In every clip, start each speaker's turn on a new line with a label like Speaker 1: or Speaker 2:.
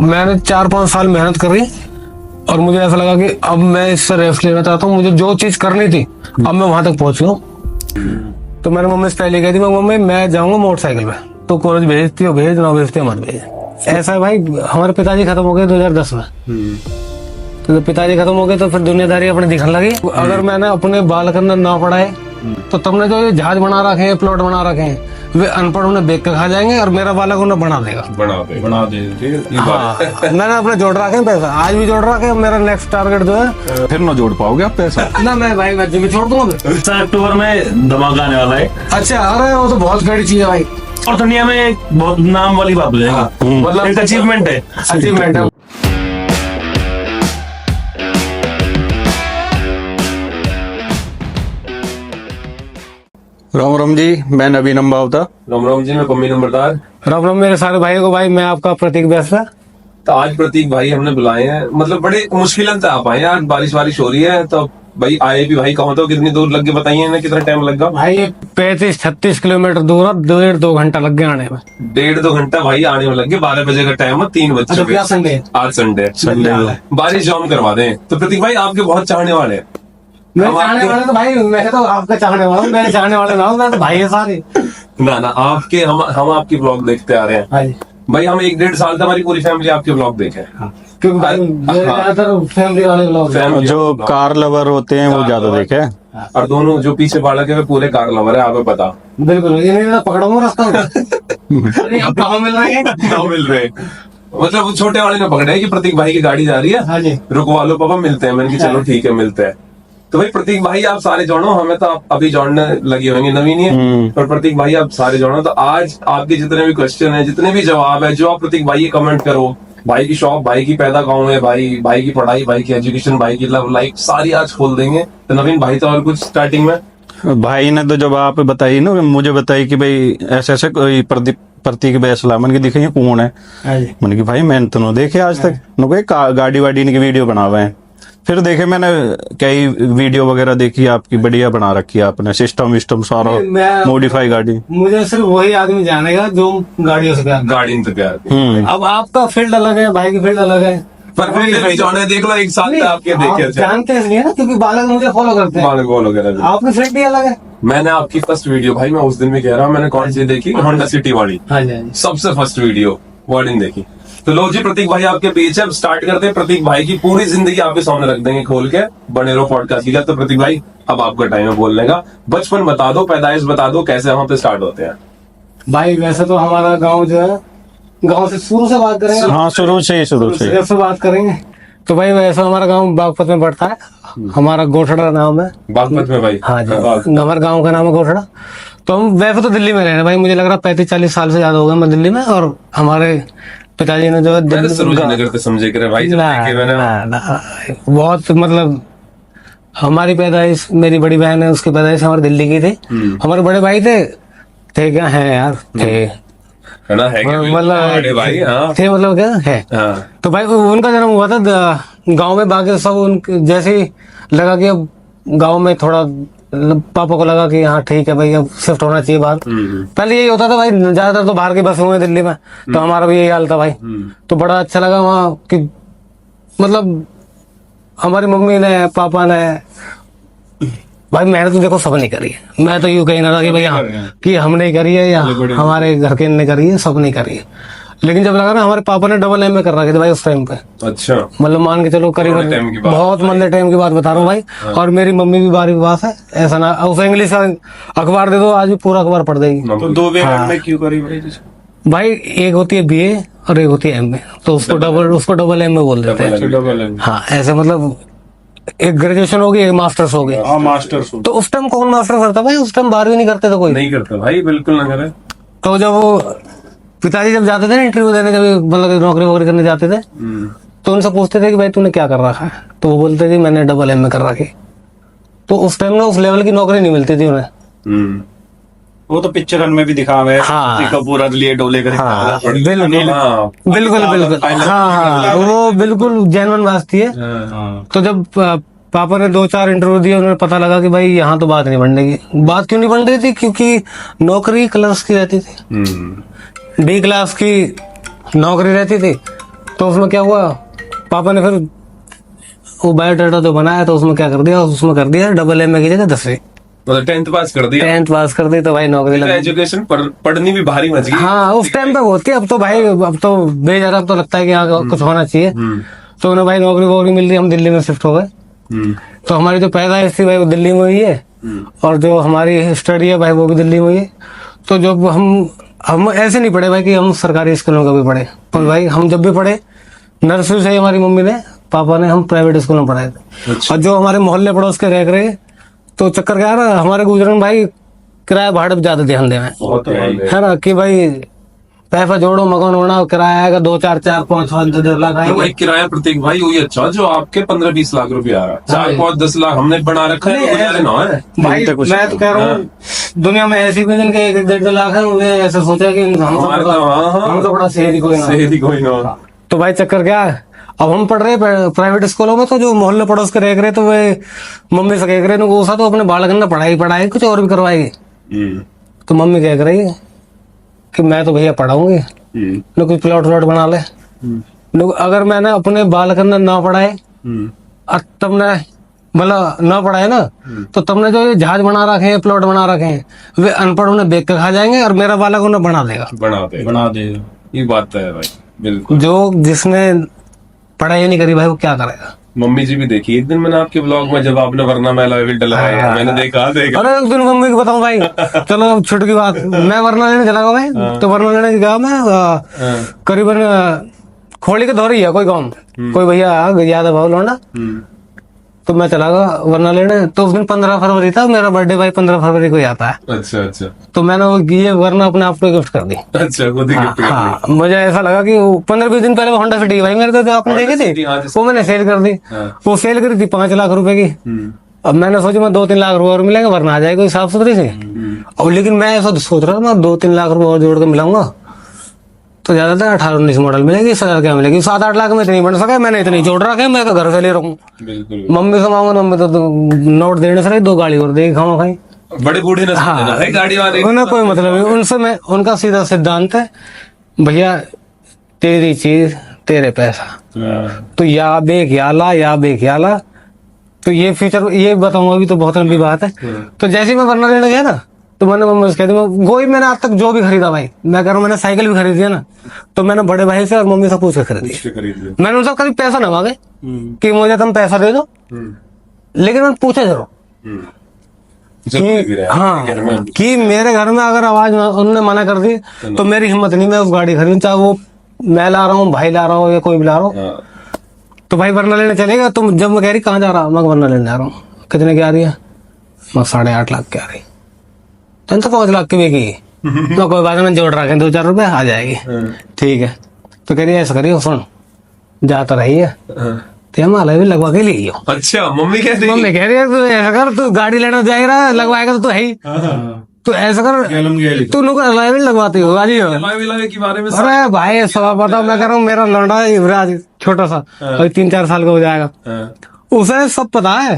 Speaker 1: मैंने 4-5 साल मेहनत करी और मुझे ऐसा लगा कि अब मैं इससे रेस्ट लेना चाहता हूँ। मुझे जो चीज करनी थी अब मैं वहां तक पहुंच गया हूँ। तो मैंने मम्मी से पहले कही थी, मम्मी मैं जाऊंगा मोटरसाइकिल पे, तो कॉलेज भेजती हो भेज, ना भेजती हो मत भेज। ऐसा है भाई, हमारे पिताजी खत्म हो गए 2010 में। तो जब पिताजी खत्म हो गए तो फिर दुनियादारी अपने दिखने लगी। अगर मैंने अपने बालक अंदर ना पढ़ाए तो तुमने जो ये जहाज बना रखे हैं, प्लॉट बना रखे हैं, वे अनपढ़ उन्हें देख के खा जाएंगे और मेरा बालक उन्हें बना देगा।
Speaker 2: बना दे
Speaker 1: हाँ, मैंने अपने जोड़ रखे हैं पैसा, आज भी जोड़ रखे हैं। मेरा नेक्स्ट टारगेट जो है,
Speaker 2: फिर ना जोड़ पाओगे आप पैसा।
Speaker 1: ना मैं भाई मैं जिम्मे छोड़ दूंगा।
Speaker 3: अक्टूबर में धमाका आने वाला है।
Speaker 1: अच्छा, अरे वो तो बहुत बड़ी चीज है भाई,
Speaker 3: और दुनिया में एक बहुत नाम वाली बात हो जाएगी,
Speaker 1: मतलब
Speaker 3: एक अचीवमेंट है।
Speaker 1: अचीवमेंट है।
Speaker 2: राम राम जी, मैं नवीन अम्बावता।
Speaker 4: राम राम जी, मैं पम्मी नंबरदार।
Speaker 1: राम राम मेरे सारे भाइयों को। भाई मैं आपका प्रतीक व्यस्त है।
Speaker 4: तो आज प्रतीक भाई हमने बुलाए हैं, मतलब बड़े मुश्किल से आप आए हैं। आज बारिश हो रही है तो भाई आए भी भाई कहाँ, तो कितनी दूर लग के बताइए ना, कितना टाइम लगा?
Speaker 1: भाई 35-36 किलोमीटर दूर है, 1.5-2 घंटा लग गया आने में।
Speaker 4: 1.5-2 घंटा भाई आने में लग गया। 12 बजे का टाइम है, 3 बज चुके हैं।
Speaker 1: संडे
Speaker 4: आज संडे बारिश जाम करवा दें। तो प्रतीक भाई आपके बहुत चाहने वाले हैं।
Speaker 1: मैं चाहने वाले तो भाई, मैं तो आपका चाहने वाला हूँ, मेरे चाहने वाले ना हूँ, मैं तो भाई है सारे।
Speaker 4: ना आपके हम आपकी ब्लॉग देखते आ रहे हैं
Speaker 1: हाँ जी।
Speaker 4: भाई। हम 1-1.5 साल से हमारी पूरी फैमिली आपके ब्लॉग देखे।
Speaker 1: क्योंकि भाई मेरे ज्यादातर फैमिली वाले लोग हैं।
Speaker 2: जो कार लवर होते हैं वो ज्यादा देखे हैं।
Speaker 4: और दोनों जो पीछे बालक है वे पूरे कार लवर है, आपको पता।
Speaker 1: बिल्कुल, ये नहीं तो पकड़ूंगा रास्ता में। अरे अब कहाँ मिल रहे हैं?
Speaker 4: ना मिल रहे, मतलब वो छोटे वाले ने पकड़े कि प्रतीक भाई की गाड़ी जा रही है,
Speaker 1: हाँ जी।
Speaker 4: रुकवा लो पापा, मिलते हैं। मैंने कहा चलो ठीक है मिलते हैं। तो भाई प्रतीक भाई आप सारे जोड़ो, हमें तो आप अभी जोड़ने लगे होंगे, नवीन ही है। और प्रतीक भाई आप सारे जोड़ो। तो आज आपके जितने भी क्वेश्चन है, जितने भी जवाब है, जो आप प्रतीक भाई कमेंट करो, भाई की शॉप, भाई की पैदा गाँव है, भाई की पढ़ाई, भाई की एजुकेशन, भाई की लव लाइफ, सारी आज खोल देंगे। तो नवीन भाई तो और कुछ स्टार्टिंग में
Speaker 2: भाई ने तो जब आप बताई ना, मुझे बताई कि भाई ऐसे ऐसे कोई प्रतीक बैसला, मैंने कहा दिखाइए कौन है। मैंने कहा भाई मैंने तो नहीं देखे आज तक। मैंने कहा गाड़ी वाड़ी की वीडियो बना हुए हैं। फिर देखे मैंने कई वीडियो वगैरह देखी आपकी, बढ़िया बना रखी है आपने, सिस्टम विस्टम सारा मॉडिफाई गाड़ी।
Speaker 1: मुझे सिर्फ वही आदमी जानेगा जो गाड़ियों से प्यार।
Speaker 4: गाड़ी से प्यार।
Speaker 1: अब आपका फील्ड अलग है, भाई की फील्ड अलग है।
Speaker 4: पर फिर जोड़े देख लो, एक साल आपके
Speaker 1: आप
Speaker 4: देखे थे।
Speaker 1: जानते इसलिए ना क्योंकि बालक मुझे फॉलो करते हैं।
Speaker 4: बालक बोलो वगैरह।
Speaker 1: आपकी फील्ड ही अलग है।
Speaker 4: मैंने आपकी फर्स्ट वीडियो भाई, मैं उस दिन भी कह रहा हूँ, मैंने कौन सी देखी, होंडा सिटी वाली।
Speaker 1: हाँ जी, हाँ जी।
Speaker 4: सबसे फर्स्ट वीडियो वार्डिंग देखी। तो लो जी, प्रतीक भाई आपके बीच है, अब स्टार्ट करते हैं। प्रतीक भाई की पूरी जिंदगी आपके सामने रख देंगे खोल के, बने रहो पॉडकास्ट की। तो प्रतीक भाई अब आपका टाइम है बोलने का। बचपन बता दो, पैदाइश बता दो, कैसे वहां पे स्टार्ट होते हैं?
Speaker 1: भाई वैसे तो हमारा गांव जो है, गांव से शुरू से बात करेंगे।
Speaker 2: हाँ शुरू से
Speaker 1: बात करेंगे तो भाई वैसे हमारा गांव बागपत में पड़ता है। हमारा गोठड़ा नाम है।
Speaker 4: बागपत में भाई?
Speaker 1: हाँ जी, हमारे गांव का नाम है गोठड़ा। तो हम वैसे तो दिल्ली में रह रहे हैं भाई, मुझे लग रहा है 35-40 साल से ज्यादा हो गए मैं दिल्ली में। और हमारे पिताजी ने जो है
Speaker 4: नगर तो समझे करे भाई,
Speaker 1: बहुत मतलब हमारी पैदाइश, मेरी बड़ी बहन है उसकी पैदाइश हमारी दिल्ली की थी। हमारे बड़े भाई थे क्या है यार, थे
Speaker 4: है मतलब भाई। हाँ
Speaker 1: थे मतलब क्या है।
Speaker 4: हाँ।
Speaker 1: तो भाई उनका जन्म हुआ था गांव में। बाकी सब उन जैसे ही लगा कि अब गांव में थोड़ा, पापा को लगा कि हाँ ठीक है भाई अब शिफ्ट होना चाहिए बाहर। पहले यही होता था भाई, ज्यादातर तो बाहर की बसें हुए दिल्ली में, तो हमारा भी यही हाल था भाई। तो बड़ा अच्छा लगा वहाँ कि मतलब हमारी मम्मी ने, पापा ने, भाई मैंने तो देखो सब नहीं करी है। मैं तो यूं कही ना था कि भाई हाँ कि हमने ही करी है या हमारे घर के ने करी है, सब नहीं करी है। लेकिन जब लगा ना, हमारे पापा ने डबल MA कर रखे थे भाई उस टाइम पे।
Speaker 4: अच्छा,
Speaker 1: मतलब मान के चलो करीब बहुत मंदे टाइम की बात बता रहा हूँ भाई। और मेरी मम्मी भी 12वीं पास है, ऐसा ना उसे इंग्लिश का अखबार दे दो आज भी पूरा अखबार पढ़ देगी।
Speaker 4: तो 2 MA क्यों करी
Speaker 1: भाई? एक होती है BA और एक होती है MA, तो उसको डबल MA बोल देते हैं। हाँ ऐसे मतलब एक ग्रेजुएशन होगी, एक मास्टर्स होगी।
Speaker 4: मास्टर्स।
Speaker 1: तो उस टाइम कौन मास्टर करता भाई? उस टाइम 12वीं नहीं करते थे कोई।
Speaker 4: नहीं करता भाई, बिल्कुल ना करे।
Speaker 1: तो जब वो पिताजी जब जाते थे ना इंटरव्यू देने, जब मतलब नौकरी वोकरी करने जाते थे, तो उनसे पूछते थे कि भाई तूने क्या कर रखा है? तो वो बोलते थे मैंने डबल MA कर रखी। तो उस टाइम ना उस लेवल की नौकरी नहीं मिलती थी उन्हें।
Speaker 3: वो तो पिक्चर में भी दिखा हुआ है।
Speaker 1: हाँ।
Speaker 3: पूरा लिए डोले कर।
Speaker 1: हाँ बिल्कुल हाँ, वो बिल्कुल जेन्युइन बात थी। तो जब पापा ने 2-4 इंटरव्यू दिए, उन्हें पता लगा कि भाई यहाँ तो बात नहीं बनने की। बात क्यों नहीं बन रही थी? क्योंकि नौकरी क्लास की रहती थी, D क्लास की नौकरी रहती थी। तो उसमें क्या हुआ, पापा ने फिर वो बायोडाटा जो बनाया तो उसमें क्या कर दिया, उसमें कर दिया डबल एम ए की जगह 10वीं।
Speaker 4: मतलब 10th पास कर दिया।
Speaker 1: 10th पास कर दी तो भाई नौकरी लग गई।
Speaker 4: एजुकेशन पढ़नी भी भारी मच गई।
Speaker 1: हाँ उस टाइम पे होती है, अब तो भाई अब तो बेजार, अब तो लगता है कि यहाँ कुछ होना चाहिए। तो उन्हें भाई नौकरी वोकरी मिल रही, हम दिल्ली में शिफ्ट हो गए। तो हमारी जो पैदाइश थी भाई वो दिल्ली में हुई है, और जो हमारी स्टडी है भाई वो भी दिल्ली में हुई है। तो जब हम ऐसे नहीं पढ़े भाई कि हम सरकारी स्कूलों का भी पढ़े, पर भाई हम जब भी पढ़े नर्सरी से ही हमारी मम्मी ने पापा ने हम प्राइवेट स्कूल में पढ़ाए थे।
Speaker 4: अच्छा।
Speaker 1: और जो हमारे मोहल्ले पड़ोस के रह रहे, तो चक्कर क्या है ना, हमारे गुजरन भाई किराया भाड़े पे ज्यादा ध्यान देवे,
Speaker 4: बहुत
Speaker 1: है ना, कि भाई पैसा जोड़ो, मकान बनाओ, किराया आएगा 2 4 4 5 10 लाख
Speaker 4: तो
Speaker 1: आएंगे।
Speaker 4: भाई किराया प्रतीक भाई वही अच्छा जो आपके 15-20 लाख रुपए आ रहा है। 4-5-10 लाख हमने बना रखा है, तो गुजारे ना है।
Speaker 1: भाई मैं तो कह रहा हूँ दुनिया में ऐसी भी जिनके 1-1.5 लाख है, उन्हें ऐसा सोचा कि
Speaker 4: हमारे तो हाँ,
Speaker 1: हम तो बड़ा शहरी कोई ना।
Speaker 4: सही कोई ना।
Speaker 1: तो भाई चक्कर क्या है, अब हम पढ़ रहे प्राइवेट स्कूलों में, तो जो मोहल्ले पड़ोस के रह रहे तो वे मम्मी से कह रहे वो सा तो अपने बालक ने पढ़ाई कुछ और भी करवाएगी। तो मम्मी कह रही है कि मैं तो भैया पढ़ाऊंगी, लोग कोई प्लॉट व्लॉट बना ले। लोग अगर मैंने अपने बालक ने ना पढ़ाए और तुमने मतलब ना पढ़ाए ना, तो तुमने जो ये जहाज बना रखे हैं, प्लॉट बना रखे हैं, वे अनपढ़ उन्हें बेच के खा जाएंगे, और मेरा बालक उन्हें बना देगा।
Speaker 4: बना दे ये बात तो है भाई, बिल्कुल।
Speaker 1: जो जिसने पढ़ाई नहीं करी भाई वो क्या करेगा।
Speaker 4: मम्मी जी भी देखी एक दिन मैंने आपके ब्लॉग में, जब आपने वरना मैं लॉयल डलवाया, मैंने देखा।
Speaker 1: अरे एक दिन मम्मी को बताऊं भाई, चलो छुट की बात, मैं वरना लेने चला गया भाई। तो वरना लेने गया मैं, करीबन खोली के धोरी है कोई गाँव में, कोई भैया याद भाव लौंडा, तो मैं चला गया वरना लेने। तो उस दिन 15 फरवरी था, मेरा बर्थडे भाई 15 फरवरी को ही आता है।
Speaker 4: अच्छा।
Speaker 1: तो मैंने वो ये वरना अपने आप को गिफ्ट कर दी।
Speaker 4: अच्छा, खुद ही गिफ्ट कर
Speaker 1: हाँ, मुझे ऐसा लगा कि 15-20 दिन पहले वो होंडा सिटी भाई मेरे तो आपने देखी थी, वो मैंने सेल कर दी। वो सेल करी थी 5 लाख रुपए की। अब मैंने सोचा मैं 2-3 लाख रुपए और मिलेंगे, वरना आ जाएगा साफ सुथरी से। और लेकिन मैं ऐसा सोच रहा था मैं 2-3 लाख रुपए और जोड़ के मिलाऊंगा तो ज्यादा 18-19 मॉडल मिलेगी, 7 क्या मिलेगी, 7-8 लाख में इतनी बन सके। मैंने इतनी जोड़ रखे, मैं तो घर से ले रहूँ।
Speaker 4: बिल्कुल।
Speaker 1: मम्मी से मांगो, मम्मी तो नोट देने से रही, 2 गाड़ी और देगी खाओ खाई।
Speaker 4: बड़े बूढ़े न समझना है गाड़ी वाले,
Speaker 1: उन्हें कोई मतलब नहीं, उनसे मैं उनका सीधा सिद्धांत है भैया तेरी चीज तेरे पैसा, तो या बेक या ला। तो ये फ्यूचर ये बताऊंगा अभी तो बहुत लंबी बात है। तो जैसे ही मैं वरना लेने गया ना, तो मैंने मम्मी से कह दी, वही मैंने आज तक जो भी खरीदा भाई, मैं कह रहा हूँ मैंने साइकिल भी खरीदी है ना, तो मैंने बड़े भाई से और मम्मी से पूछ के खरीदी। मैंने उनसे कभी पैसा ना मांगे कि मुझे तुम पैसा दे दो, लेकिन मैंने पूछा जरूर कि हाँ कि मेरे घर में अगर आवाज उन्होंने मना कर दी तो मेरी हिम्मत नहीं, मैं उस गाड़ी खरीदूं, चाहे वो मैं ला रहा हूँ, भाई ला रहा हूँ, या कोई भी ला रहा हूँ। तो भाई वरना लेने चलेगा। तुम जब मैं कह रही कहाँ जा रहा, मैं वरना लेने जा रहा हूँ। कितने की आ रही है? मैं 8.5 लाख की आ रही। तो 5 लाख की बेगी। मैं कोई बात नहीं, जोड़ रखे 2-4 रुपए आ जाएगी, ठीक है। तो कह रही ऐसा करियो, सुन जाता रही है तो हमारा भी लगवा के ले।
Speaker 4: अच्छा, मम्मी कह रही
Speaker 1: है तू ऐसा कर, तू गाड़ी लेना जाएगा लगवाएगा तो तू है ही, तो ऐसा कर तू लोग अलाय भी लगवाती हो गाड़ी
Speaker 4: के बारे में।
Speaker 1: अरे भाई सब पता, मैं कह रहा हूँ मेरा लौंडा युवराज छोटा सा अभी 3-4 साल का हो जाएगा, उसे सब पता है।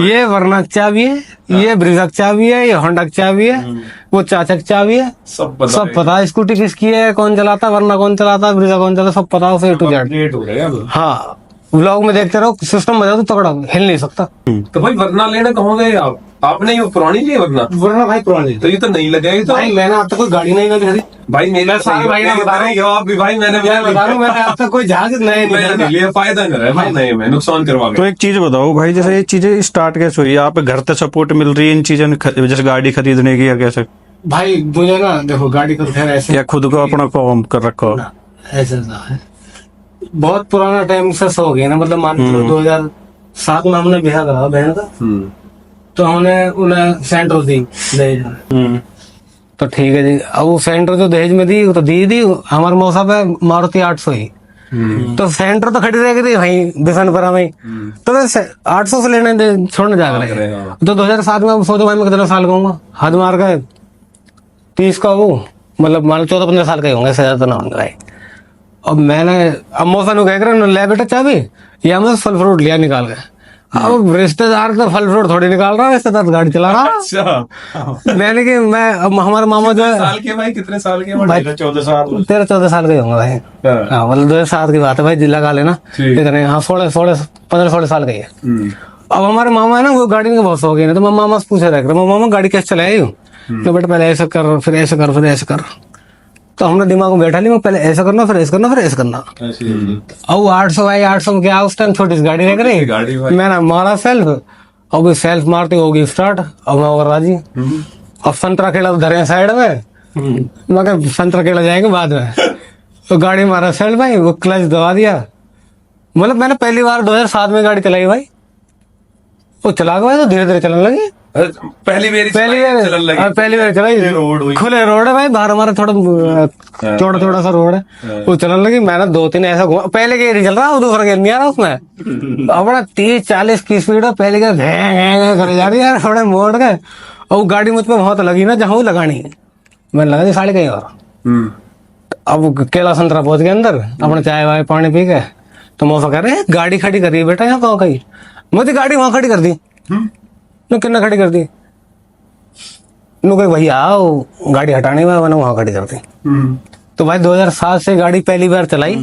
Speaker 1: ये वरना की चाबी है, ये ब्रिजा की चाबी है, ये होंडा की चाबी है, वो चाचा की चाबी है, सब पता है। स्कूटी किसकी है, कौन चलाता, वरना कौन चलाता, ब्रिजा कौन चलाता, सब पता है उसे A to Z। हाँ, व्लॉग में देखते रहो, सिस्टम बजा तो तगड़ा, हिल नहीं सकता।
Speaker 4: तो भाई वरना लेने कहाँ गए आप? आपने ये पुरानी ली है वरना भाई पुरानी, तो ये तो नहीं लगेगी। तो
Speaker 1: भाई मैंने अब तक कोई गाड़ी नहीं खरीदी
Speaker 4: भाई, मेरे
Speaker 1: सारे भाई ने बता रहे
Speaker 4: आप भी भाई, मैंने
Speaker 1: बता रहा हूँ, मैंने अब तक कोई जहाज नहीं
Speaker 4: लिया, फायदा नहीं रहा भाई, नहीं मैं नुकसान करवा
Speaker 2: तो एक चीज बताओ भाई, जैसे ये चीजें स्टार्ट कैसे हुई? आप घर से सपोर्ट मिल रही है इन चीजों जैसे गाड़ी खरीदने की, या कैसे?
Speaker 1: भाई मुझे ना देखो गाड़ी का खैर ऐसे,
Speaker 2: या खुद को अपना काम कर रखो?
Speaker 1: ऐसा है, बहुत पुराना टाइम से हो गया ना, मतलब मान लो 2007 में हमने ब्याह करा बहन का, तो हमने उन्हें सेंटर दी दहेज में। तो ठीक है जी, अब वो सेंटर जो दहेज में दी वो तो दी हमारे मौसा पे मारुति 800 ही, तो सेंटर तो खड़ी रह गई वहीं बिशनपुरा में, तो मैं 800 से लेने छोड़ने जा रहे। तो 2007 में सोचो भाई मैं कितना साल का हूँ, हद मार गए 30 का, वो मतलब मान लो 14-15 साल का ही होंगे, 7 तो ना होंगे भाई। अब मैंने अब मौसा नु कह ले बेटा चाबी, या मैं फल फ्रूट लिया निकाल के, अब रिश्तेदार तो फल फ्रूट थोड़ी निकाल रहा, रिश्तेदार गाड़ी चला रहा।
Speaker 4: अच्छा
Speaker 1: मैंने कि मैं अब हमारे मामा जो है
Speaker 4: साल के भाई, कितने साल के
Speaker 1: भाई
Speaker 3: 14 साल
Speaker 1: 13-14 साल के होंगे भाई।
Speaker 4: हाँ।
Speaker 1: हाँ मतलब 2007 की बात है भाई, जिला का लेना
Speaker 4: ठीक।
Speaker 1: कितने, हाँ 15-16 साल का ही है।
Speaker 4: हम्म,
Speaker 1: अब हमारे मामा है ना, वो गाड़ी के बहुत शौकीन है, तो मैं मामा से पूछा रहा मैं, मामा गाड़ी कैसे चलाई हूँ? तो बेटा पहले ऐसा कर, फिर ऐसा कर, फिर ऐसा कर। तो हमने दिमाग में बैठा लिया, पहले ऐसा करना, फिर ऐसा करना, फिर ऐसा करना। अब 800 भाई, 800 में क्या उस टाइम छोटी सी गाड़ी लेकर आई,
Speaker 4: गाड़ी भाई।
Speaker 1: मैंने मारा सेल्फ, अब सेल्फ मारते होगी स्टार्ट, अब मैं और राजी। अब संतरा केला धरे हैं साइड में, मैं कहा संतरा केला जाएंगे बाद में। तो गाड़ी मारा सेल्फ भाई, वो क्लच दबा दिया। मतलब मैंने पहली बार 2007 में गाड़ी चलाई भाई, वो चला के भाई तो धीरे धीरे चलने लगी।
Speaker 4: पहली बार
Speaker 1: पहली बार चलाई, खुले रोड है भाई, बाहर हमारा थोड़ा चौड़ा चौड़ा सा रोड है, वो चलने लगी। मैंने 2-3 ऐसा घुमा, पहले गेयर ही चल रहा, दूसरा गेयर नहीं आ रहा उसमें। अपना 30-40 की स्पीड है, पहले गेयर करे जा रही है, थोड़े मोड़ गए, और वो गाड़ी मुझ पर बहुत लगी ना जहाँ वो लगानी है, मैंने लगा दी साढ़े कहीं और। अब केला संतरा पहुंच गए अंदर, अपने चाय वाय पानी पी के, तो मौसा कह रहे गाड़ी खड़ी करी है बेटा यहाँ कहाँ कहीं, मुझे गाड़ी वहां खड़ी कर दी। कितना खड़ी कर दी, भैया आओ गाड़ी हटाने में, मैंने वहां खड़ी कर दी। तो भाई 2007 से गाड़ी पहली बार चलाई।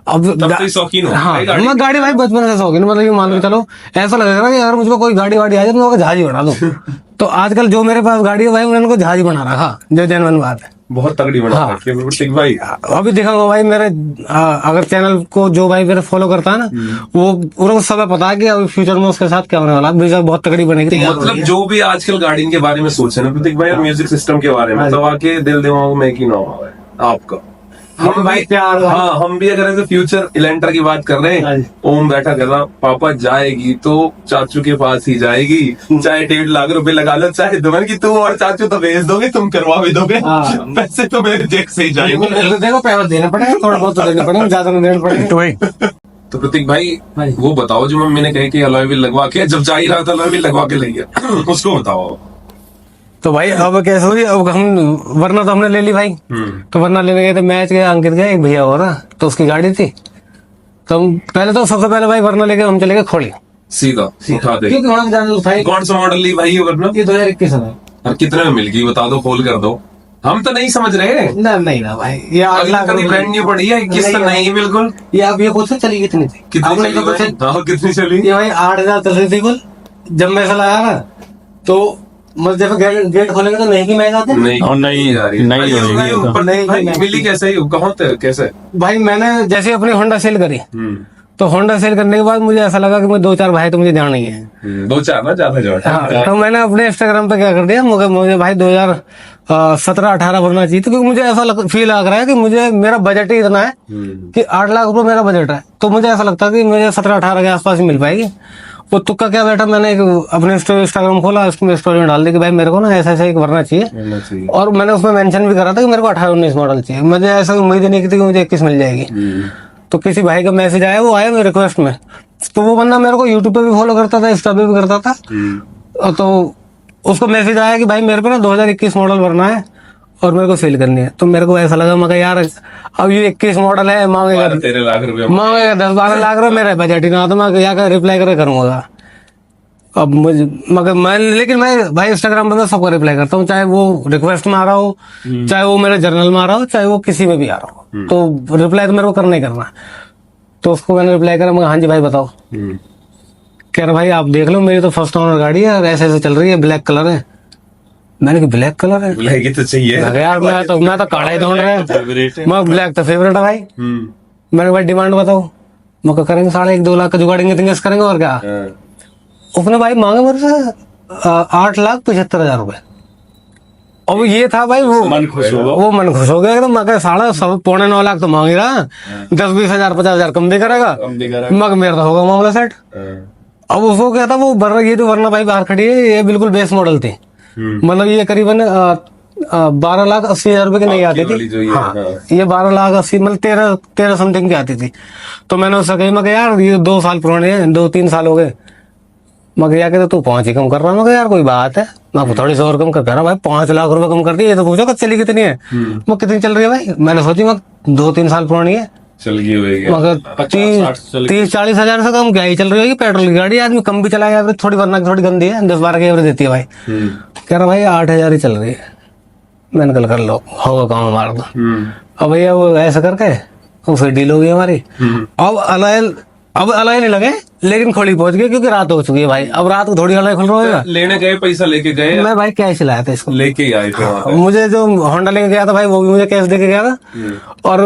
Speaker 1: अब
Speaker 4: तब तो शौकीन हो
Speaker 1: हाँ,
Speaker 4: भाई गाड़ी
Speaker 1: मैं गाड़ी भाई बचपन से शौकीन, मतलब ये मान के चलो, ऐसा लगेगा कि अगर मुझको कोई गाड़ी वाड़ी आ जाए तो मैं जहाज ही बना दूं। तो आजकल जो मेरे पास गाड़ी है भाई, मैंने उनको जहाज ही बना रखा, जो जेन्युइन बात है।
Speaker 4: बहुत तगड़ी बना
Speaker 1: हाँ।
Speaker 4: रखी है प्रतीक भाई।
Speaker 1: अभी दिखाऊंगा भाई मेरे अगर चैनल को जो भाई मेरे फॉलो करता है ना, वो उनको सब पता है कि अभी फ्यूचर में उसके साथ क्या होने वाला है, बिजनेस बहुत तगड़ी बनेगी।
Speaker 4: मतलब जो भी आजकल गाड़ी के बारे में सोचे ना प्रतीक भाई, और म्यूजिक सिस्टम के बारे में, तो आके दिल दिमाग में एक ही नाम है आपका। हम
Speaker 1: भाई
Speaker 4: भी
Speaker 1: प्यार,
Speaker 4: हाँ, हम भी अगर ऐसे फ्यूचर इलेंटर की बात कर रहे हैं, ओम बैठा कर रहा, पापा जाएगी तो चाचू के पास ही जाएगी, चाहे 1.5 लाख रुपए लगा लो, चाहे दुमन की तू और चाचू तो भेज दोगे, तुम करवा भी दोगे, पैसे तो मेरे जेब से ही जाएंगे।
Speaker 1: देखो पैसा देना पड़ेगा, थोड़ा बहुत तो देना पड़ेगा, ज्यादा नहीं देना पड़ेगा।
Speaker 3: तो भाई
Speaker 4: तो प्रतीक भाई वो बताओ जो मम्मी ने कही कि अलॉय व्हील लगवा के, जब जा ही रहा था अलॉय व्हील लगवा के ले गया, उसको बताओ।
Speaker 1: तो भाई अब कैसे हुई, अब हम वरना तो हमने ले ली भाई। तो वरना लेने गए थे, मैच गए, अंकित गए, एक भैया हो रहा, तो उसकी गाड़ी थी। तो हम पहले तो सबसे पहले भाई वरना लेके हम चले गए खोली,
Speaker 4: सीधा उठा दे।
Speaker 1: क्योंकि वहां जाने भाई
Speaker 4: कौन सा मॉडल ली भाई ये वरना,
Speaker 1: ये 2021 है।
Speaker 4: और कितने में मिल गई बता दो, खोल कर दो, हम तो नहीं समझ रहे।
Speaker 1: नहीं ना भाई, ये 8 लाख
Speaker 4: कभी ब्रांड न्यू पड़ी है, 21 तो नहीं बिल्कुल।
Speaker 1: ये अब ये कुछ चली कितनी थी,
Speaker 4: कितनी
Speaker 1: आपने
Speaker 4: चली
Speaker 1: तो कुछ,
Speaker 4: भाई? हाँ, कितनी चली?
Speaker 1: ये भाई 8,000 चल रही थी कुल। जब मैं चला आया ना, तो मतलब जब गेट खोलेंगे तो नहीं की महंगा आते
Speaker 4: नहीं
Speaker 2: और नहीं
Speaker 4: यार,
Speaker 2: नहीं होगी
Speaker 4: ऊपर
Speaker 1: नहीं,
Speaker 4: भाई
Speaker 1: नहीं।
Speaker 4: मिली कैसे ही, कहाँ थे कैसे?
Speaker 1: भाई। मैंने जैसे अपनी होंडा सेल करी, तो होंडा सेल करने के बाद मुझे ऐसा लगा कि मुझे 2-4 भाई तो मुझे जाना ही है।
Speaker 4: 2-4 ना, ज्यादा जो
Speaker 1: हाँ, तो मैंने अपने इंस्टाग्राम पे क्या कर दिया, मुझे भाई 2017-18 भरना चाहिए, क्योंकि मुझे ऐसा फील लग रहा है कि मुझे मेरा बजट ही इतना है कि 8 लाख रुपए मेरा बजट है, तो मुझे ऐसा लगता है कि मुझे 17-18 के आसपास ही मिल पाएगी। वो तुक्का क्या बैठा, मैंने अपने इंस्टाग्राम खोला, उसमें स्टोरी में डाल दी कि भाई मेरे को ना ऐसा ऐसा एक वरना चाहिए, और मैंने उसमें मेंशन भी करा था कि मेरे को 18-19 मॉडल चाहिए। मुझे ऐसा उम्मीद नहीं की थी कि मुझे 21 मिल जाएगी। तो किसी भाई का मैसेज आया, वो आया मेरे रिक्वेस्ट में, तो वो बंदा मेरे को यूट्यूब पे भी फॉलो करता था, इंस्टा पे भी करता था। तो उसको मैसेज आया कि भाई मेरे को ना 2021 मॉडल भरना है और मेरे को सेल करनी है। तो मेरे को ऐसा लगा, मगर यार अब ये 21 मॉडल है, मांगेगा
Speaker 4: 13 लाख रुपए,
Speaker 1: मांगेगा 10-12 लाख रुपए, मेरा बजट ही ना, तो मैं क्या रिप्लाई करे करूंगा। अब मुझे मगर लेकिन मैं भाई इंस्टाग्राम पे मैं सबको रिप्लाई करता हूँ, चाहे वो रिक्वेस्ट में आ रहा हो, चाहे वो मेरे जर्नल में आ रहा हो, चाहे वो किसी में भी आ रहा हो, तो रिप्लाई तो मेरे को करना ही करना है। तो उसको मैंने रिप्लाई करा, मैं हाँ जी भाई बताओ। कह रहा भाई आप देख लो, मेरी तो फर्स्ट ओनर गाड़ी है और ऐसे ऐसे चल रही है, ब्लैक कलर है। मैंने कहा ब्लैक कलर है,
Speaker 4: ब्लैक तो चाहिए
Speaker 1: यार मैं तो काला ही ढूंढ रहा है, मैं ब्लैक तो फेवरेट है भाई। मैंने भाई डिमांड बताओ, मैं करेंगे 1.5-2 लाख का जुगाड़ेंगे, तिंगस करेंगे और क्या। उसने भाई मांगे मेरे से 8,75,000 रुपए। अब ये था भाई, वो
Speaker 3: मन खुश होगा,
Speaker 1: वो मन खुश हो गया एकदम। मैं 9.5 लाख तो मांग ही रहा, 10-20,000 50,000 कम भी करेगा, मगर मेरा तो होगा मामला सेट। अब उसको क्या था, वो ये जो वरना भाई बाहर खड़ी है, ये बिल्कुल बेस मॉडल थी, मतलब ये करीबन 12,80,000 रुपए की नहीं आती थी। हाँ, ये 12,80,000 मतलब 13 समथिंग की आती थी। तो मैंने उससे कही, मैं यार ये 2 साल पुराने हैं, 2-3 साल हो गए, मगर यार कहते तू 5 ही कम कर रहा हूँ। मगर यार कोई बात है, मैं थोड़ी सी और कम कर रहा भाई, 5 लाख रुपए कम कर दिए। ये तो पूछो कि चली कितनी है, मैं कितनी चल रही है भाई। मैंने सोची मैं 2-3 साल पुरानी है,
Speaker 4: चल गई होगी।
Speaker 1: मगर 30-40 हजार से कम क्या ही चल रही होगी पेट्रोल की गाड़ी। आदमी कम भी चलाएगा एवरेज थोड़ी, वरना थोड़ी गंदी है, 10-12 की एवरेज देती है भाई। कह रहा भाई 8,000 ही चल रही है। मैंने कल कर लो, होगा काम हमारा तो। अब भैया वो ऐसा करके वो फिर डील हो गई हमारी। अब अलग नहीं लगे, लेकिन खोली पहुंच गए क्योंकि रात हो चुकी है भाई। अब रात को थोड़ी अलग खुल रहा है।
Speaker 4: लेने गए, पैसा लेके गए?
Speaker 1: मैं भाई कैश लाया था इसको,
Speaker 4: लेके ही आए थे वहाँ पे।
Speaker 1: मुझे जो होंडा लेके गया था भाई वो भी मुझे कैश देके गया था, और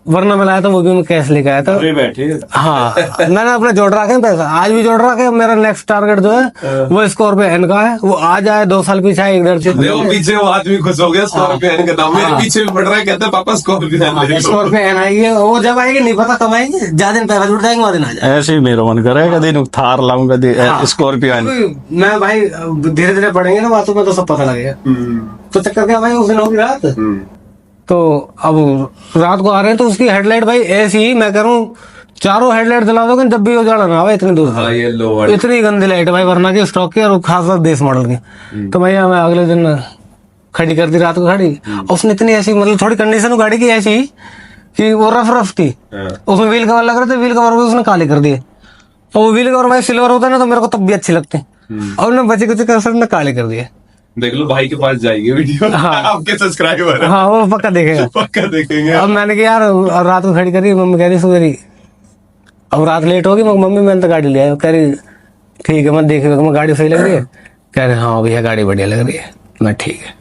Speaker 1: वरना मैं लाया था वो भी मैं कैश लेके आया था।
Speaker 2: बैठे
Speaker 1: हाँ मैंने अपने जोड़ रखे हैं पैसा, आज भी जोड़ रखे हैं। मेरा नेक्स्ट टारगेट जो है वो स्कॉर्पियो एन का है। वो आ जाए 2 साल पीछे आए इधर से।
Speaker 4: देखो पीछे वो आदमी खुश हो गया स्कॉर्पियो एन का नाम मेरे पीछे भी पड़ रहा है, कहते हैं पापा स्कॉर्पियो एन ले लो।
Speaker 1: स्कॉर्पियो एन आएगी, वो जब आएगी नहीं पता कब आएगी, ज्यादा दिन पैसा जुट जाएंगे वह दिन आ जाए।
Speaker 2: ऐसे ही मेरा मन करेगा दिन थार लाऊंगा, स्कॉर्पियो एन।
Speaker 1: मैं भाई धीरे धीरे पढ़ेंगे ना बातों में तो सब पता लगेगा। तो चक्कर क्या भाई, उस दिन होगी रात, तो अब रात को आ रहे हैं तो उसकी हेडलाइट भाई ऐसी ही, मैं कह रहा हूँ चारों हेडलाइट जला दोगे जब भी उजाला ना आवे इतनी दूर से। इतनी गंदी लाइट भाई, वरना की स्टॉक की और खास देश मॉडल की। तो भैया मैं अगले दिन खड़ी कर दी, रात को खड़ी। उसने इतनी ऐसी मतलब थोड़ी कंडीशन गाड़ी की ऐसी कि वो रफ थी, उसमें व्हील कवर लग रहे थे, व्हील कवर भी उसने काले कर दिए। और वो व्हील कवर भाई सिल्वर होता है ना तो मेरे को तब भी अच्छे लगते हैं, और उन्होंने बचे कुछ कर काले कर दिए।
Speaker 4: देख लो भाई के पास जाएगी वीडियो। हाँ। आपके सब्सक्राइबर।
Speaker 1: हाँ वो पक्का देखेगा।
Speaker 4: पक्का देखेंगे।
Speaker 1: अब मैंने कहा यार, और रात को खड़ी करी, मम्मी कह रही सुबह, अब रात लेट होगी, मम्मी मैंने तो गाड़ी ले आई। कह रही ठीक है, मैं देखेगा मैं गाड़ी सही लग रही है। कह रहे हाँ भैया गाड़ी बढ़िया लग रही है। मैं ठीक है।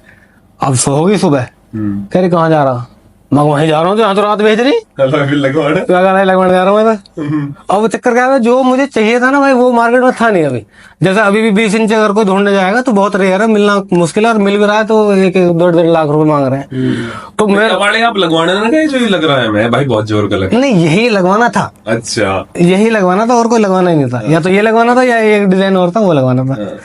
Speaker 1: अब सो होगी सुबह, कह रही कहाँ जा रहा? मैं वहीं जा रहा हूँ जहाँ तो रात भेज रही, लगवाने जा रहा हूँ मैं तो। अब वो चक्कर क्या है, जो मुझे चाहिए था ना भाई वो मार्केट में था नहीं अभी। जैसे अभी भी 20 इंच अगर कोई ढूंढने जाएगा तो बहुत रेयर है, मिलना मुश्किल है, और मिल भी रहा है तो 1-1.5 लाख रुपए मांग रहे हैं। तो मैं
Speaker 4: आप लगवाने ना गए, जो ये लग रहा है मैं भाई बहुत जोर का लग।
Speaker 1: नहीं, यही लगवाना था।
Speaker 4: अच्छा,
Speaker 1: यही लगवाना था और कोई लगवाना ही नहीं था। या तो ये लगवाना था या एक डिजाइन और था वो लगवाना था।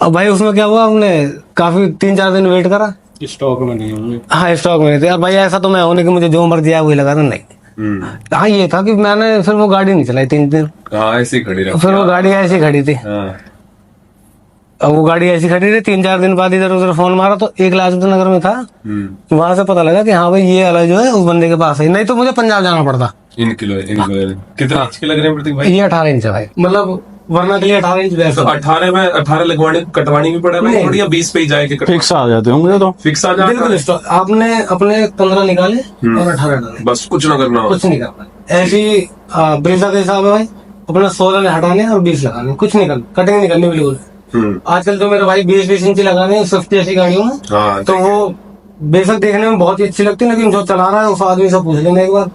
Speaker 1: अब भाई उसमें क्या हुआ, हमने काफी 3-4 दिन वेट करा,
Speaker 2: स्टॉक में नहीं होंगे।
Speaker 1: हाँ स्टॉक में नहीं थे। अब भाई ऐसा तो मैं होने की मुझे जो मर्जी आया वही लगा था, नहीं। हाँ ये था कि मैंने फिर वो गाड़ी नहीं चलाई 3 दिन।
Speaker 4: हाँ ऐसी खड़ी रही।
Speaker 1: फिर वो गाड़ी ऐसी खड़ी थी। अब वो गाड़ी ऐसी खड़ी रही, 3-4 दिन बाद इधर उधर फोन मारा तो एक लाजपत नगर में था, वहां से पता लगा कि हाँ भाई ये अलग जो है उस बंदे के पास है। नहीं तो मुझे पंजाब जाना पड़ता।
Speaker 4: कितने इंच के लग रहे हैं प्रतीक भाई?
Speaker 1: ये 18 इंच है भाई, मतलब वरना के लिए 18 इंच
Speaker 4: तो 18 लगवाने कटवानी भी पड़े भाई थोड़ी, या 20 पे ही जाएगी?
Speaker 2: फिक्स आ जाते होंगे तो
Speaker 4: फिक्स आ जाता है।
Speaker 1: बिल्कुल। आपने अपने 15 निकाले और 18 डाले,
Speaker 4: बस कुछ ना करना हो।
Speaker 1: कुछ नहीं करना। ऐसी ब्रेजा का हिसाब है भाई, अपना 16 में हटाने और 20 लगाने, कुछ नहीं करना, कटिंग नहीं करनी बिल्कुल। आजकल तो मेरे भाई 20-20 इंच लगाने स्विफ्ट जैसी गाड़ियों में, तो वो बेशक देखने में बहुत ही अच्छी लगती है, लेकिन जो चला रहा है उस आदमी से पूछ लेना एक बार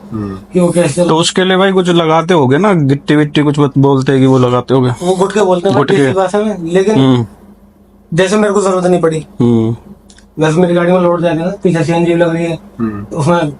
Speaker 1: कि वो कैसे।
Speaker 2: तो उसके लिए भाई कुछ लगाते होगे ना, गिट्टी विट्टी कुछ बोलते हैं कि वो लगाते होगे?
Speaker 1: वो गुटके बोलते हैं देसी भाषा में, लेकिन जैसे मेरे को जरूरत नहीं पड़ी, वैसे मेरी गाड़ी में लोड जाएगा ना, पीछे सीएनजी लग रही है, उसमें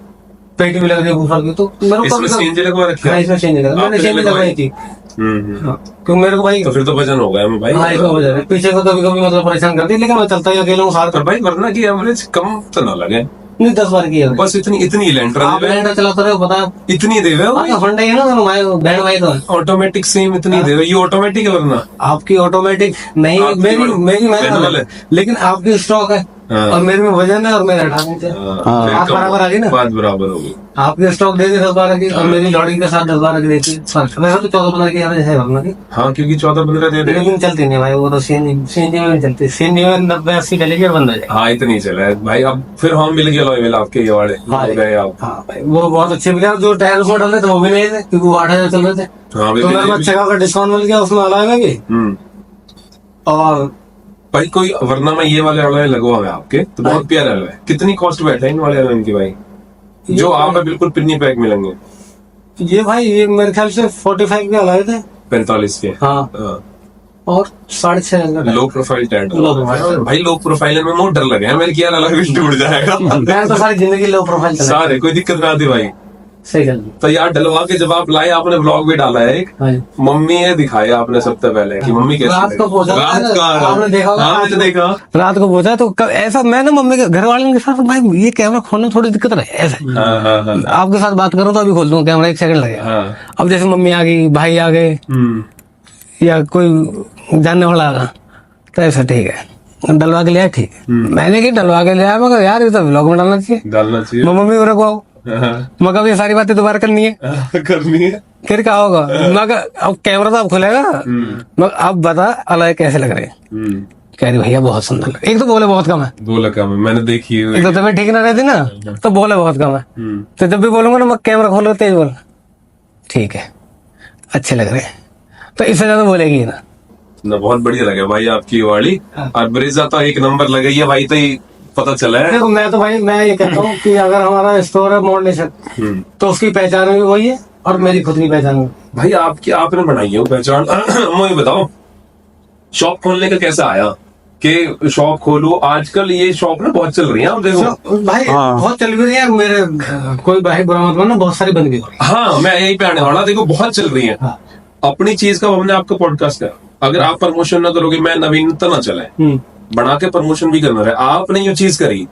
Speaker 1: पेटी भी लग रही है बूफर की, तो मेरे को
Speaker 4: सीएनजी लगवा रखी है।
Speaker 1: इसमें सीएनजी लगा, मैंने सीएनजी लगवाई थी क्योंकि मेरे को भाई,
Speaker 4: तो फिर तो वजन हो गया भाई।
Speaker 1: हाँ इसमें वजन है, पीछे को कभी कभी मतलब परेशान करती है, लेकिन मैं चलता ही अकेला हूँ साथ।
Speaker 4: पर भाई वरना की एवरेज कम तो ना लगे,
Speaker 1: नहीं 10 बार की है
Speaker 4: बस इतनी लेंटर
Speaker 1: आप लैंडर चलाते रहे हो, पता
Speaker 4: इतनी देवे
Speaker 1: होंडा ही है ना दोनों, बैंड भाई तो
Speaker 4: ऑटोमेटिक सेम इतनी देवे। ये ऑटोमेटिक है वरना
Speaker 1: आपकी ऑटोमेटिक नहीं, मेरी मैं, लेकिन आपकी स्टॉक है और मेरे में वजन है और मेरा 18 इंच है, आप बराबर आ गई ना,
Speaker 4: बात बराबर होगी।
Speaker 1: आपकी स्टॉक दे दी 10-12 की और मेरी लॉडिंग के साथ 10-12 की देती है। वैसे तो 14-15 की एवरेज है वरना की।
Speaker 4: हाँ क्योंकि 14-15 दे दे,
Speaker 1: लेकिन चलती नहीं भाई, वो तो सीएनजी में नहीं चलती। सीएनजी में 90-80 चलेगी और बंद हो जाएगी।
Speaker 4: हाँ इतनी चला है भाई। अब फिर हम मिल गए लॉयल आपके ये वाले हो गए आप।
Speaker 1: हाँ भाई वो बहुत अच्छे मिले, जो टायर उसमें डाल रहे थे वो भी नहीं थे क्योंकि वो 8,000 चल रहे थे,
Speaker 4: हाँ
Speaker 1: तो मेरे को अच्छा खासा डिस्काउंट मिल गया उसमें अलग में भी। और
Speaker 4: भाई कोई वरना मैं ये वाले अलॉय लगवा हुआ है आपके, तो बहुत प्यारा अलॉय है। कितनी कॉस्ट बैठा है इन वाले अलॉय की भाई, जो आप बिल्कुल पिन्नी पैक मिलेंगे?
Speaker 1: ये भाई ये मेरे ख्याल से 45 के अलॉय थे,
Speaker 4: 45 के।
Speaker 1: हाँ और 6,500
Speaker 4: लो प्रोफाइल टैट भाई। लो प्रोफाइल में बहुत डर लगे हैं मेरे, क्या अलग भी टूट जाएगा।
Speaker 1: मैं तो सारी जिंदगी लो प्रोफाइल चला,
Speaker 4: सारे कोई दिक्कत ना आती भाई।
Speaker 1: सही गल।
Speaker 4: तो यार डलवा के जब आप लाए, आपने ब्लॉग भी डाला है एक, मम्मी ने दिखाया आपने सबसे पहले कि मम्मी कैसे
Speaker 1: रात को पहुंचा, आपने देखा होगा,
Speaker 4: हाँ मैंने देखा
Speaker 1: रात को पहुंचा तो ऐसा मैं ना मम्मी के घर वालों के साथ, भाई ये कैमरा खोलने में थोड़ी दिक्कत रहे ऐसा। आपके साथ बात करूं तो अभी खोल दूं कैमरा, 1 सेकंड लगेगा। अब जैसे मम्मी आ गई, भाई आ गए या कोई जानने वाला आ गया तो ऐसा ठीक है, डलवा के लिया ठीक है। मैंने की डलवा के लिया, मगर यार ये तो ब्लॉग में डालना चाहिए।
Speaker 4: डालना चाहिए।
Speaker 1: मम्मी को रखवाओ, मगर अब ये सारी बातें दोबारा करनी है,
Speaker 4: करनी है।
Speaker 1: फिर क्या होगा? मगर अब कैमरा तो अब खुलेगा, मगर अब बता अलग कैसे लग रहे हैं? कह रही भैया बहुत सुंदर लग रहे। एक तो बोले बहुत कम है,
Speaker 4: बोला क्या मैंने देखी है।
Speaker 1: एक तो तबीयत ठीक ना रहती ना तो बोले बहुत कम है। तो जब भी बोलूंगा ना मैं कैमरा खोलो तेज बोल, ठीक है अच्छे लग रहे हैं, तो इससे ज्यादा बोलेगी ना।
Speaker 4: ना बहुत बढ़िया लगे भाई आपकी ये वाली। और ब्रेजा तो एक नंबर लग गई है भाई, तो ये पता चला है।
Speaker 1: देखो मैं तो भाई मैं ये कहता हूँ कि अगर हमारा स्टोर है मोड नेशन तो उसकी पहचान भी वही है और मेरी खुद की पहचान भी।
Speaker 4: भाई आपकी आपने बनाई है वो पहचान। मुझे बताओ शॉप खोलने का कैसा आया कि शॉप खोलो? आजकल ये शॉप ना बहुत चल रही है, आप देखो।
Speaker 1: भाई बहुत चल भी रही है मेरे, कोई भाई बुरा मत मानना, बहुत सारी बंद भी हो रही
Speaker 4: हाँ मैं यही पे आने वाला, देखो बहुत चल रही है।
Speaker 1: हाँ।
Speaker 4: अपनी चीज का हमने आपका पॉडकास्ट करा, अगर आप प्रमोशन ना करोगे मैं नवीनता ना चले,
Speaker 1: है।
Speaker 4: बना के प्रमोशन भी करना रहे। आपने ये चीज करी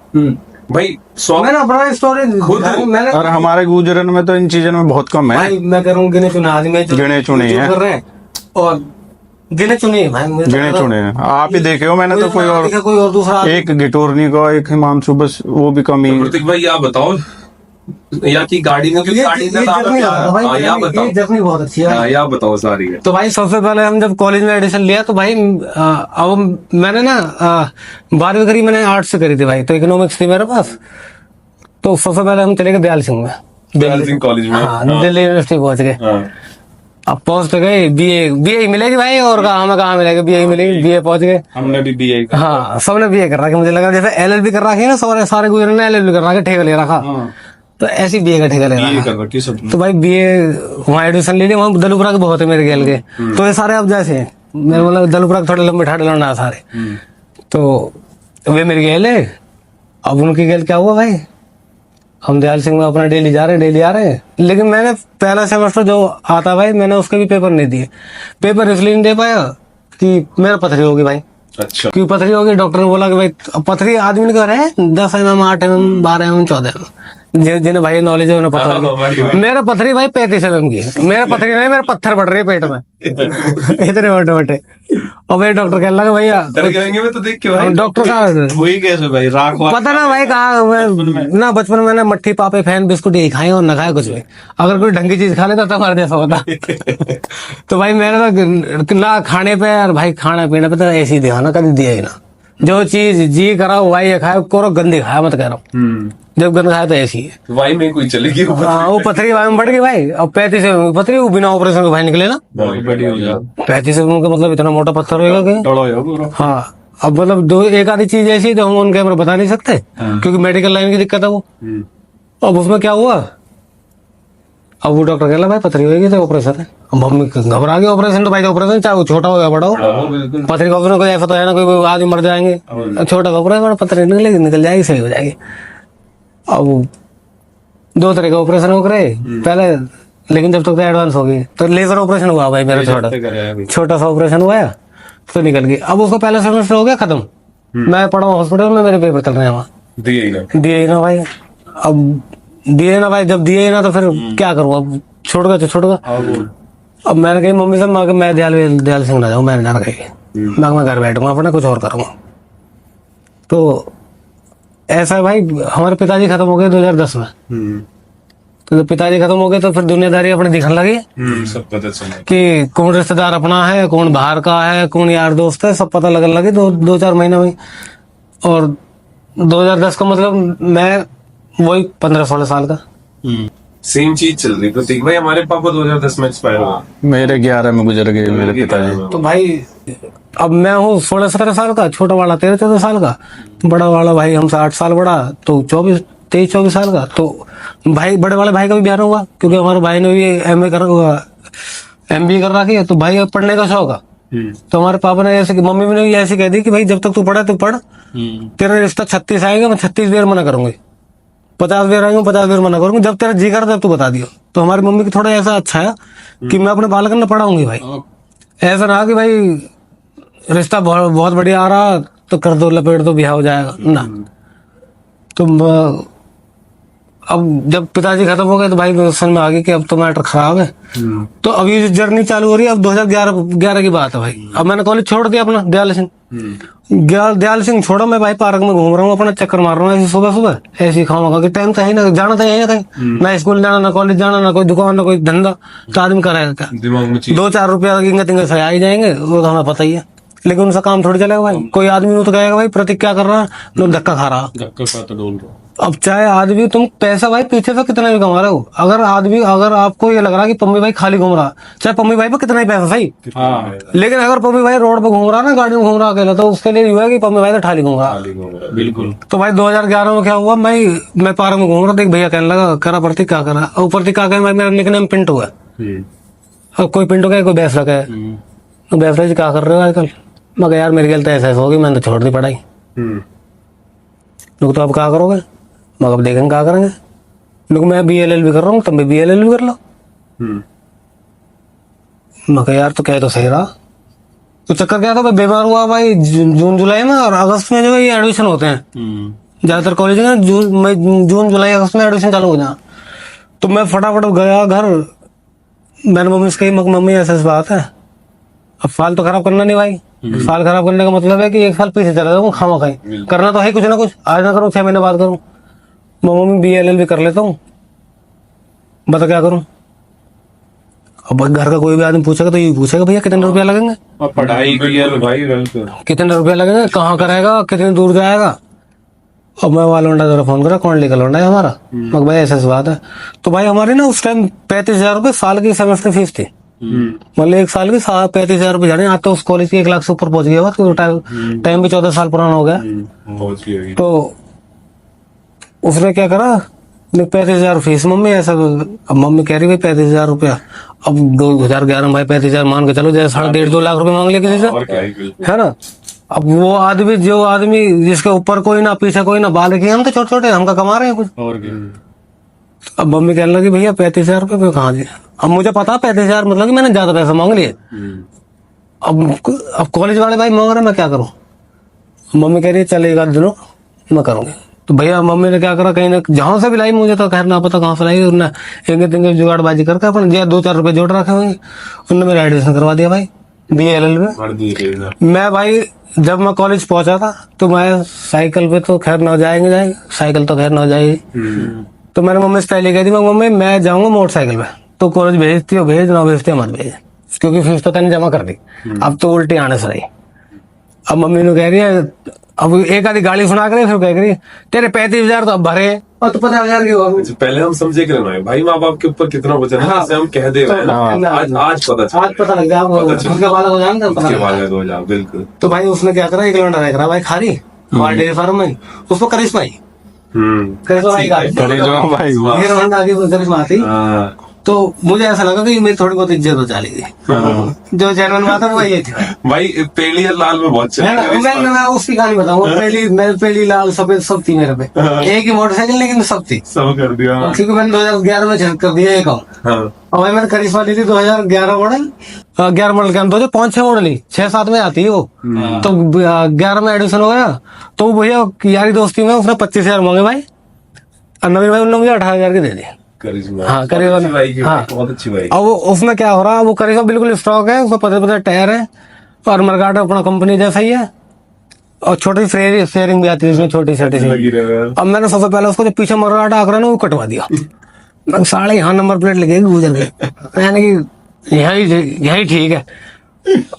Speaker 4: भाई,
Speaker 1: मैंने अपना स्टोरी
Speaker 4: खुद
Speaker 1: मैंने
Speaker 2: और हमारे गुजरन में तो इन चीजों में बहुत कम है।
Speaker 1: भाई मैं करूँ गिने चुने आदमी जो
Speaker 2: गिने चुने
Speaker 1: जो
Speaker 2: हैं।
Speaker 1: कर रहे हैं और गिने चुने हैं भाई, मुझे तो
Speaker 2: गिने चुने हैं। आप ही देखे हो, मैंने तो कोई और
Speaker 1: दूसरा
Speaker 2: एक गिटोरनी का, एक हिमांशु, बस वो भी कम ही।
Speaker 4: प्रतीक भाई आप बताओ या की गाड़ी में, क्योंकि गाड़ी में तो आपका- हाँ, या बताओ।
Speaker 1: ये जर्नी बहुत अच्छी है।
Speaker 4: हाँ, या बताओ सारी है।
Speaker 1: तो भाई सबसे पहले हम जब कॉलेज में एडमिशन लिया तो भाई अब मैंने ना 12वीं करी मैंने आर्ट्स से करी थी भाई, तो इकोनॉमिक्स थी मेरे पास। तो सबसे पहले हम चले गए दयाल सिंह में,
Speaker 4: दयाल सिंह कॉलेज में।
Speaker 1: हाँ दिल्ली यूनिवर्सिटी पहुंच गए।
Speaker 4: हाँ।
Speaker 1: अब पहुंच तो गए, बीए मिलेगी भाई, और हमें कहाँ मिलेगी, बीए मिलेगी, बीए पहुंच गए।
Speaker 2: हमने भी बीए
Speaker 1: हाँ सबने बीए कर रखा, मुझे लगा जैसे एलएलबी कर रखी है ना, सारे गुजरे ने एलएलबी कर रखा, ठेका ले रखा, तो ऐसी बीए का ठेका ले रखा। तो भाई बीए वहाँ एडमिशन ले लिया, वहाँ दलुपुरा के बहुत है मेरे गैल के, तो ये सारे अब जैसे हैं, मेरे मतलब दलुपुरा के थोड़े लंबे ठाड़े लौंडा सारे, तो वे मेरी गैल है। अब उनकी गैल क्या हुआ भाई, हम दयाल सिंह में अपना डेली जा रहे हैं, डेली आ रहे हैं, लेकिन मैंने पहला सेमेस्टर जो आता भाई मैंने उसके भी पेपर नहीं दिए। पेपर इसलिए नहीं दे पाया कि मेरा पथरी होगी भाई,
Speaker 4: अच्छा।
Speaker 1: क्यों पथरी होगी, डॉक्टर ने बोला कि भाई पथरी आदमी ने कह रहे हैं 10 mm 8 mm 12 mm 14 mm, जिन्हें भाई नॉलेज है उन्हें पता होगा। मेरा पथरी भाई 35 mm की है, मेरा पथरी नहीं, मेरा पत्थर बढ़ रही है पेट में इतने मोटे मोटे। और भाई डॉक्टर कहने लगा भैया,
Speaker 4: डर गएंगे मैं तो देख के भाई।
Speaker 1: डॉक्टर का
Speaker 2: वही कैसे भाई, राख
Speaker 1: पता ना भाई कहा ना, बचपन में मैंने मट्ठी पापे फैन बिस्कुट यही खाए और न खाए कुछ भी, अगर कोई ढंग की चीज खा लेता तो हमारे जैसा होता। तो भाई मैंने तो ना खाने पे और भाई खाना पीने पे तो ऐसे ही ध्यान ना कभी दिया ही ना, जो चीज जी कराओ वही खाए, कोरो गंदी खाया मत कह रहा हूँ, जब गंद खाया तो ऐसी है।
Speaker 4: वाई में कोई चलेगी वो
Speaker 1: हाँ वो पथरी भाई में बढ़ गई भाई, अब 35 mm पथरी, वो बिना ऑपरेशन के भाई निकले ना, 35 mm का मतलब इतना मोटा पत्थर होगा कि हाँ। अब मतलब दो एक आधी चीज ऐसी है जो हम उन कैमरा बता नहीं सकते, क्योंकि मेडिकल लाइन की दिक्कत है वो। अब उसमें क्या हुआ, अब वो डॉक्टर कहला भाई पथरी होगी तो ऑपरेशन है। अब मम्मी घबरा गई, ऑपरेशन तो भाई ऑपरेशन चाहे वो छोटा हो या बड़ा हो, पथरी का ऑपरेशन कोई ऐसा तो है ना कोई आदमी मर जाएंगे, छोटा का ऑपरेशन पथरी निकलेगी, निकल जाएगी, सही हो जाएगी। अब 2 तरह का ऑपरेशन हो गए पहले, लेकिन जब तक तो एडवांस हो गई तो लेजर ऑपरेशन हुआ भाई मेरा, छोटा सा ऑपरेशन हुआ है तो निकल गई। अब उसका पहला सेमेस्टर हो गया खत्म, मैं पढ़ा हूँ हॉस्पिटल में, मेरे पेपर चल रहे हैं वहाँ, दिए ना भाई। अब दिए ना भाई, जब दिए ना तो फिर क्या करूँ, अब छोड़ गया तो छोड़ गया। अब मैंने कही मम्मी से मैं दयाल सिंह ना जाऊँ, मैंने ना कही मैं घर बैठूंगा अपना कुछ और करूँगा। तो ऐसा है भाई, हमारे पिताजी खत्म हो गए 2010 में, तो जब पिताजी खत्म हो गए तो फिर दुनियादारी अपने दिखने लगी
Speaker 4: सब पता चला
Speaker 1: कि कौन रिश्तेदार अपना है, कौन बाहर का है, कौन यार दोस्त है, सब पता लगने लगे 2-4 महीने में। और 2010 का मतलब मैं वही 15-16 साल का।
Speaker 4: सेम चीज चल रही प्रतीक भाई, हमारे पापा 2010 में एक्सपायर हुआ,
Speaker 2: मेरे 11 में गुजर गए मेरे पिताजी।
Speaker 1: तो भाई अब मैं हूँ 16-17 साल का, छोटा वाला 13-14 साल का, बड़ा वाला भाई हमसे 8 साल बड़ा, तो 23-24 साल का। तो भाई बड़े वाले भाई का भी ब्याह हुआ, क्योंकि हमारे भाई ने भी MBA कर रखी है, तो भाई अब पढ़ने का शौक है। तो हमारे पापा ने ऐसे, मम्मी ने भी ऐसे कह दी कि भाई जब तक तू पढ़ा तो पढ़, तेरा रिश्ता 36 आएगा, मैं 36 बार मना करूंगी, 50 बार आएंगे 50 बार मना करूंगी, जब तेरा जी कर तब तू बता दियो। तो हमारी मम्मी की थोड़ा ऐसा अच्छा है कि मैं अपने बालक ने पढ़ाऊंगी भाई, ऐसा ना कि भाई रिश्ता बहुत बढ़िया आ रहा तो कर दो, लपेट दो, ब्याह हो जाएगा ना। तो अब जब पिताजी खत्म हो गए तो भाई मेरे समझ में आ गई कि अब तो मैटर खराब है। तो अभी जो जर्नी चालू हो रही है अब 2011 की बात है भाई। अब मैंने कॉलेज छोड़ दिया अपना दयाल सिंह। दयाल सिंह छोड़ा, मैं भाई पार्क में घूम रहा हूँ, अपना चक्कर मार रहा हूँ ऐसे सुबह सुबह ऐसे ही खाऊंगा कि टाइम तो है ना, जाना तो है ना कहीं, ना स्कूल जाना, ना कॉलेज जाना, ना कोई दुकान, ना कोई धंधा, तो आदमी करेगा क्या?
Speaker 4: दिमाग में चीज
Speaker 1: 2-4 रुपया लगेंगे तिंगे से आ ही जाएंगे, वो तो हमें पता ही है। लेकिन उनका काम थोड़ी चलेगा भाई। कोई आदमी तो कहेगा भाई प्रतीक क्या कर रहा है, लोग धक्का खा रहा।
Speaker 3: धक्का खाता डोल रहा।
Speaker 1: अब चाहे आदमी तुम पैसा भाई पीछे से कितना भी कमा रहे हो, अगर आपको ये लग रहा है कि पम्मी भाई खाली घूम रहा, चाहे पम्मी भाई पे कितना ही पैसा सही,
Speaker 3: हाँ
Speaker 1: लेकिन अगर पम्मी भाई रोड पे घूम रहा ना, गाड़ी में घूम रहा अकेला, तो उसके लिए हुआ कि पम्मी भाई तो खाली घूम रहा।
Speaker 3: बिल्कुल।
Speaker 1: तो भाई 2011 में क्या हुआ, मैं पार्क में घूम रहा था, एक भैया कहने लगा करा प्रतीक क्या करा, और प्रतीक क्या कहे, मेरा निकनेम पिंटू है। अब कोई पिंटू कहे, कोई बैसला कहे, तो बैसला जी क्या कर रहे हो आजकल? मगर यार मेरी गलती ऐसा होगी, मैंने तो छोड़ दी पढ़ाई। लोग तो अब क्या करोगे? मगर अब देखेंगे क्या करेंगे। लोग मैं BLL भी कर रहा हूँ, तुम भी BLL भी कर लो। मगर यार तो कह तो सही रहा। तो चक्कर क्या था, मैं बीमार हुआ भाई जून जुलाई में, और अगस्त में जो है ये एडमिशन होते हैं ज्यादातर कॉलेज में, जून जुलाई अगस्त में एडमिशन चालू हो जाए। तो मैं फटाफट गया घर, मैंने मम्मी से कही, मम्मी ऐसा बात है, अब साल तो खराब करना नहीं भाई। साल खराब करने का मतलब है कि 1 साल पीछे चला जाऊँ खामा खाई, करना तो है कुछ ना कुछ, आज ना करूँ 6 महीने बाद करूँ। मम्मी BLL भी कर लेता हूँ, बता क्या करूँ। अब घर का कोई भी आदमी पूछेगा तो ये पूछेगा भैया कितने रुपया लगेंगे,
Speaker 3: और पढ़ाई की यार भाई
Speaker 1: कितने रुपया लगेंगे, कहाँ करेगा, कितनी दूर जाएगा। अब मैं वहाँ लौंडा जरा फोन करा, कौन लेकर लौंडा है हमारा, मगर भाई ऐसा बात है। तो भाई हमारी ना उस टाइम 35,000 रुपये साल की सेमेस्टर फीस थी, मतलब 1 साल की 35,000 रुपये जाने। आज तो उस कॉलेज की 1 लाख से ऊपर पहुंच गया, तो टाइम भी 14 साल पुराना हो गया। तो उसने क्या करा, 35,000 फीस मम्मी, ऐसा। अब मम्मी कह रही भाई 35,000 रुपया, अब 2011 में भाई 35,000 मान के चलो, जैसे 1.5-2 लाख रुपए मांग लिया किसी से, है ना। अब वो आदमी जिसके ऊपर कोई ना पीछे कोई ना बाल की, हम तो छोटे छोटे हमका कमा रहे हैं कुछ। अब मम्मी कहने लगी भैया 35,000 रुपये कहाँ दिए। अब मुझे पता 35,000 मतलब कि मैंने ज्यादा पैसा मांग लिए। अब कॉलेज वाले भाई मांग रहे, मैं क्या करूँ। मम्मी कह रही है चल 1 आध दिनों मैं करूँगी। तो भैया मम्मी ने क्या करा, कहीं ना जहां से भी लाई, मुझे तो खैर ना पता कहाँ से लाई, उन्होंने एक जुगाड़बाजी करके अपन 2-4 रुपए जोड़ रखे होंगे, उन्होंने मेरा एडमिशन करवा दिया भाई BLL में। मैं भाई जब मैं कॉलेज पहुंचा था तो मैं साइकिल पे तो खैर ना जाएंगे, साइकिल तो खैर ना जाएगी। तो मैंने मम्मी से पहले कह दी, मम्मी मैं जाऊंगा मोटरसाइकिल पे, तो कॉलेज भेजती हो भेज, ना भेजती हो मत भेज, क्योंकि फीस तो तैने जमा कर दी, अब तो उल्टी आने से रही। अब मम्मी ने कह रही है, अब एक आधी गाली सुना कर फिर कह रही तेरे 35,000 तो अब भरे, और तो 50,000 की होगा।
Speaker 4: पहले हम समझे कि नहीं भाई माँ बाप के ऊपर कितना वजन है, जैसे हम कह दे रहे हैं ना, आज पता लग जाए, उसके बाद हो जाए बिल्कुल।
Speaker 1: तो भाई उसने क्या करा, 1 लौंडा रख रहा भाई खाली हमारे डेयरी फार्म में, उसको करिश्मा ही करिश्मा आती। तो मुझे ऐसा लगा कि मेरी थोड़ी बहुत इज्जत हो जाएगी, जो जेनवन बात है वो ये थी
Speaker 4: भाई। पहली लाल में बहुत
Speaker 1: है ना। मैं उसकी कहानी बताऊंगा, पहली लाल सफेद सब थी मेरे पे, एक ही मोटरसाइकिल लेकिन सब थी,
Speaker 4: सब कर दिया,
Speaker 1: क्योंकि मैंने 2011 में झलक कर दिया एक। और भाई मैंने करिश्मा ली थी 2011 मॉडल, 11 मॉडल के अंदर जो 5-6 मॉडल ही 6-7 में आती है वो। तो 11 में एडमिशन हो गया, तो भैया यारी दोस्ती में उसने 25,000 मांगे भाई, और नवीन भाई उन्होंने मुझे 18,000 के दे दिए। हाँ करिश्मा, हाँ
Speaker 4: बहुत अच्छी भाई।
Speaker 1: अब उसमें क्या हो रहा है, वो करिश्मा बिल्कुल स्टॉक है, उसमें 50-50 टायर है, और मरगाट अपना कंपनी जैसा ही है, और छोटी फेयरिंग भी आती है उसमें, छोटी छोटी सी। अब मैंने सबसे पहले उसको जो पीछे मरगाट आकर ना वो कटवा दिया, साढ़े यहाँ नंबर प्लेट लगेगी गुजर के, यानी कि यही ठीक है।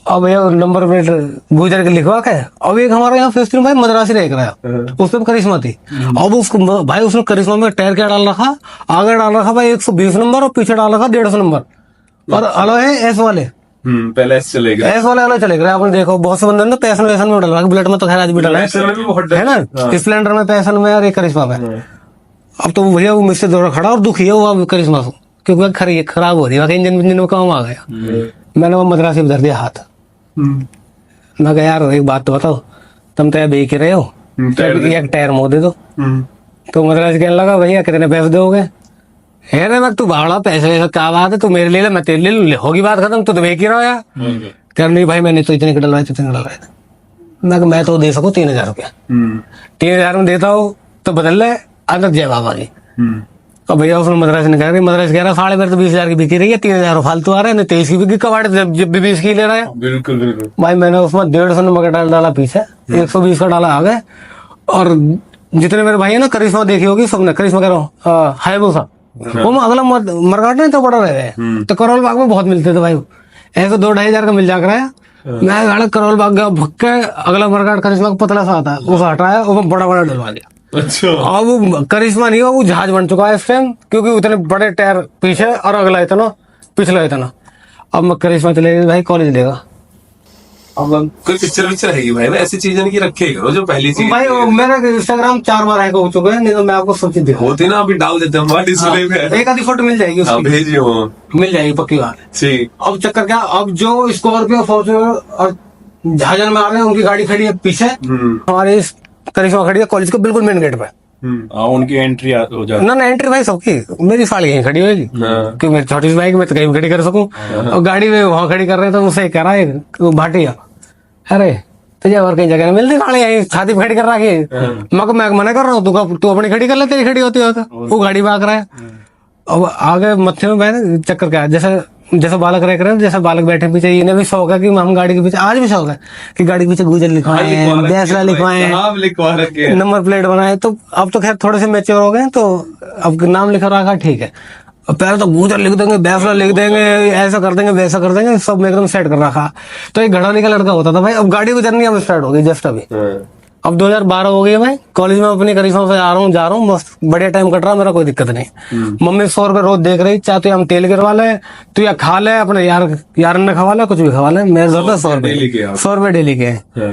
Speaker 1: अब ये नंबर प्लेट गुजर के लिखवा के, अब एक हमारे यहाँ फेस्टिवल भाई मद्रासी रह रहा है, उसमें करिश्मा थी। अब उसको भाई उसने करिश्मा में टायर क्या डाल रखा, आगे डाल रखा भाई 120 नंबर, और पीछे डाल रखा 150 नंबर, और अलग है S वाले,
Speaker 4: पहले S
Speaker 1: वाले अलग चले गए। आपने देखो बहुत से बंदे ना पैसन वैसन में डलवा, बुलेट में तो खैर आज भी डला है ना, स्प्लेंडर में पैसन में और एक करिश्मा में। अब तो भैया वो मुझसे दौड़ा खड़ा और दुखी है वो करिश्मा को, क्योंकि खराब हो रही है, इंजन में काम आ गया। मैंने वो मद्रासी में धर दिया हाथ, मैं कहा यार एक बात तो बताओ, तुम तो बेच के रहे हो, एक टायर मोड़ दे दो। तो मद्रासी कहने लगा भैया कितने पैसे दोगे। है ना मैं, तू भाड़ा पैसे क्या बात है, तू मेरे ले ले मैं तेरे ले लूं, होगी बात खत्म, तू तो बेच ही रहा यार। कह नहीं भाई मैंने तो इतने डलवाए मैं तो दे सकूं 3,000 रुपया, 3,000 में देता हूँ तो बदल ले, आदत जय बाबा की। अब भैया उसने मद्रास निकाल रही, मद्रास कह रहा साढ़े मेरे तो 20,000 की बिकी रही है, 3,000 फालतू आ रहे हैं, 23 की बिकी, कबाड़ जब भी 20 की ले रहा है।
Speaker 4: बिल्कुल बिल्कुल।
Speaker 1: भाई मैंने उसमें 150 नंबर का डाला पीछे, 120 का डाला आगे। और जितने मेरे भाई है ना, करिश्मा देखी होगी सबने, करिश्मा कह रहा हूँ हायबुसा, वो में अगला मरघाट नहीं तो बड़ा रहे, तो करोल बाग में बहुत मिलते थे भाई, ऐसे 2-2,500 का मिल जा रहा है। मैं गाड़ा करोल बाग गया, भक्के अगला मरघाट करिश्मा का पतला सा आता है, वो हटाया, वो बड़ा बड़ा डलवा दिया।
Speaker 4: अच्छा।
Speaker 1: अब वो करिश्मा नहीं हुआ, वो जहाज बन चुका है इस टाइम, क्योंकि उतने बड़े टायर पीछे और अगला इतना पिछला इतना। अब मैं करिश्मा चले गई भाई, कॉलेज लेगा।
Speaker 4: अब कोई पिक्चर है भाई, ऐसी चीजें नहीं रखे करो जो पहली चीज।
Speaker 1: भाई मेरा इंस्टाग्राम 4 बार हैक हो चुका है, नहीं तो मैं आपको सब चीज दिखा
Speaker 4: होती ना, अभी डाल देते हैं हमारे डिस्प्ले पे।
Speaker 1: एक आधी फोटो मिल जाएगी उसकी,
Speaker 4: भेजिए,
Speaker 1: मिल जाएगी पक्की बात है।
Speaker 4: ठीक।
Speaker 1: अब चक्कर क्या, अब जो स्कॉर्पियो फॉर्च्यूनर और जहाजन में आ रहे हैं, उनकी गाड़ी खड़ी है पीछे, हमारे इस करिश्मा खड़ी है कॉलेज के बिल्कुल मेन गेट पे।
Speaker 2: उनकी एंट्री हो जाती
Speaker 1: ना एंट्री भाई सबकी, मेरी साड़ी यहीं खड़ी होगी, क्योंकि मैं छोटी सी बाइक में तो कहीं भी खड़ी कर सकूं, और गाड़ी में वहां खड़ी कर रहे हैं, तो मुझसे कह रहा है भाटिया, अरे तुझे और कहीं जगह नहीं मिलती गाड़ी, यहीं छाती पे खड़ी कर रखी है। मैं मना कर रहा हूँ, तू अपनी खड़ी कर ले, तेरी खड़ी होती है, वो गाड़ी में आकर रहा है। अब आगे मत्थे में बैठे, चक्कर क्या है, जैसे बालक रह रहे, जैसे बालक बैठे पीछे, इन्हें भी शौक है कि हम गाड़ी के पीछे, आज भी शौक है कि गाड़ी के पीछे गुजर लिखवाए, बैसला लिखवाए,
Speaker 4: नाम लिखवा रखे,
Speaker 1: नंबर प्लेट बनाए। तो अब तो खैर थोड़े से मैच्योर हो गए, तो अब नाम लिखा रखा ठीक है, अब पहले तो गुजर लिख देंगे, बैसला लिख देंगे, ऐसा कर देंगे, वैसा कर देंगे, सब में एकदम सेट कर रखा। तो एक घड़ौली का लड़का होता था भाई, अब गाड़ी गुजरनी अब स्टार्ट हो गई जस्ट अभी। अब 2012 हो गई है भाई, कॉलेज में अपनी करिश्मा से आ रहा हूँ, जा रहा हूँ, मस्त बढ़िया टाइम कट रहा, मेरा कोई दिक्कत नहीं। मम्मी 100 रुपए रोज देख रही, चाहे तो हम तेल गिरवा ले, तू या खा ले अपने यार ने खवा ले, कुछ भी खवा ले, मेरे घर 100 रुपए, 100 रुपए डेली के।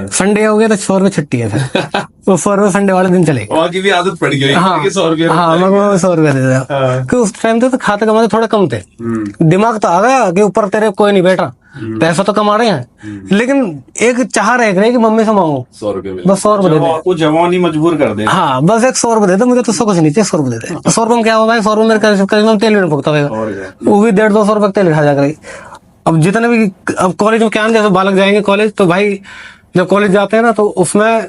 Speaker 1: संडे हो गया तो 100 रुपए छुट्टी है, फिर तो 100 रुपए संडे वाले दिन चले।
Speaker 4: वहाँ की भी आदत पड़ गई।
Speaker 1: हाँ
Speaker 4: 100 रुपये।
Speaker 1: हाँ, मैं 100 रुपए दे दिया, क्योंकि उस टाइम तो खाते कमाते थोड़े कम थे, दिमाग तो आ गया कि ऊपर तेरे कोई नहीं बैठा, पैसा तो कमा रहे हैं, लेकिन एक चाह रहे कि मम्मी से मांगू
Speaker 4: 100 रुपये मिले।
Speaker 1: बस 100 रुपए दे दे।
Speaker 2: वो जवानी मजबूर कर दे।
Speaker 1: हाँ बस एक 100 रुपए दे दे, मुझे तो कुछ नहीं चाहिए, 100 रुपए दे दे। 100 रुपए में क्या हुआ भाई, 100 रुपए मेरे करिश्मा में तेल भी नहीं फूकता होगा, वो भी 150-200 रुपए तेल खा जाकर। अब जितने भी, अब कॉलेज में क्या है, जैसे बालक जाएंगे कॉलेज, तो भाई जब कॉलेज जाते हैं ना, तो उसमें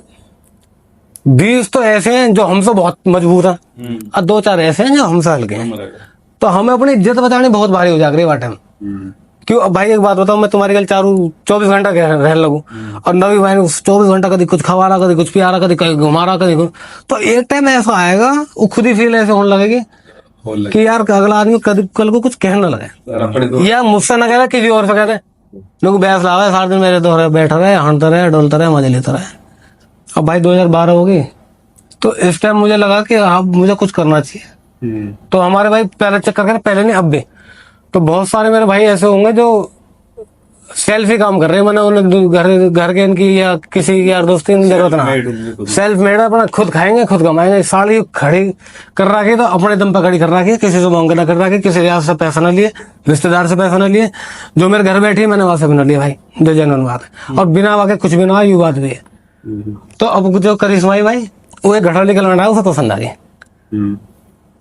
Speaker 1: 20 तो ऐसे हैं जो हमसे बहुत मजबूत हैं, और 2-4 ऐसे हैं जो हमसे हल्के हैं। तो हमें अपनी इज्जत बचानी बहुत भारी हो जा रही है टाइम। क्यों, अब भाई एक बात बताओ, मैं तुम्हारी गल 24 घंटा रह लगू, और नवी भाई 24 घंटा कभी कुछ खवा रहा, कभी कुछ पिया रहा, कभी कहीं घुमा रहा, कभी कुछ, तो एक टाइम ऐसा आएगा, वो खुद ही फील ऐसे होने लगेगी कि यार अगला आदमी कल को कुछ कहने लगे, या मुझसे ना कह रहा, किसी और से कहते लोग बहस लावा है, सारा दिन मेरे तो बैठा रहे, हंसता रहे, डोलता रहे, मजे लेता रहे। अब भाई 2012 हो गई, तो इस टाइम मुझे लगा कि अब मुझे कुछ करना चाहिए। तो हमारे भाई पहले चक्कर कर, पहले नहीं अब भी, तो बहुत सारे मेरे भाई ऐसे होंगे जो सेल्फ ही काम कर रहे हैं, मैंने उन्हें घर के इनकी या किसी की यार दोस्ती की जरूरत ना, सेल्फ मेड अपना खुद खाएंगे, खुद कमाएंगे। साड़ी खड़ी कर रखी तो अपने दम पर खड़ी कर रखी, किसी से मांग ना कर रखी, किसी रियाज से पैसा ना लिए, रिश्तेदार से पैसा ना लिए, जो मेरे घर बैठी है मैंने वहां से भी ना लिया भाई, जो जेन्युइन बात है। और बिना वाके कुछ भी ना हो, ये बात भी है। तो अब जो करिश्माई भाई, वो एक घड़ौली का लौंडा है, उसे पसंद आ गई,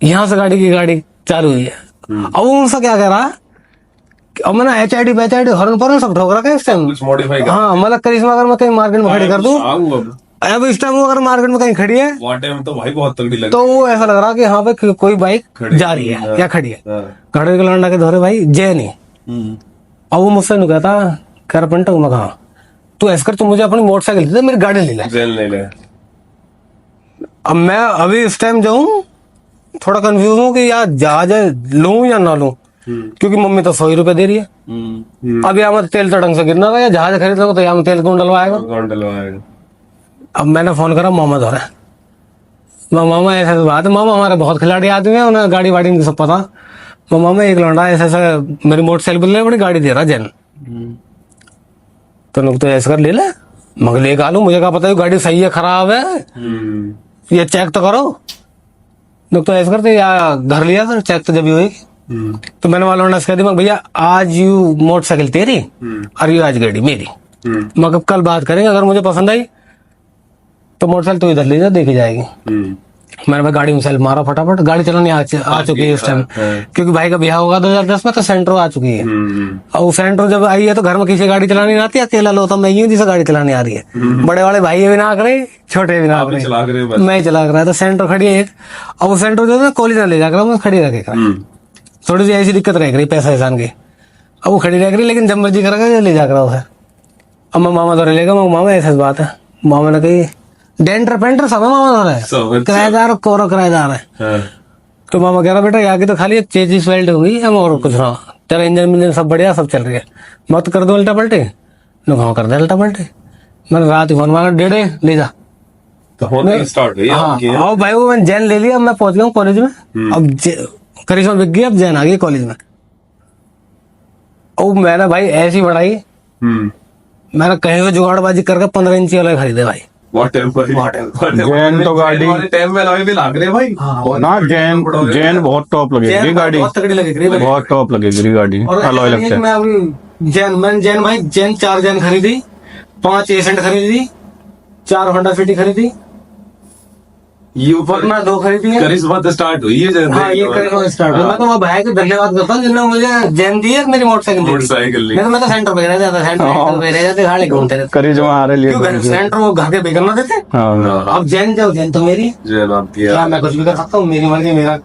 Speaker 1: यहाँ से गाड़ी चालू हुई है। अब उनसे क्या कह रहा, अब मैंने HID हॉर्न पर सब ठोक रखा है इस टाइम,
Speaker 4: कुछ मॉडिफाई कर।
Speaker 1: हाँ मतलब करिश्मा अगर मैं कहीं मार्केट में खड़ी कर दूं, अब इस टाइम वो अगर मार्केट में कहीं खड़ी है,
Speaker 4: वहाँ टाइम तो भाई बहुत तगड़ी लगी।
Speaker 1: तो वो ऐसा लग रहा कि हाँ भाई कोई बाइक जा रही है या खड़ी है। घड़े के लौंडा के धोरे भाई जय नहीं। अब वो मुझसे नहीं कहता, कह रहा पिंटू मैं कहा तू ऐसा कर, तू मुझे अपनी मोटरसाइकिल दे दे, मेरी गाड़ी ले ले। अब मैं अभी इस टाइम जाऊं थोड़ा कंफ्यूज हूँ कि यार जहाज लूं या ना लूं, क्योंकि मम्मी तो 100 रुपए दे रही है। अब यहाँ में तेल तो ढंग से गिरना था, जहाज खरीद लो तो यहाँ में तेल कौन डलवाएगा। अब मैंने फोन करा मामा धोरे, मामा ऐसा बात है, मामा हमारे बहुत खिलाड़ी आदमी है, उन्हें गाड़ी वाड़ी सब पता। मामा एक लौंडा ऐसा मेरी मोटरसाइकिल ले, बड़ी गाड़ी दे रहा जैन, तो लोग तो ऐसा कर ले मगर ले लूं, मुझे क्या पता गाड़ी सही है खराब है, ये चेक तो करो। लोग तो ऐसा करते या घर लिया सर, चेक तो जब भी होगी। तो मैंने वालों ने कह दिया भैया आज यू मोटरसाइकिल तेरी और यू आज गाड़ी मेरी, मगर कल बात करेंगे, अगर मुझे पसंद आई तो मोटरसाइकिल तो इधर ले जा, देखी जाएगी। मैंने भाई गाड़ी में सेल्फ मारा फटाफट, गाड़ी चलानी आ चुकी है उस टाइम, क्योंकि भाई का ब्याह होगा 2010 में, तो सेंट्रो आ चुकी है। और वो सेंट्रो जब आई है तो घर में किसी गाड़ी चलानी नहीं आती, अकेला लो तो मैं ही हूँ जिसे गाड़ी चलानी आ रही है। बड़े वाले भाई भी ना करे, छोटे भी ना करे,
Speaker 4: चला कर
Speaker 1: मैं ही चला कर रहा था। सेंट्रो खड़ी है एक, और वो सेंट्रो जो है कॉलेज में ले जाकर मैं खड़ी रखेगा। थोड़ी सी ऐसी दिक्कत रह रही पैसा एहसान की, अब वो खड़ी रह रही, लेकिन जब मर्जी करेगा ले जाकर उसे। अब मैं मामा दौरे लेगा, मामा ऐसी बात है, मामा ने कही डेंटर पेंटर सब है मामा दौरा है, किराएदार कोरो किराएदार है। तो मामा कह रहा बेटा यहाँ की तो खाली चेजिस वेल्ड हुई है और कुछ ना, तेरा इंजन सब बढ़िया सब चल रही है, मत कर दो उल्टा पलटे। हाँ कर दे उल्टा पलटे। मैंने रात ही फोन मारा, डेढ़े ले जा।
Speaker 4: तो होने स्टार्ट हुई आपकी,
Speaker 1: हाँ, और भाई वो मैंने जैन ले लिया, अब मैं पहुंच गया हूँ कॉलेज में। अब करिश्मा बिक गई, अब जैन आ गई कॉलेज में। और मैंने भाई ऐसी बढ़ाई, मैंने कहीं से जुगाड़बाजी करके 15 इंची वाला खरीदे भाई।
Speaker 2: जैन तो गाड़ी
Speaker 4: टाइम में भी लाग रहे भाई
Speaker 2: ना, जैन बहुत टॉप लगेगी गाड़ी,
Speaker 1: बहुत तगड़ी लगेगी भाई।
Speaker 2: बहुत टॉप लगेगी गाड़ी,
Speaker 1: और
Speaker 2: अलॉय
Speaker 1: ऐसा नहीं है
Speaker 2: लगता
Speaker 1: कि
Speaker 2: है।
Speaker 1: मैं अभी जैन भाई 4 जैन खरीदी, 5 एसेंट खरीदी, 4 होंडा सिटी खरीदी,
Speaker 4: ये ऊपर
Speaker 1: मैं 2 खरीदी है।
Speaker 4: करिश्मा तो स्टार्ट हुई है जैन।
Speaker 1: हाँ ये करिश्मा स्टार्ट हुआ। मैं तो वहाँ भाई को धन्यवाद करता हूँ जिन्होंने मुझे जैन दी है, मेरी मोटरसाइकिल दी। मैं तो सेंटर पे रह जाता, सेंटर पे रह जाते, गाड़ी घूमते रहते।
Speaker 2: करिश्मा आ रही
Speaker 1: क्यों सेंटर वो घर के बेकर ना देते।
Speaker 2: हाँ,
Speaker 1: अब जैन जाओ, जैन तो मेरी,
Speaker 4: जैन आपकी
Speaker 1: क्या मैं कुछ भी कर सकता हूँ, मेरी मर्जी मेरा।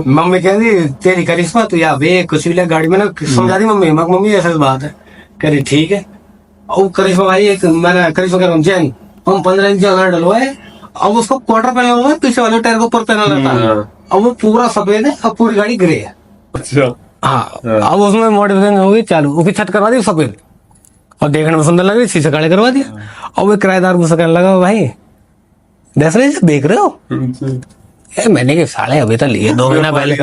Speaker 1: मम्मी कहती तेरी करिश्मा तू या वे कुछ भी ले गाड़ी में ना, समझा दी मम्मी। मम्मी ऐसा बात है, कह रही ठीक है। और करिश्मा भाई एक मैंने करिश्मा कह रहा हूँ जैन, हम 15 इंच का डलवाए, अब उसको क्वार्टर पैनल हुआ है, पीछे वाले टायर के ऊपर पैनल रहता है, अब वो पूरा सफेद है, अब पूरी गाड़ी ग्रे है।
Speaker 4: अच्छा
Speaker 1: हाँ, अब उसमें मॉडिफिकेशन हो गई चालू, उसकी छत करवा दी सफेद, और देखने में सुंदर लग रही, शीशे काले करवा दिया। और वो किराएदार मुझसे कहने लगा भाई देख रहे देख रहे हो, मैंने कहा साले अभी तो लिए 2 महीना पहले।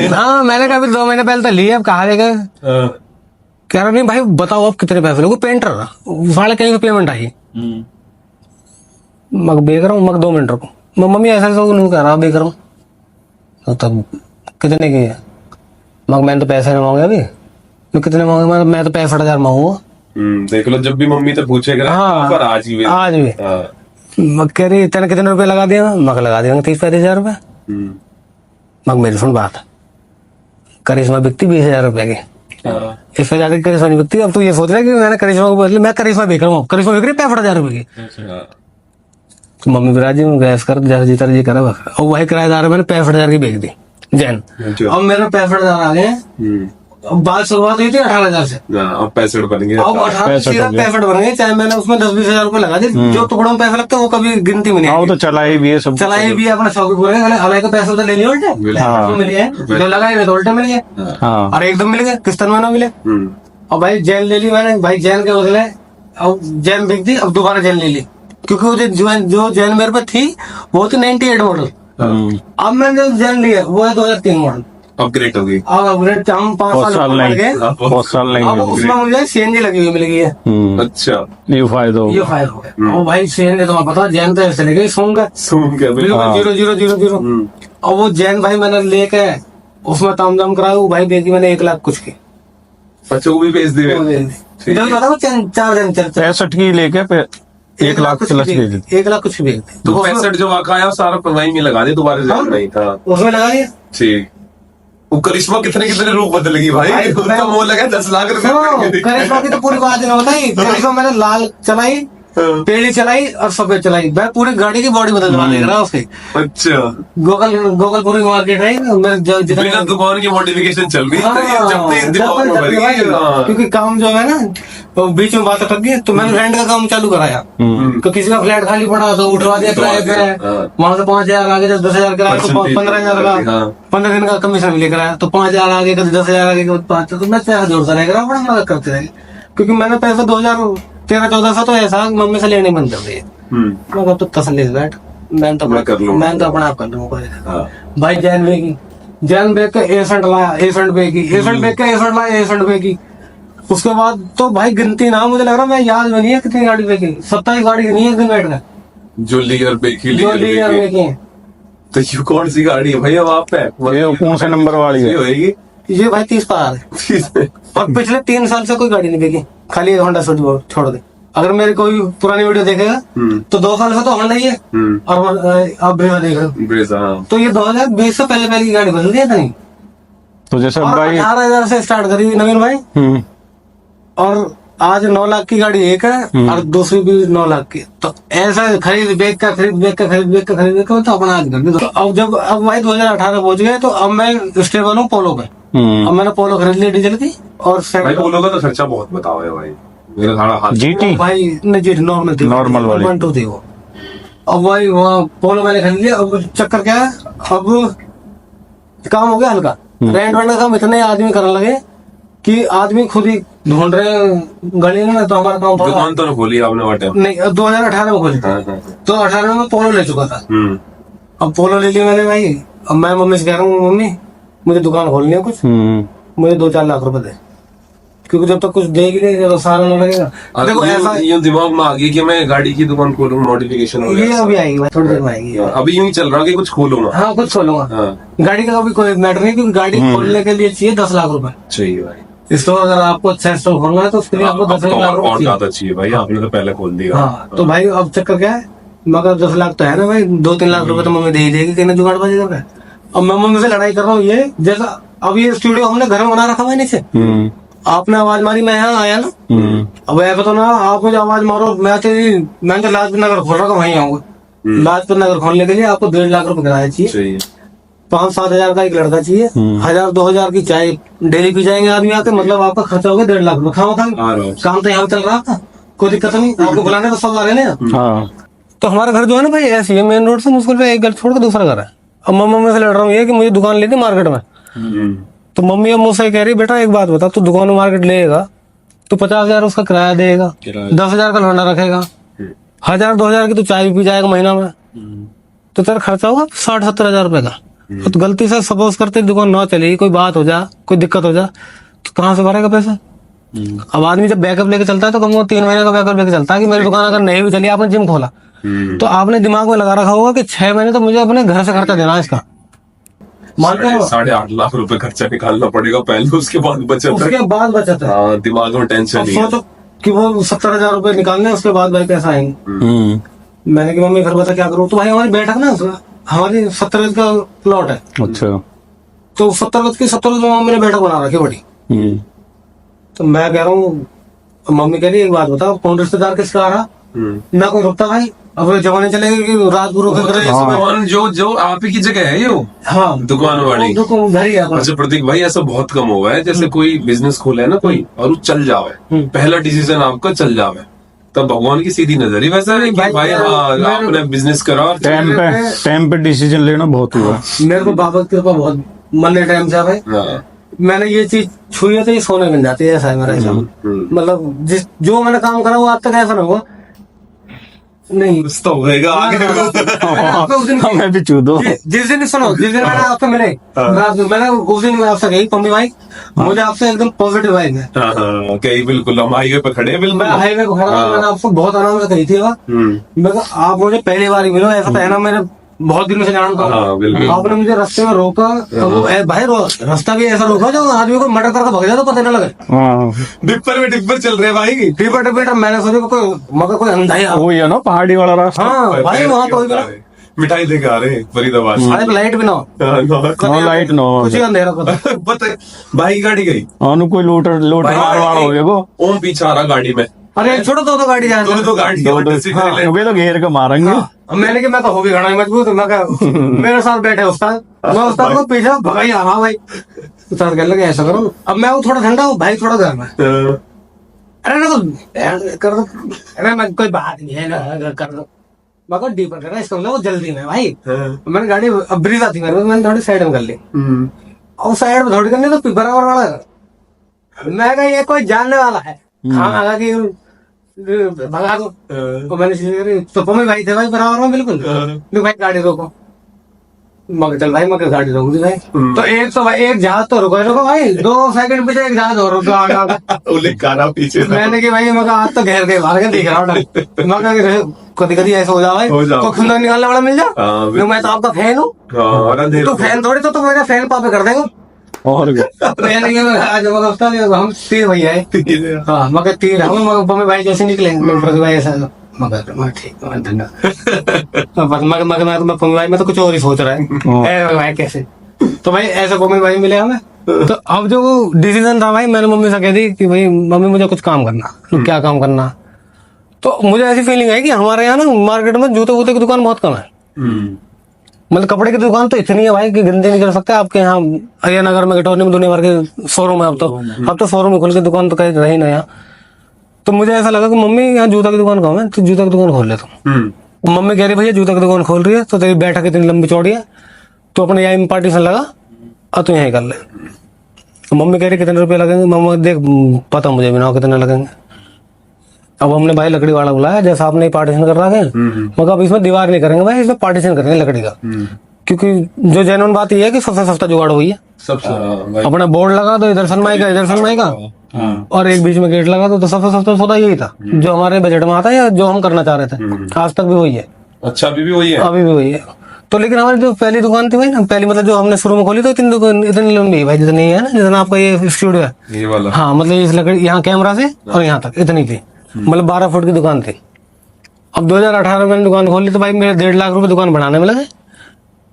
Speaker 1: हाँ मैंने कहा अभी 2 महीने पहले तो लिए, अब कहा देगा। कह रहा नहीं भाई बताओ अब कितने पैसे लोगे, पेंटर साढ़े कहीं पेमेंट आई। मग बेच रहा हूँ, मग 2 मिनट रुको, मम्मी ऐसा नहीं कर रहा, बेच रहा हूँ। तो तब कितने की है, मग मैंने तो पैसे नहीं मांगे अभी, तो कितने मांगे, मैं तो 65,000 मांगूंगा।
Speaker 4: देख लो, जब भी मम्मी तो पूछेगा
Speaker 1: हाँ,
Speaker 4: पर आज भी
Speaker 1: मग कह रही तेने कितने रुपए लगा दिया, मग लगा दिया 30-35,000 रुपए। मग मेरी सुन बात, करिश्मा बिकती 20,000 रुपए की, इस वजह से करिश्मा नहीं बिकती। अब तो ये सोच रहा है कि मैंने करिश्मा को बदले मैं करिश्मा बेच रहा हूँ, करिश्मा बिक रही 65,000 रुपए की। तो मम्मी बिराजी में गैस कर जैसा जीता जी करा, और वही किराएदार मैंने 65,000 की बेच दी जैन। अब मेरे 65,000 आ गए, अब बात शुरुआत हुई थी 18,000 से,
Speaker 4: अब 65 बन गए।
Speaker 1: अब 18 से 65 बन गए, चाहे मैंने उसमें 10-20,000 रुपए लगा दिए, जो टुकड़ों में पैसे लगते हैं वो कभी गिनती में नहीं
Speaker 2: हाँ, वो
Speaker 1: आएगी।
Speaker 2: तो चलाई भी है सब,
Speaker 1: चलाई भी अपना शौक पूरे, हमारे का पैसा तो ले लिया उल्टे, मिल गए जो लगाए तो उल्टे मिल गए,
Speaker 2: हाँ,
Speaker 1: और एकदम मिल गए, किस्तन में ना मिले। और भाई जैन ले ली मैंने, भाई जैन के बदले अब जैन बिक दी, अब दोबारा जैन ले ली, क्योंकि वो जो जैन मेरे पे थी वो थी 98 मॉडल। अब मैंने जो जैन लिया वो है 2003 मॉडल,
Speaker 4: अपग्रेड हो गई।
Speaker 1: अब अपग्रेड हम 5
Speaker 2: बहुत
Speaker 1: साल
Speaker 2: साल
Speaker 1: बढ़ गए,
Speaker 2: नहीं, बहुत साल
Speaker 1: अब
Speaker 2: नहीं।
Speaker 1: उसमें मुझे सीएनजी लगी हुई मिल गई है।
Speaker 4: अच्छा,
Speaker 2: ये फायदा
Speaker 1: ये फायदा हो गया। और भाई सीएनजी तुम्हें पता जैन तो ऐसे लगे सूंगा
Speaker 4: सुन के
Speaker 1: बिल्कुल 0,000। और वो जैन भाई मैंने लेके उसमें तामझाम कराया, भाई बेची मैंने 1 लाख कुछ की।
Speaker 4: अच्छा, वो भी बेच दी।
Speaker 1: इधर पता वो 4 दिन
Speaker 2: 65 की लेके 1 लाख प्लस बेच दी।
Speaker 1: 1 लाख कुछ भी बेचते।
Speaker 4: तो 65 जो वाका आया सारा वहीं में लगा दे दोबारा, जैन नहीं था
Speaker 1: उसमें लगा दिया।
Speaker 4: ठीक। वो करिश्मा कितने कितने रूप बदल गई भाई, उसका मोल लगा 10 लाख रुपए।
Speaker 1: करिश्मा की तो पूरी बात नहीं बताई। करिश्मा मैंने लाल चलाई, पेड़ी चलाई और सफेद चलाई, मैं पूरी गाड़ी की बॉडी बदलवा दे रहा उसकी।
Speaker 4: अच्छा,
Speaker 1: गोकलपुरी मार्केट है,
Speaker 4: बिना दुकान की मॉडिफिकेशन चल रही है, जब तक दिमाग में भर गई। हाँ।
Speaker 1: क्योंकि काम जो है ना वो बीच में बात अटक गई, तो मैंने रेंट का काम चालू कराया। तो किसी का फ्लैट खाली पड़ा तो उठवा दिया किराए पे, वहां से 5,000 आगे, जब 10,000 किराया तो 15,000 का 15 दिन का कमीशन लेकर आया, तो 5,000 आगे, कभी 10,000 आगे, कभी 5, तो मैं पैसा जोड़ता रहेगा, अपना मदद करते रहे। क्योंकि मैंने पैसा 2013-14 से तो ऐसा मम्मी से लेने बंद कर दिए। मैं तो तसल्ली से बैठ, मैं तो अपना आप कर लूंगा। भाई जैन बेग के एसेंट लाया, एसेंट बेग की, एसेंट बेग के एसेंट लाया, एसेंट बेग की। उसके बाद तो भाई गिनती ना, मुझे लग रहा मैं याद नहीं है कितनी गाड़ी बेची, 27 गाड़ी नहीं है एक दिन बैठ कर,
Speaker 4: जो लीगर बेची
Speaker 1: बेची।
Speaker 4: तो ये कौन सी गाड़ी है भैया वहाँ पे?
Speaker 2: ये कौन से नंबर वाली है?
Speaker 4: होगी
Speaker 1: ये भाई 30 पार है। और पिछले 3 साल से कोई गाड़ी नहीं बेची, खाली होंडा सिटी छोड़ दे। अगर मेरी कोई पुरानी वीडियो देखेगा तो 2 साल से तो होंडा ही है और अब ब्रेजा देख रहे हो।
Speaker 4: ब्रेजा, हाँ।
Speaker 1: तो ये 2020 से पहले की गाड़ी बदल दी है नहीं।
Speaker 2: तो जैसे
Speaker 1: और
Speaker 2: भाई
Speaker 1: 18,000 से स्टार्ट करी नवीन भाई, और आज 9 लाख की गाड़ी एक है और दूसरी भी 9 लाख की। तो ऐसा खरीद बेच का खरीद बेच का खरीद बेच का खरीद बेच का तो अपना आज कर दी। तो अब भाई 2018 पहुंच गए तो अब मैं स्टेबल हूँ पोलो पे। अब मैंने पोलो खरीद ली डीजल की। और
Speaker 4: भाई पोलो का तो खर्चा बहुत बताओ है भाई, मेरा सारा हाथ।
Speaker 2: जीटी
Speaker 1: भाई नहीं जी नॉर्मल थी,
Speaker 2: नॉर्मल वाली
Speaker 1: 1.2 थी वो। अब भाई वहाँ पोलो मैंने खरीद लिया। अब चक्कर क्या है, अब काम हो गया हल्का। रेंट वेंट का काम इतने आदमी करने लगे कि आदमी खुद ही ढूंढ रहे हैं गली में। तो हमारा काम था,
Speaker 4: दुकान तो खोली आपने वो टाइम?
Speaker 1: नहीं 2018 में खोली थी। तो 18 में पोलो ले चुका था। अब पोलो ले ली मैंने भाई। अब मैं मम्मी से कह रहा हूँ, मम्मी मुझे दुकान खोलनी है कुछ, मुझे 2-4 लाख रुपए दे, क्योंकि जब तक कुछ देगी नहीं तो सारा न लगेगा। देखो ऐसा
Speaker 4: ये दिमाग में आ गया कि मैं गाड़ी की दुकान खोलूं, मॉडिफिकेशन हो
Speaker 1: ये
Speaker 4: गया।
Speaker 1: अभी आएगी भाई, थोड़ी देर में आएगी।
Speaker 4: अभी यूं ही चल रहा है कि कुछ खोलूंगा।
Speaker 1: हाँ कुछ खोलूंगा। गाड़ी का कभी कोई मैटर नहीं, क्योंकि गाड़ी खोलने के लिए चाहिए 10 लाख रुपए।
Speaker 4: चाहिए भाई
Speaker 1: स्टोर अगर आपको अच्छा स्टोर खोलना है तो उसके लिए आपको 10 लाख रुपए
Speaker 4: और
Speaker 1: चाहिए।
Speaker 4: ज्यादा चाहिए भाई, आपने तो पहले खोल दिया।
Speaker 1: हाँ तो भाई अब चक्कर क्या है, मगर 10 लाख तो है ना भाई, 2-3 लाख रुपए तो मम्मी दे ही देगी, कहने जुगाड़ बाजी कर रहा है। अब मैं मम्मी से लड़ाई कर रहा हूँ। ये जैसा अब ये स्टूडियो हमने घर में बना रखा है नीचे, आपने आवाज मारी मैं यहाँ आया ना। अब ऐसा तो ना आप मुझे आवाज मारो, मैं तो लाजपत नगर खोल रहा हूँ, वहीं आऊंगा। लाजपत नगर खोलने के लिए आपको 1.5 लाख रुपए किराया चाहिए, 5-7 हजार का एक लड़का चाहिए, 1,000-2,000 की चाय डेली पी जाएंगे आदमी आके, मतलब आपका खर्चा हो गया 1.5 लाख रुपए। खाओ काम तो यहाँ चल रहा था, कोई दिक्कत नहीं, आपको बुलाने तो सब आ रहे हैं। तो हमारा घर जो है ना भाई ऐसी है, मेन रोड से मुश्किल पे एक घर छोड़ के दूसरा घर है। अब मम्मी से लड़ रहा हूँ ये कि मुझे दुकान लेनी मार्केट में। तो मम्मी अब मुझसे कह रही बेटा एक बात बता, तू दुकान में मार्केट लेगा तो 50,000 उसका किराया देगा, 10,000 का लौंडा रखेगा, 1,000-2,000 की तू चाय भी पी जाएगा महीना में, तो तेरा खर्चा होगा 60-70 हजार रुपए का। तो गलती से सपोज करते दुकान ना चलेगी, कोई बात हो जा, कोई दिक्कत हो जा, तो कहाँ से भरेगा पैसा। अब आदमी जब बैकअप लेके चलता है तो कम से कम 3 महीने का बैकअप लेके चलता है कि मेरी दुकान अगर नहीं भी चली, आपने जिम खोला तो आपने दिमाग में लगा रखा होगा कि 6 महीने तो मुझे अपने घर से खर्चा देना है इसका। मानते हो
Speaker 4: 8.5 लाख रुपए खर्चा निकालना पड़ेगा पहले, उसके बाद बचत है।
Speaker 1: उसके बाद बचत है।
Speaker 4: हाँ, दिमाग में टेंशन
Speaker 1: अब
Speaker 4: नहीं है।
Speaker 1: सोचो कि वो 70,000 रुपए निकालने, उसके बाद भाई पैसा आएंगे। मैंने कि मम्मी घर बता क्या करूँ। तो भाई हमारी बैठक ना हमारी 70 गज का प्लॉट है।
Speaker 2: अच्छा।
Speaker 1: तो 70 गज में मम्मी ने बैठक बना रखी बड़ी। तो मैं कह रहा हूँ, मम्मी कह रही एक बात बताओ, कौन रिश्तेदार किसका आ रहा, ना कोई रुकता भाई। अब जमाने चलेंगे कि रात गुरु
Speaker 4: दुकान जो आप ही की जगह है ये।
Speaker 1: हाँ
Speaker 4: दुकान वाली
Speaker 1: घर ही है।
Speaker 4: अच्छा प्रतीक भाई, ऐसा बहुत कम हुआ है जैसे कोई बिजनेस खोला है ना कोई और वो चल जावे, पहला डिसीजन आपका चल जावे, तब भगवान की सीधी नजर ही वैसा है कि भाई हाँ आपने बिजनेस करा।
Speaker 2: टाइम पे डिसीजन लेना बहुत हुआ।
Speaker 1: मेरे को बाबा की कृपा बहुत मन टाइम से भाई। मैंने ये चीज छुई है तो ये सोने मिल जाती है, ऐसा है मेरा हिसाब। मतलब जो मैंने काम करा वो आज तक ऐसा ना हुआ नहीं।
Speaker 4: तो होगा आगे
Speaker 2: मैं भी चूदो।
Speaker 1: जिस दिन सुनो, जिस दिन मैंने आपसे मिले मैंने उस दिन मैं आपसे कही पम्मी भाई मुझे आपसे एकदम पॉजिटिव वाइब है।
Speaker 4: कही बिल्कुल, हम हाईवे पे खड़े हैं बिल्कुल।
Speaker 1: मैं हाईवे पे खड़ा हूं, मैंने आपको बहुत आराम से कही थी। मैं आप मुझे पहली बार ही मिलो, ऐसा तो है ना मैंने बहुत दिनों से जानता हूँ। आपने मुझे रास्ते में रोका तो वो भाई रास्ता भी ऐसा रोका जो आदमी को मर्डर करके भाग जाए तो पता न लगे।
Speaker 4: डिप्पर चल रहे भाई,
Speaker 1: डिपर मैंने सोचा कोई मगर कोई अंधा ही
Speaker 2: वो है ना पहाड़ी वाला रास्ता।
Speaker 1: हाँ भाई वहाँ कोई
Speaker 4: मिठाई देके आ रहे फरीदाबाद।
Speaker 1: साढ़े लाइट भी ना हो,
Speaker 2: नो लाइट नो
Speaker 1: कुछ ही अंधेरा
Speaker 4: पता भाई गाड़ी गई
Speaker 2: कोई लूटर मारवाड़ हो गया वो
Speaker 4: ओम पीछे आ रहा गाड़ी में।
Speaker 1: अरे छोड़ो तो गाड़ी जाए
Speaker 4: दो गाड़ी
Speaker 2: वे तो घेर के मारेंगे।
Speaker 1: मैंने कि मैं तो हो भी घड़ा मजबूत, मैं मेरे साथ बैठे उस्ताद, मैं उस्ताद को पीछे भगाई आ रहा भाई। उस्ताद कहने लगे ऐसा करो, अब मैं वो थोड़ा ठंडा हूँ भाई, थोड़ा गर्म है। अरे ना कर दो, अरे मैं कोई बात नहीं है ना कर दो, मैं डीपर कर रहा इसका मतलब वो जल्दी में भाई। मैंने गाड़ी अब ब्रीज आती मेरे, मैंने थोड़ी साइड में कर ली और साइड में थोड़ी करनी तो बराबर वाला मैं कहा ये कोई जानने वाला है खाना की भगा दो। तो मैंने तो पम्मी भाई थे भाई बराबर में बिल्कुल, भाई गाड़ी रोको, मगर चल भाई मगर गाड़ी रोक दी भाई। तो एक जहाज तो रुको भाई, 2 सेकंड पीछे एक जहाज और रुका
Speaker 4: पीछे।
Speaker 1: मैंने कि भाई मगर आज तो घेर के भाग के दिख रहा मगर कभी ऐसा हो जाए तो खुंदा निकालने वाला मिल जाए। मैं तो आपका फैन हूँ, तो फैन थोड़ी तो मेरा फैन पापे कर देंगे।
Speaker 2: और क्या।
Speaker 1: तो यानी कि आज हम 3 भैया है। हाँ मगर 3 हम मम्मी भाई जैसे निकले प्रदीप भाई ऐसा मगर ठीक है धन्यवाद। मैं पम्मी भाई मैं तो कुछ और ही सोच रहा है भाई कैसे। तो भाई ऐसे पम्मी भाई मिले हमें। तो अब जो डिसीजन था भाई मैंने मम्मी से कह दी कि भाई मम्मी मुझे कुछ काम करना। तो क्या काम करना, तो मुझे ऐसी फीलिंग है कि हमारे यहाँ ना मार्केट में जूते वूते की दुकान बहुत कम है। मतलब कपड़े की दुकान तो इतनी है भाई कि गिनती नहीं कर सकते। आपके यहाँ अरिया नगर में गटौनी में दुनिया भर के शोरूम है। अब तो शोरूम खुल के दुकान तो कहीं रही ना यहाँ। तो मुझे ऐसा लगा कि मम्मी यहाँ जूता की दुकान कहाँ है, तो जूता की दुकान खोल ले तुम। मम्मी कह रही भैया जूता की दुकान खोल रही है तो तेरी बैठक इतनी लंबी चौड़ी है तो अपने यहाँ पार्टीशन लगा और तू यहीं कर ले। तो मम्मी कह रही कितने रुपए लगेंगे, मम्मी देख पता मुझे भी ना कितने लगेंगे। अब हमने भाई लकड़ी वाला बुलाया जैसा आपने पार्टीशन कर रखा है मगर अब इसमें दीवार नहीं करेंगे भाई, इसमें पार्टीशन करेंगे लकड़ी का। क्योंकि जो जेन्युइन बात ये है कि सबसे सस्ता जुगाड़ वही है।
Speaker 4: सबसे
Speaker 1: अपना बोर्ड लगा दो इधर सनमाई का इधर सनमाई का और एक बीच में गेट लगा दो, तो सबसे सस्ता सौदा यही था जो हमारे बजट में आता है या जो हम करना चाह रहे थे। आज तक भी वही है।
Speaker 4: अच्छा अभी भी वही है?
Speaker 1: अभी भी वही है। तो लेकिन हमारी जो पहली दुकान थी भाई ना, पहली मतलब जो हमने शुरू में खोली तो इतनी लंबी है भाई जितनी है ना, जितना आपका ये स्टूडियो है
Speaker 4: ये वाला।
Speaker 1: हाँ मतलब इस लकड़ी यहाँ कैमरा से और यहाँ तक इतनी थी। मतलब 12 फुट की दुकान थी। अब 2018 में मैंने दुकान खोली तो भाई मेरे 1.5 लाख रुपए दुकान बढ़ाने में लगे।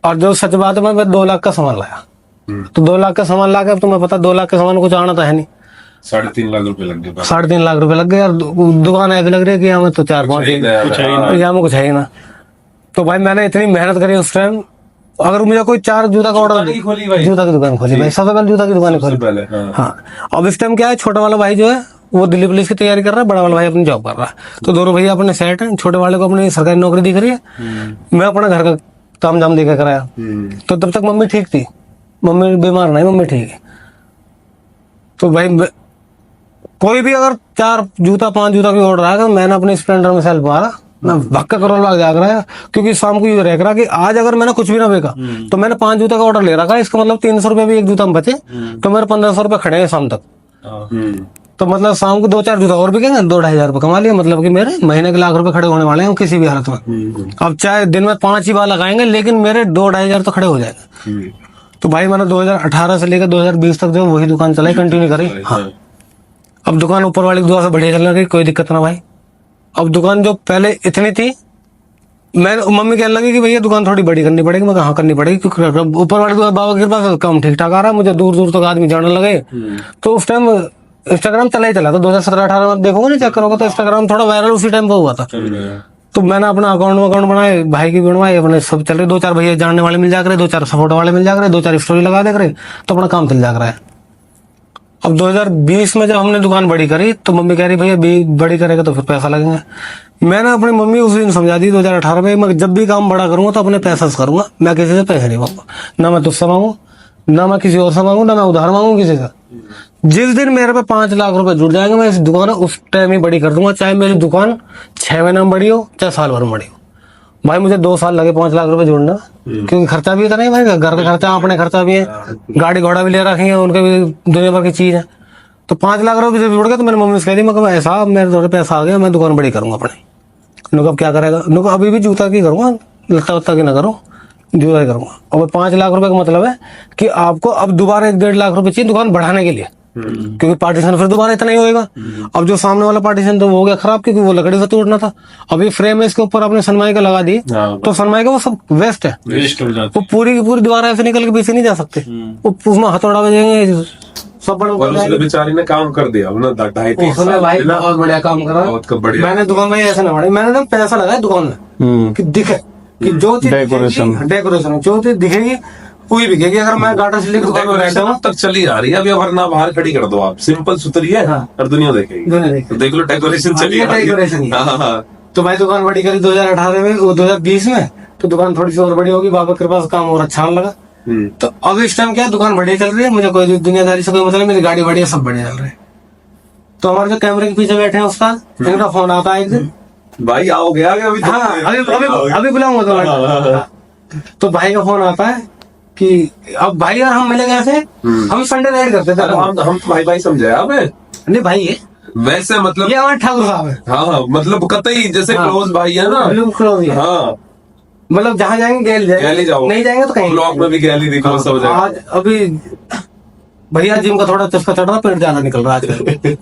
Speaker 1: और जो सच बात है मैं 2 लाख का सामान लाया। तो 2 लाख का सामान ला के अब तुम्हें पता 2 लाख का सामान कुछ आना तो है नहीं।
Speaker 4: 3.5 लाख रुपए लग गए।
Speaker 1: 3.5 लाख रुपए लग गए और दुकान ऐसी लग रही है कि यहाँ में तो 4-5 यहाँ में कुछ है ही ना। तो भाई मैंने इतनी मेहनत करी उस टाइम। अगर मुझे कोई 4 जूता का ऑर्डर
Speaker 3: खोली भाई,
Speaker 1: जूता की दुकान खोली भाई, सबसे पहले जूता की दुकान खोली
Speaker 4: पहले।
Speaker 1: हाँ। अब इस टाइम क्या है, छोटा वाला भाई जो है वो दिल्ली पुलिस की तैयारी कर रहा है, बड़ा वाला भाई अपनी जॉब कर रहा है। तो दोनों भैया अपने सेट हैं। छोटे वाले को अपनी सरकारी नौकरी दिख रही है, मैं अपना घर का काम जाम देकर कराया। तो तब तक मम्मी ठीक थी, मम्मी बीमार नहीं, मम्मी ठीक है। तो भाई कोई भी अगर 4 जूता 5 जूता की ऑर्डर आएगा मैंने अपने स्प्लेंडर में सेल्फ मारा, मैं भक्का करोल बाग जाग रहा है। क्योंकि शाम को ये रह रहा कि आज अगर मैंने कुछ भी ना बेचा तो मैंने 5 जूता का ऑर्डर ले रखा है, इसका मतलब 300 रुपए भी एक जूता में बचे तो मेरे 1500 रुपए खड़े हैं शाम तक। तो मतलब शाम को 2-4 जूता और बिकेंगे, 2-2.5 रुपए कमा लिया। मतलब कि मेरे महीने के 1 लाख रुपए खड़े होने वाले हैं किसी भी हालत में। अब चाहे दिन में 5 ही बार लगाएंगे लेकिन मेरे 2-2.5 तो खड़े हो जाएंगे। तो भाई मैंने 2018 से लेकर 2020 तक जो वही दुकान चलाई, कंटिन्यू करी। हाँ अब दुकान ऊपर वाली दुआ से बढ़िया चलने लगी, कोई दिक्कत ना भाई। अब दुकान जो पहले इतनी थी, मैं मम्मी कहने लगी कि भैया दुकान थोड़ी बड़ी करनी पड़ेगी। मैं कहाँ करनी पड़ेगी क्योंकि ऊपर वाली दुआ बाबा के पास काम ठीक ठाक आ रहा है, मुझे दूर दूर तक आदमी जाने लगे। तो उस टाइम इंस्टाग्राम चला ही चला था, 2017-18 में देखोगे ना चेक करोगे तो इंस्टाग्राम थोड़ा वायरल उसी टाइम पे हुआ था। तो मैंने अपना अकाउंट बनाए, भाई की बनवाए, अपने सब चल रहे। 2-4 भैया जानने वाले मिल जा रहे, 2-4 सपोर्ट वाले मिल जा रहे, 2-4 स्टोरी लगा दे रहे, तो अपना काम चल जा रहा है। अब 2020 में जब हमने दुकान बड़ी करी तो मम्मी कह रही भैया बड़ी करेगा तो फिर पैसा लगेंगे। मैंने अपनी मम्मी उस दिन समझा दी 2018 में, मैं जब भी काम बड़ा करूंगा तो अपने पैसा से करूंगा, मैं किसी से पैसे नहीं मांगूंगा। ना मैं तुझसे मांगू, ना मैं किसी और से मांगू, ना मैं उधार मांगू किसी से। जिस दिन मेरे पे 5 लाख रुपए जुड़ जाएंगे मैं इस दुकान उस टाइम ही बड़ी कर दूंगा, चाहे मेरी दुकान 6 महीने में बड़ी हो चाहे साल भर में बड़ी हो। भाई मुझे 2 साल लगे 5 लाख रुपए जोड़ना, क्योंकि खर्चा भी था नहीं भाई, घर का खर्चा अपने खर्चा भी है, गाड़ी घोड़ा भी ले रखे हैं, उनके भी दुनिया भर की चीज है। तो 5 लाख रुपए से जुड़ गए तो मैंने मम्मी से कह दी मैं ऐसा मेरे थोड़े पैसा आ गया, मैं दुकान बड़ी करूंगा अपने। नुक अब क्या करेगा, नुक अभी भी जूता की करूंगा, लत्ता वत्ता की ना करूँ, जूता ही करूंगा। और 5 लाख रुपए का मतलब है कि आपको अब दोबारा 1-1.5 लाख रुपए चाहिए दुकान बढ़ाने के लिए, क्योंकि पार्टीशन फिर दोबारा इतना ही होएगा। अब जो सामने वाला पार्टीशन तो वो हो गया खराब क्योंकि वो लकड़ी से टूटना था। अभी फ्रेम है इसके ऊपर आपने सनमाई का लगा दी तो सनमाई का वो सब वेस्ट है,
Speaker 3: वेस्ट हो जाता
Speaker 1: वो पूरी की पूरी दीवार ऐसे निकल के पीछे नहीं जा सकते, वो उसमें हथौड़ा बजेंगे सब बड़ा।
Speaker 4: और उसने बेचारी ने काम कर दिया ना 2.5-3
Speaker 1: उसने भाई बहुत बढ़िया काम करा।
Speaker 4: बहुत बढ़िया।
Speaker 1: मैंने दुकान में ऐसा ना बढ़ी, मैंने तो पैसा लगाया दुकान में कि दिखे कि जो चीज डेकोरेशन जो चीज दिखेगी कोई बिकेगी। अगर मैं गाटा से लेकर दुकान में बैठा हूँ
Speaker 4: तक चली आ रही है, अभी वरना बाहर खड़ी कर दो आप, सिंपल सुथरी है और दुनिया देखेगी। तो देख लो डेकोरेशन चली आ रही है।
Speaker 1: तो भाई दुकान बड़ी करी 2018 में, वो 2020 में, तो दुकान थोड़ी सी और बड़ी होगी, बाबा के पास काम और अच्छा लगा। तो अब इस टाइम क्या दुकान बढ़िया चल रही है, मुझे कोई दुनियादारी से कोई मतलब, मेरी गाड़ी बढ़िया सब बढ़िया चल रहे हैं। तो हमारे जो कैमरे के पीछे बैठे हैं उसका इनका फोन आता है एक दिन,
Speaker 4: भाई आओगे आगे अभी?
Speaker 1: हाँ अभी बुलाऊंगा तुम्हारा। तो भाई का फोन आता है कि अब भाई यार हम मिले कैसे, हम संडे नाइट करते थे।
Speaker 4: हम तो भाई भाई समझे आप
Speaker 1: नहीं भाई ये
Speaker 4: वैसे मतलब
Speaker 1: ये हमारे ठाकुर साहब है।
Speaker 4: हाँ मतलब कतई जैसे क्लोज भाई है ना,
Speaker 1: क्लोज है।
Speaker 4: हाँ
Speaker 1: मतलब जहाँ जाएंगे गैली
Speaker 4: जाओ,
Speaker 1: नहीं जाएंगे तो कहीं
Speaker 4: ब्लॉक में भी गैली दिखो सब जगह।
Speaker 1: आज अभी भैया जिम का थोड़ा चस्का चढ़ रहा, पेट ज्यादा निकल रहा है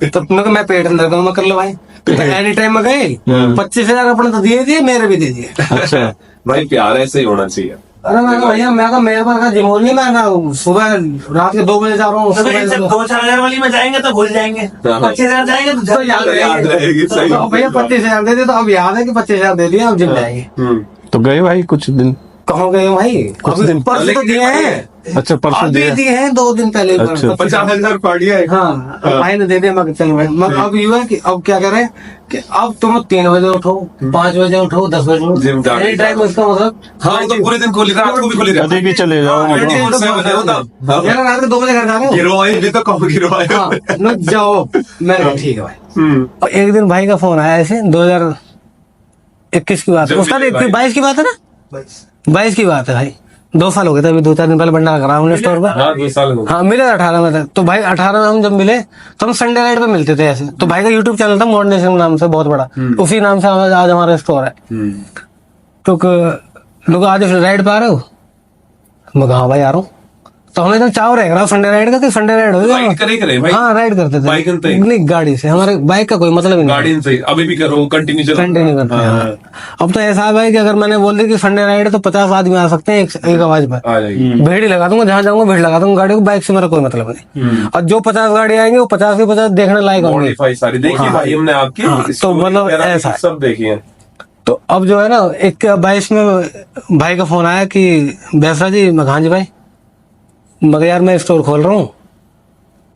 Speaker 1: तो मैं पेट अंदर का मैं कर लो भाई। एनी टाइम में गए 25,000 अपने तो दिए दिए, मेरे भी दे दिए।
Speaker 2: अच्छा
Speaker 4: भाई प्यार ऐसे ही होना चाहिए।
Speaker 1: अरे मैं भैया मेरे पास जिम हो नहीं, मैं सुबह रात के 2 बजे जा रहा हूँ।
Speaker 3: तो फिर जब 2-4 वाली में जाएंगे तो भूल जाएंगे, 25,000 जाएंगे तो
Speaker 1: तो याद
Speaker 4: याद रहेगी, सही।
Speaker 1: तो भैया 25,000 दे दिए, तो अब याद है कि 25,000 दे दिए, अब जिम जाएंगे।
Speaker 2: तो गए भाई कुछ दिन?
Speaker 1: कहाँ गए भाई?
Speaker 2: कुछ
Speaker 1: अभी
Speaker 2: दिन
Speaker 1: परसों तो दिए हैं।
Speaker 2: अच्छा परसों
Speaker 1: अभी
Speaker 2: दिया।
Speaker 1: दिए हैं 2 दिन पहले।
Speaker 2: अच्छा।
Speaker 4: 50,000 पार्टियां है।
Speaker 1: हाँ भाई ने दे दिया। मैं चल भाई मगर अब ये है कि अब क्या करें कि अब तुम 3 बजे उठो, 5 बजे उठो, 10 बजे
Speaker 4: जिम
Speaker 1: उठो,
Speaker 4: जाके
Speaker 1: एनी टाइम। इसका मतलब
Speaker 4: हाँ तो पूरे दिन खुली, रात को भी खुली
Speaker 2: कभी भी चले जाओ मतलब।
Speaker 1: मेरा रात के 2 बजे घर जा रहे हो।
Speaker 4: गिरवाए भी तो कब गिरवाए।
Speaker 1: हाँ न जाओ। मैंने कहा ठीक है भाई। और एक दिन भाई का फोन आया ऐसे 2021 की बात है,
Speaker 4: जब
Speaker 1: उसका
Speaker 4: मिले भाई।
Speaker 1: 22 की बात है ना, 22 की बात है भाई। 2 साल हो गए थे अभी, 2-4 दिन पहले भंडारा करा हमने स्टोर पर।
Speaker 4: हाँ 2 साल हो गए।
Speaker 1: हाँ मिले 18 में थे। तो भाई 18 में हम जब मिले तो हम संडे नाइट पे मिलते थे ऐसे। तो भाई का यूट्यूब चैनल था मॉडर्नेशन नाम से, बहुत बड़ा, उसी नाम से आज हमारा स्टोर है। तो लोग आज राइड पे आ रहे हो? मैं कहा हाँ भाई आ रहा हूँ। तो हमें तो चाव रह रहा संडे राइड का कि संडे राइड हो
Speaker 4: राइड करे भाई।
Speaker 1: हाँ राइड करते थे।
Speaker 4: बाइक पे?
Speaker 1: नहीं गाड़ी से, हमारे बाइक का कोई मतलब ही नहीं।
Speaker 4: गाड़ी से अभी भी करो, कंटिन्यू चलो।
Speaker 1: कंटिन्यू करते हैं। हाँ। अब तो ऐसा है भाई कि अगर मैंने बोल दिया कि संडे राइड है तो 50 आदमी आ सकते हैं एक आवाज पर।
Speaker 4: आ जाएगी।
Speaker 1: भीड़ ही लगा दूंगा, जहां जाऊंगा भीड़ लगा दूंगा गाड़ी को। बाइक से मेरा कोई मतलब नहीं। और जो 50 गाड़ी आएंगे वो 50 के 50 देखने लायक होंगे।
Speaker 4: मॉडिफाई सारी देखी भाई हमने आपकी।
Speaker 1: तो
Speaker 4: स्टोरी
Speaker 1: मतलब
Speaker 4: वगैरह
Speaker 1: ऐसा है।
Speaker 4: सब देखी है।
Speaker 1: तो अब जो है ना 22 में भाई का फोन आया कि बैसरा जी। मैं हाँ जी भाई, मगर यार मैं स्टोर खोल रहा हूँ।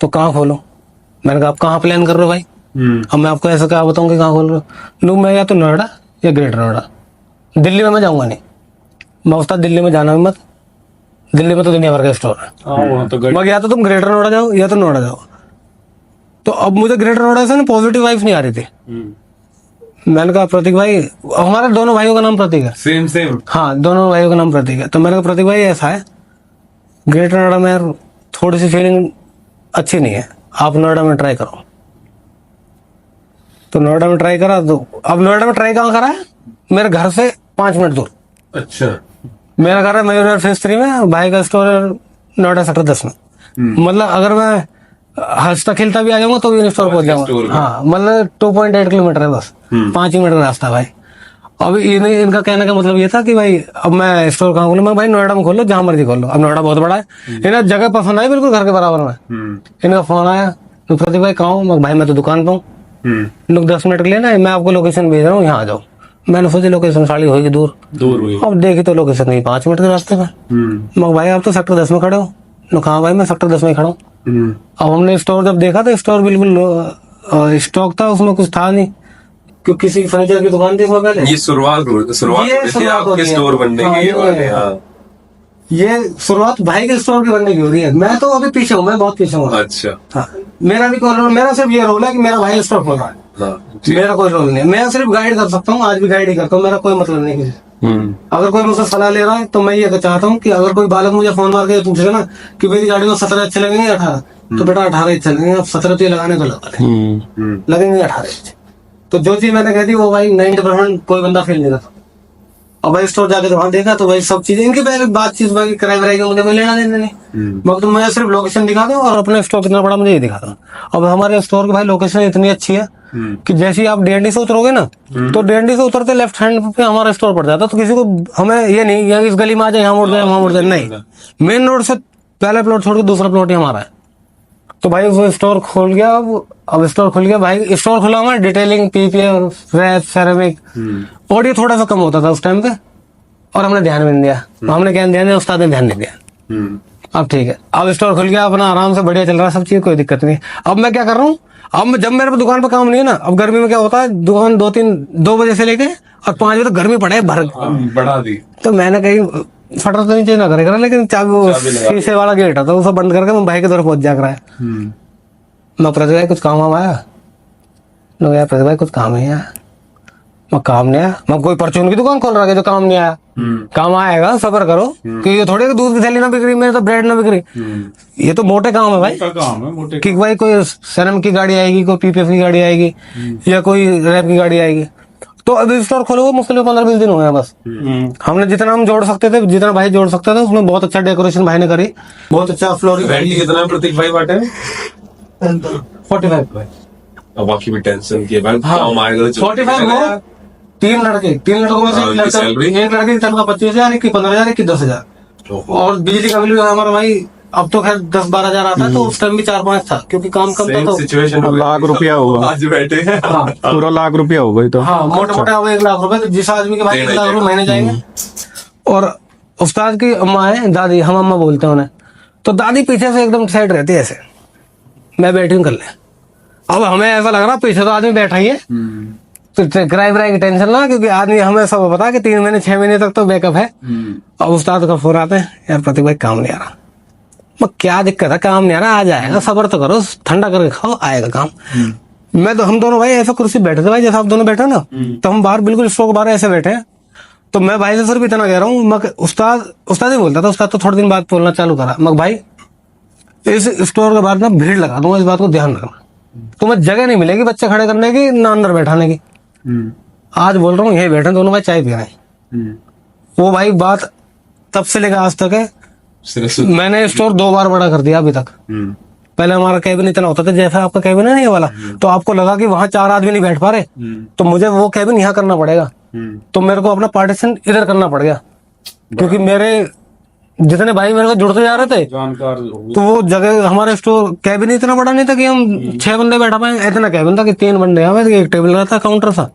Speaker 1: तो कहाँ खोलो? मैंने कहा आप कहाँ प्लान कर रहे हो भाई? अब मैं आपको ऐसा क्या बताऊँ कि कहाँ खोल रहे हो? लो मैं या तो नोएडा या ग्रेटर नोएडा। दिल्ली में मैं जाऊंगा नहीं, मैं उस्ताद दिल्ली में जाना भी मत। दिल्ली में तो दुनिया भर का स्टोर है। मगर या तो तुम ग्रेटर नोएडा जाओ या तो नोएडा जाओ। तो अब मुझे ग्रेटर नोएडा से ना पॉजिटिव वाइब्स नहीं आ रही थी। मैंने कहा प्रतीक भाई, हमारे दोनों भाइयों का नाम प्रतीक है।
Speaker 4: सेम।
Speaker 1: हाँ दोनों भाइयों का नाम प्रतीक है। तो मैंने कहा प्रतीक भाई ऐसा है, ग्रेटर नोएडा में यार थोड़ी सी फीलिंग अच्छी नहीं है, आप नोएडा में ट्राई करो। तो नोएडा में ट्राई करा। तो अब नोएडा में ट्राई कहाँ करा है? मेरे घर से 5 मिनट दूर।
Speaker 4: अच्छा।
Speaker 1: मेरा घर है मयूर फेज 3 में, भाई का स्टोर है नोएडा सेक्टर 10 में। मतलब अगर मैं हंसता खेलता भी आ जाऊंगा तो भी स्टोर पहुंच
Speaker 4: स्टोर
Speaker 1: जाऊंगा।
Speaker 4: में।
Speaker 1: हाँ मतलब 2.8 किलोमीटर है बस, 5 ही मिनट का रास्ता भाई। अब इनका कहने का मतलब ये था कि भाई अब मैं स्टोर कहाँ खोलूं? मैं भाई नोएडा में खोलो, जहां मर्जी खोलो। अब नोएडा बहुत बड़ा है। इन्हें जगह पसंद आई बिल्कुल घर के बराबर में। इनका फोन आया तो प्रतीक भाई कहाँ हूँ? भाई मैं तो दुकान पे हूँ। लोग 10 मिनट के लिए ना मैं आपको लोकेशन भेज रहा हूँ, यहाँ आ जाओ। मैंने सोची लोकेशन साड़ी होगी दूर
Speaker 4: हुई।
Speaker 1: अब देखी तो लोकेशन नहीं, 5 मिनट के रास्ते में। मैं भाई आप तो सेक्टर 10 में खड़े हो? कहा भाई मैं सेक्टर 10 में खड़ा हूँ। अब हमने स्टोर जब देखा तो स्टोर बिल्कुल स्टॉक था, उसमें कुछ था नहीं, क्योंकि किसी फर्नीचर की दुकान थी उसमें पहले।
Speaker 4: ये शुरुआत
Speaker 1: ये
Speaker 4: थी
Speaker 1: शुरुआत
Speaker 4: आपके
Speaker 1: होती है।
Speaker 4: स्टोर बनने
Speaker 1: हाँ,
Speaker 4: की।
Speaker 1: ये-
Speaker 4: हाँ।
Speaker 1: ये शुरुआत भाई के स्टोर की बनने की हो रही है। मैं तो अभी पीछे हूँ, मैं बहुत पीछे हूँ।
Speaker 4: अच्छा।
Speaker 1: हाँ, मेरा भी कोई रोल, मेरा सिर्फ ये रोल है कि मेरा भाई स्टोर खोल रहा है।
Speaker 4: हाँ
Speaker 1: मेरा कोई रोल नहीं, मैं सिर्फ गाइड कर सकता हूँ। आज भी गाइड ही करता हूँ, मेरा कोई मतलब नहीं किसी से। अगर कोई मुझसे सलाह ले रहा है तो मैं ये चाहता हूँ कि अगर कोई बालक मुझे फोन मार के पूछे ना कि मेरी गाड़ी में 17 अच्छे लगेंगे 18, तो बेटा 18 ही चलेंगे। अब 17 तो ये लगाने को लगेंगे 18। तो जो चीज मैंने कह दी वो भाई 90% कोई बंदा फेल नहीं करता। और भाई स्टोर जाके तो वहां देखा तो भाई सब चीजें इनकी पहले बातचीत बाकी किराए वराए का मुझे कोई लेना देना नहीं। मगर तुम मुझे सिर्फ लोकेशन दिखा दो और अपने स्टोर कितना बड़ा मुझे ये दिखा दो। अब हमारे स्टोर की भाई लोकेशन इतनी अच्छी है कि जैसे ही आप डीएनडी से उतरोगे ना तो डीएनडी से उतरते लेफ्ट हैंड पे हमारा स्टोर पड़ जाता। तो किसी को हमें ये नहीं यहाँ इस गली में आ जाए, यहाँ मुड़ जाए, वहां मुड़ जाए, नहीं। मेन रोड से पहला प्लॉट छोड़ के दूसरा प्लॉट ही हमारा है। तो भाई वो स्टोर खोल गया। अब स्टोर खुल गया भाई, स्टोर खुला हमारा डिटेलिंग, पीपीए और फ्रेश सेरेमिक। ऑडियो थोड़ा सा कम होता था उस टाइम पे और हमने ध्यान भी नहीं दिया। हमने क्या ध्यान दिया, उस्ताद ने ध्यान नहीं दिया। अब ठीक है, अब स्टोर खुल गया, अपना आराम से बढ़िया चल रहा है सब चीज, कोई दिक्कत नहीं। अब मैं क्या कर रहा हूँ, अब जब मेरे पे दुकान पे काम नहीं है ना, अब गर्मी में क्या होता है दुकान 2 बजे से लेके और 5 बजे तक गर्मी पड़े भर
Speaker 4: बढ़ा दी।
Speaker 1: तो मैंने कहीं फटर तो नीचे ना करेगा, लेकिन चाबी वो शीशे वाला गेट है तो उसे बंद करके मैं भाई के दौर पहुंच जा रहा है। मैं प्रतीक भाई कुछ काम वाम आया? लोग यार प्रतीक भाई कुछ काम है यार। मैं काम नहीं आया, मैं कोई परचून की दुकान खोल रहा है जो काम नहीं आया। काम आएगा, सब्र करो। कि ये थोड़ी दूध की थैली ना बिक्री, मेरे तो ब्रेड ना बिक्री। ये तो मोटे काम है भाई,
Speaker 2: काम है मोटे।
Speaker 1: कि भाई कोई सनम की गाड़ी आएगी, कोई पीपीएफ की गाड़ी आएगी या कोई रैप की गाड़ी आएगी। तो अभी स्टोर खोले हुए मुश्किल 15-20 दिन हुए हैं बस। हमने जितना हम जोड़ सकते थे, जितना भाई जोड़ सकते थे, उसमें बहुत अच्छा डेकोरेशन भाई ने करी, बहुत अच्छा फ्लोरिंग।
Speaker 4: रेंट कितना है प्रतीक भाई बाटे?
Speaker 1: 45 भाई।
Speaker 4: अब बाकी भी टेंशन की है भाई,
Speaker 1: हाँ,
Speaker 4: काम आएगा तो
Speaker 1: 45 हो, 3 लड़कों में से
Speaker 4: हाँ, उनकी सैलरी?
Speaker 1: एक लड़के की तनख्वाह 25,000, एक की 15,000, एक की 10,000। और बिजली का बिल हमारा भाई अब तो खैर 10-12 हजार आता है, तो उस टाइम भी 4-5 था क्योंकि काम कम था। तो
Speaker 4: सिचुएशन
Speaker 2: लाख रुपया होगा।
Speaker 4: आज बैठे हैं।
Speaker 1: हाँ
Speaker 2: पूरा लाख रुपया होगा ही तो।
Speaker 1: हाँ, मोटे मोटे अब 1 लाख रुपए, तो जिस आदमी के भाई 1 लाख रुपए महीने जाएंगे। और उस्ताद की अम्मा है, दादी, हम अम्मा बोलते हैं उन्हें, तो दादी पीछे से एकदम साइड रहती है ऐसे, मैं बैटिंग कर ले। अब हमें ऐसा लग रहा पीछे तो आदमी बैठा ही है, तो किराए विराए की टेंशन ना, क्योंकि आदमी हमें सब पता कि 3 महीने 6 महीने तक तो बैकअप है। अब उस्ताद का फोन आते हैं, यार प्रतीक भाई काम नहीं आ रहा। मैं क्या दिक्कत है, काम नहीं आ रहा, आ जाएगा, सब्र तो करो, ठंडा करके खाओ, आएगा काम। मैं तो, हम दोनों भाई ऐसा कुर्सी बैठे थे भाई, जैसे आप दोनों बैठे ना, तो हम बाहर बिल्कुल स्टोर के बाहर ऐसे बैठे हैं। तो मैं भाई से सिर्फ इतना कह रहा हूँ, मैं उस्ताद ही बोलता था, उस्ताद तो थोड़े दिन बाद बोलना चालू करा, मैं भाई इस स्टोर के बाहर ना भीड़ लगा दूंगा, इस बात को ध्यान रखना। तुम्हें जगह नहीं मिलेगी बच्चे खड़े करने की, ना अंदर बैठाने की। आज बोल रहा हूँ, यही बैठे दोनों भाई, चाय पी रहे हैं। वो भाई बात तब से लेकर आज तक है। मैंने स्टोर 2 बार बड़ा कर दिया अभी तक। पहले हमारा कैबिन इतना होता था, जैसा आपका कैबिन है ना ये वाला, तो आपको लगा कि वहां 4 आदमी नहीं बैठ पा रहे, तो मुझे वो कैबिन यहाँ करना पड़ेगा। तो मेरे को अपना पार्टीशन इधर करना पड़ गया, क्योंकि मेरे जितने भाई मेरे को जुड़ते जा रहे थे, तो वो जगह, हमारे स्टोर कैबिन इतना बड़ा नहीं था कि हम 6 बंदे बैठा पाए। इतना कैबिन था कि 3 बंदे हमें, एक टेबल रहता, काउंटर था,